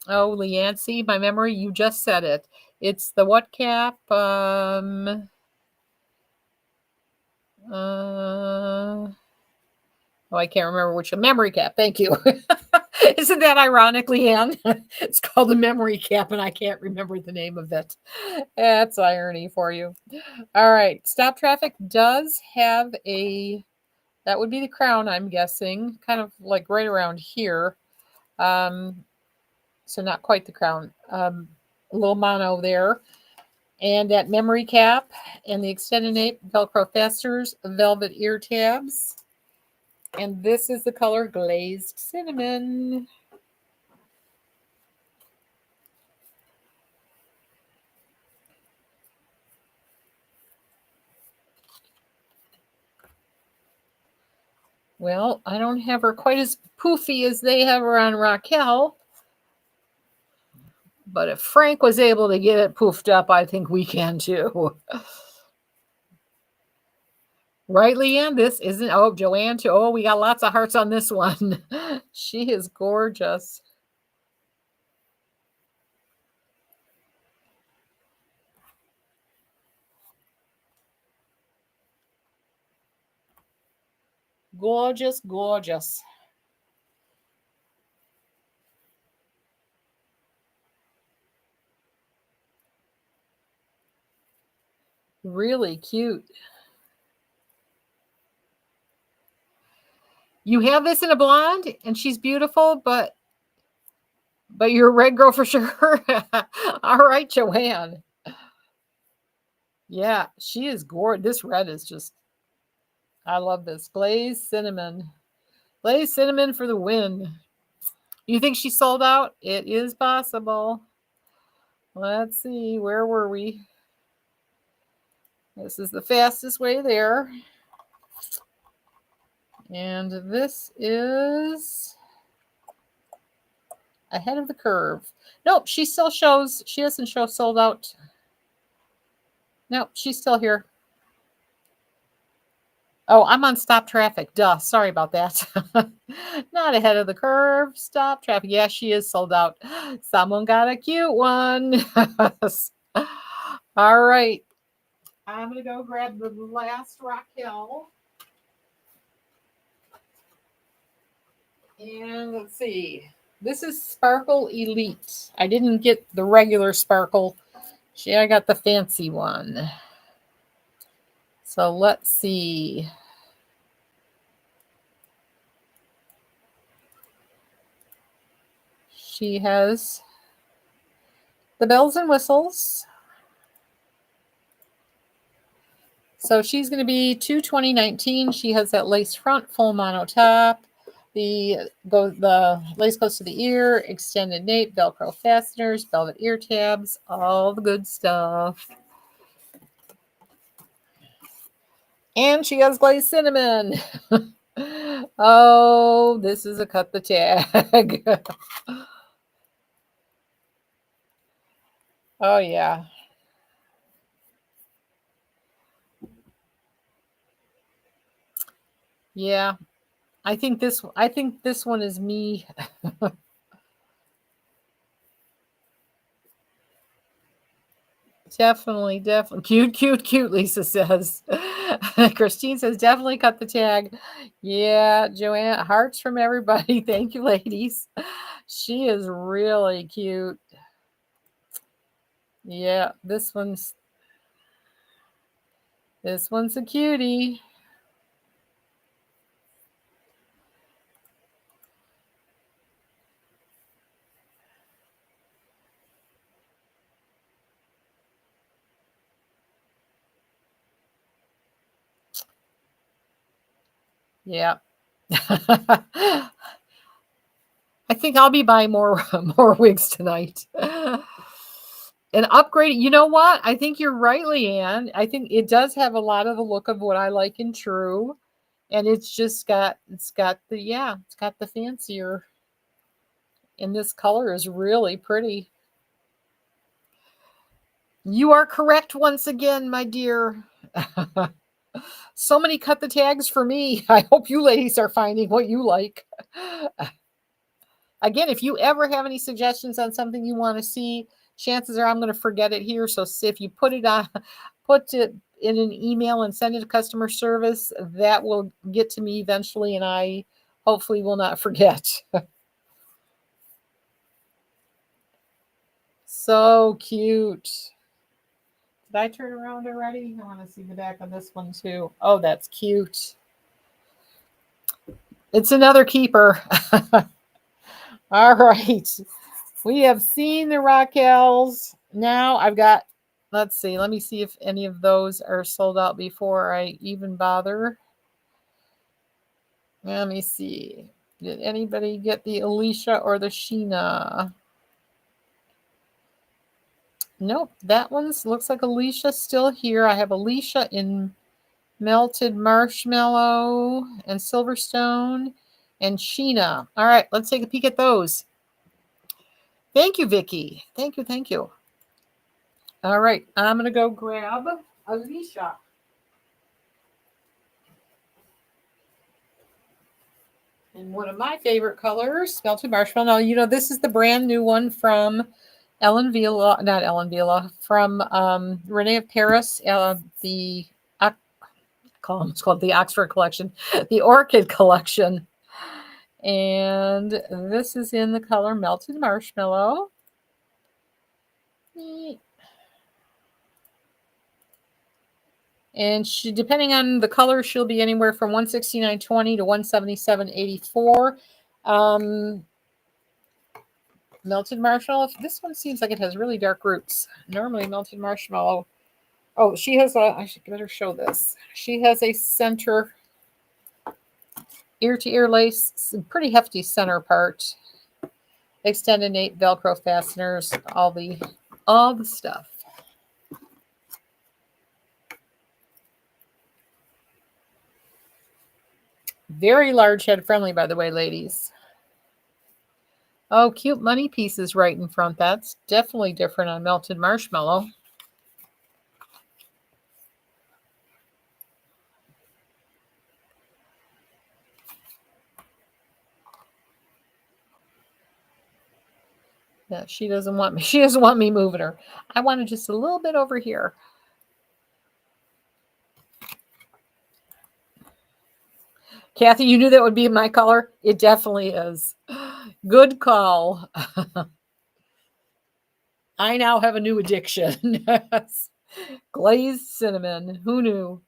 Leanne, see my memory, you just said it. It's the what cap? Oh, I can't remember which memory cap. Thank you. Isn't that ironic, Leanne? It's called the memory cap, and I can't remember the name of it. That's irony for you. All right. Stop Traffic does have that would be the crown, I'm guessing, kind of like right around here. So not quite the crown. A little mono there. And that memory cap and the extended nape Velcro fasteners, velvet ear tabs. And this is the color Glazed Cinnamon. Well, I don't have her quite as poofy as they have her on Raquel. But if Frank was able to get it poofed up, I think we can too. Right, Leanne? This isn't. Oh, Joanne too. Oh, we got lots of hearts on this one. She is gorgeous. Gorgeous, gorgeous. Really cute. You have this in a blonde, and she's beautiful, but you're a red girl for sure. All right, Joanne. Yeah, she is gorgeous. This red is just I love this. Glazed cinnamon. Glazed cinnamon for the win. You think she sold out? It is possible. Let's see. Where were we? This is the fastest way there. And this is ahead of the curve. Nope, she still shows. She doesn't show sold out. Nope, she's still here. Oh, I'm on stop traffic. Duh. Sorry about that. Not ahead of the curve. Stop traffic. Yeah, she is sold out. Someone got a cute one. All right. I'm going to go grab the last Raquel. And let's see. This is Sparkle Elite. I didn't get the regular Sparkle. I got the fancy one. So let's see. She has the bells and whistles. So she's going to be 22019. She has that lace front, full mono top. The lace goes to the ear, extended nape, Velcro fasteners, velvet ear tabs, all the good stuff. And she has glazed cinnamon. Oh, this is a cut the tag. Oh, yeah. Yeah. I think this one is me. Definitely. Cute, Lisa says. Christine says, definitely cut the tag. Yeah, Joanna, hearts from everybody. Thank you, ladies. She is really cute. Yeah, this one's a cutie. Yeah. I think I'll be buying more wigs tonight. And upgrade. You know what? I think you're right, Leanne. I think it does have a lot of the look of what I like in True, and it's got the fancier. And this color is really pretty. You are correct once again, my dear. So many cut the tags for me. I hope you ladies are finding what you like. Again, if you ever have any suggestions on something you want to see, chances are I'm going to forget it here. So if you put it in an email and send it to customer service, that will get to me eventually, and I hopefully will not forget. So cute. Did I turn around already? I want to see the back of this one too. Oh, that's cute. It's another keeper. All right. We have seen the Raquels. Now I've got, let's see. Let me see if any of those are sold out before I even bother. Let me see. Did anybody get the Alicia or the Sheena? Nope. That looks like Alicia's still here. I have Alicia in melted marshmallow and silverstone and Sheena. All right, let's take a peek at those. Thank you, Vicki. Thank you. All right, I'm going to go grab Alicia. And one of my favorite colors, melted marshmallow. Now, this is the brand new one from Ellen Vila, not Ellen Vila, from Renee of Paris, it's called the Oxford Collection, the Orchid Collection. And this is in the color melted marshmallow. And depending on the color, she'll be anywhere from $169.20 to $177.84. Melted marshmallow. This one seems like it has really dark roots. Normally, melted marshmallow. Oh, she has I should better show this. She has a center. ear-to-ear lace, some pretty hefty center part, extended nape, Velcro fasteners, all the stuff. Very large head friendly, by the way, ladies. Oh, cute money pieces right in front. That's definitely different on melted marshmallow. Yeah, she doesn't want me. She doesn't want me moving her. I want it just a little bit over here. Kathy, you knew that would be my color? It definitely is. Good call. I now have a new addiction. Yes. Glazed cinnamon. Who knew?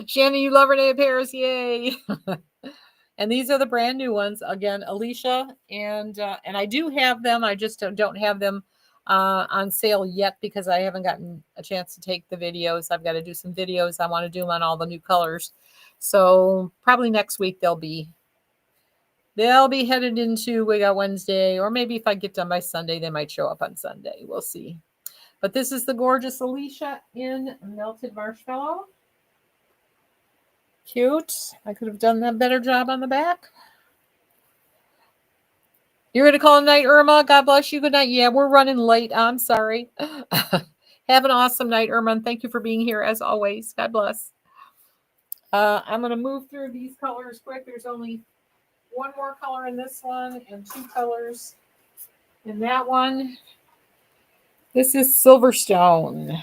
Shannon, you love Renee Paris. Yay. And these are the brand new ones. Again, Alicia. And I do have them. I just don't have them on sale yet because I haven't gotten a chance to take the videos. I've got to do some videos. I want to do them on all the new colors. So probably next week they'll be headed into We Got Wednesday, or maybe if I get done by Sunday, they might show up on Sunday. We'll see. But this is the gorgeous Alicia in melted marshmallow. Cute. I could have done a better job on the back. You're going to call it night, Irma? God bless you. Good night. Yeah, we're running late. I'm sorry. Have an awesome night, Irma. And thank you for being here as always. God bless. I'm going to move through these colors quick. There's only one more color in this one and two colors in that one. This is Silverstone.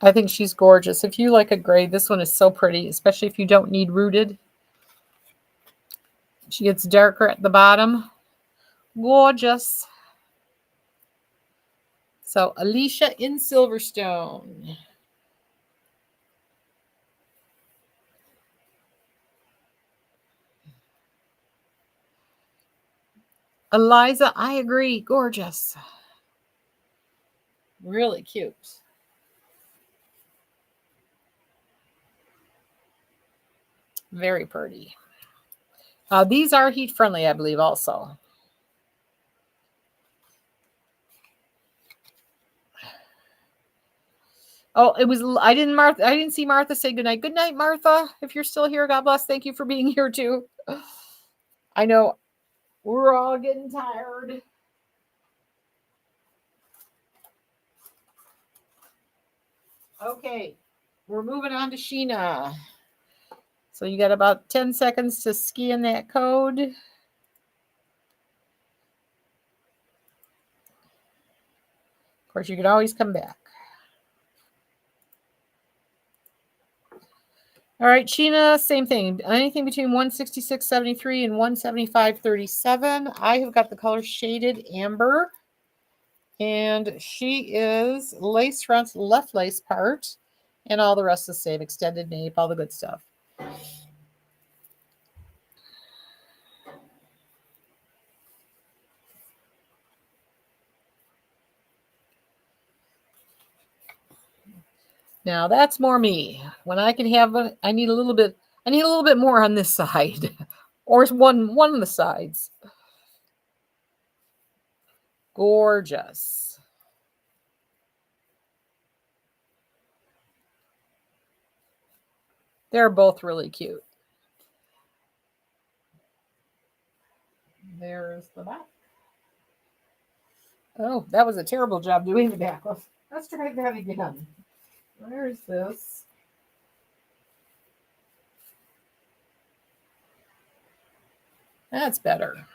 I think she's gorgeous. If you like a gray, this one is so pretty, especially if you don't need rooted. She gets darker at the bottom. Gorgeous. So Alicia in Silverstone. Eliza, I agree. Gorgeous. Really cute. Very pretty. These are heat friendly, I believe, also. Oh, it was. I didn't see Martha say goodnight. Good night, Martha. If you're still here, God bless. Thank you for being here too. I know we're all getting tired. Okay, we're moving on to Sheena. So you got about 10 seconds to scan that code. Of course, you can always come back. All right, Sheena, same thing. Anything between 166.73 and 175.37. I have got the color shaded amber. And she is lace front, left lace part, and all the rest is the same. Extended nape, all the good stuff. Now that's more me. When I can have I need a little bit more on this side. Or one of the sides. Gorgeous. They're both really cute. There's the back. Oh, that was a terrible job doing the back. Let's try that again. Where is this? That's better.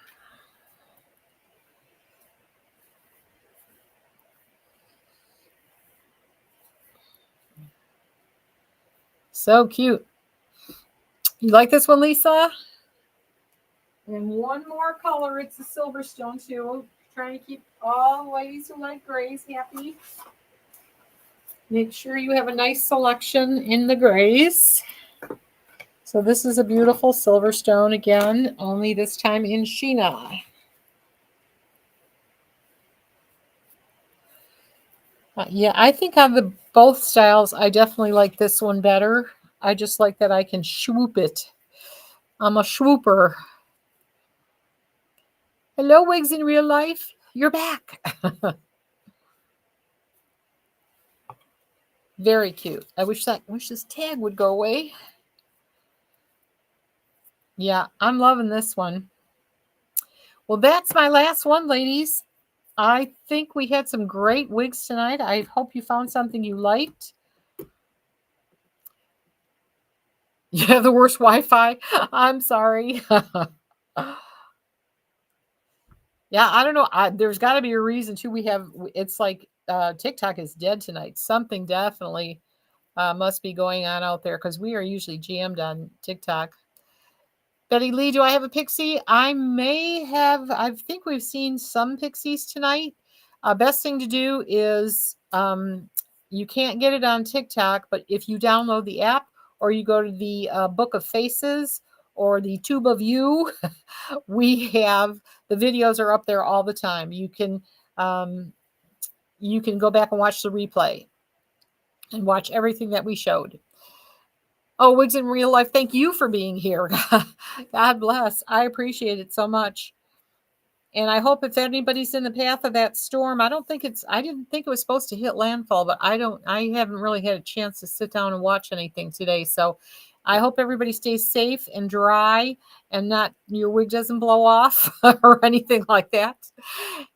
So cute. You like this one, Lisa? And one more color. It's a Silverstone too. Trying to keep all the ladies who like grays happy. Make sure you have a nice selection in the grays. So this is a beautiful Silverstone again, only this time in Sheena. Yeah, I think on the both styles, I definitely like this one better. I just like that I can swoop it. I'm a swooper. Hello, wigs in real life. You're back. Very cute. I wish this tag would go away. Yeah, I'm loving this one. Well, that's my last one, ladies. I think we had some great wigs tonight. I hope you found something you liked. Yeah, the worst Wi-Fi. I'm sorry. Yeah, I don't know. There's got to be a reason too. It's like TikTok is dead tonight. Something definitely must be going on out there because we are usually jammed on TikTok. Betty Lee, do I have a pixie? I may have. I think we've seen some pixies tonight. Best thing to do is you can't get it on TikTok, but if you download the app or you go to the Book of Faces or the Tube of You, we have the videos are up there all the time. You can go back and watch the replay and watch everything that we showed. Oh, Wigs in Real Life, thank you for being here. God bless. I appreciate it so much. And I hope if anybody's in the path of that storm, I didn't think it was supposed to hit landfall, but I haven't really had a chance to sit down and watch anything today. So I hope everybody stays safe and dry and not your wig doesn't blow off or anything like that.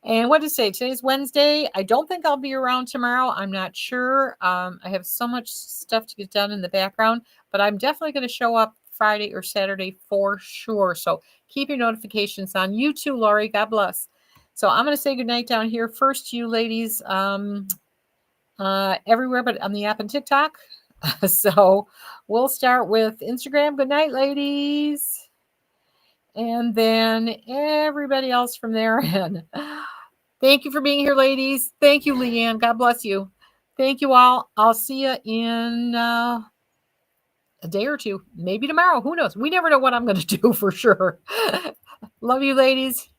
And what to say? Today's Wednesday. I don't think I'll be around tomorrow. I'm not sure. I have so much stuff to get done in the background, but I'm definitely going to show up Friday or Saturday for sure. So keep your notifications on. You too, Lori. God bless. So I'm going to say goodnight down here. First to you ladies everywhere but on the app and TikTok. So we'll start with Instagram. Good night, ladies. And then everybody else from there. And thank you for being here, ladies. Thank you, Leanne. God bless you. Thank you all. I'll see you in a day or two, maybe tomorrow. Who knows? We never know what I'm going to do for sure. Love you, ladies.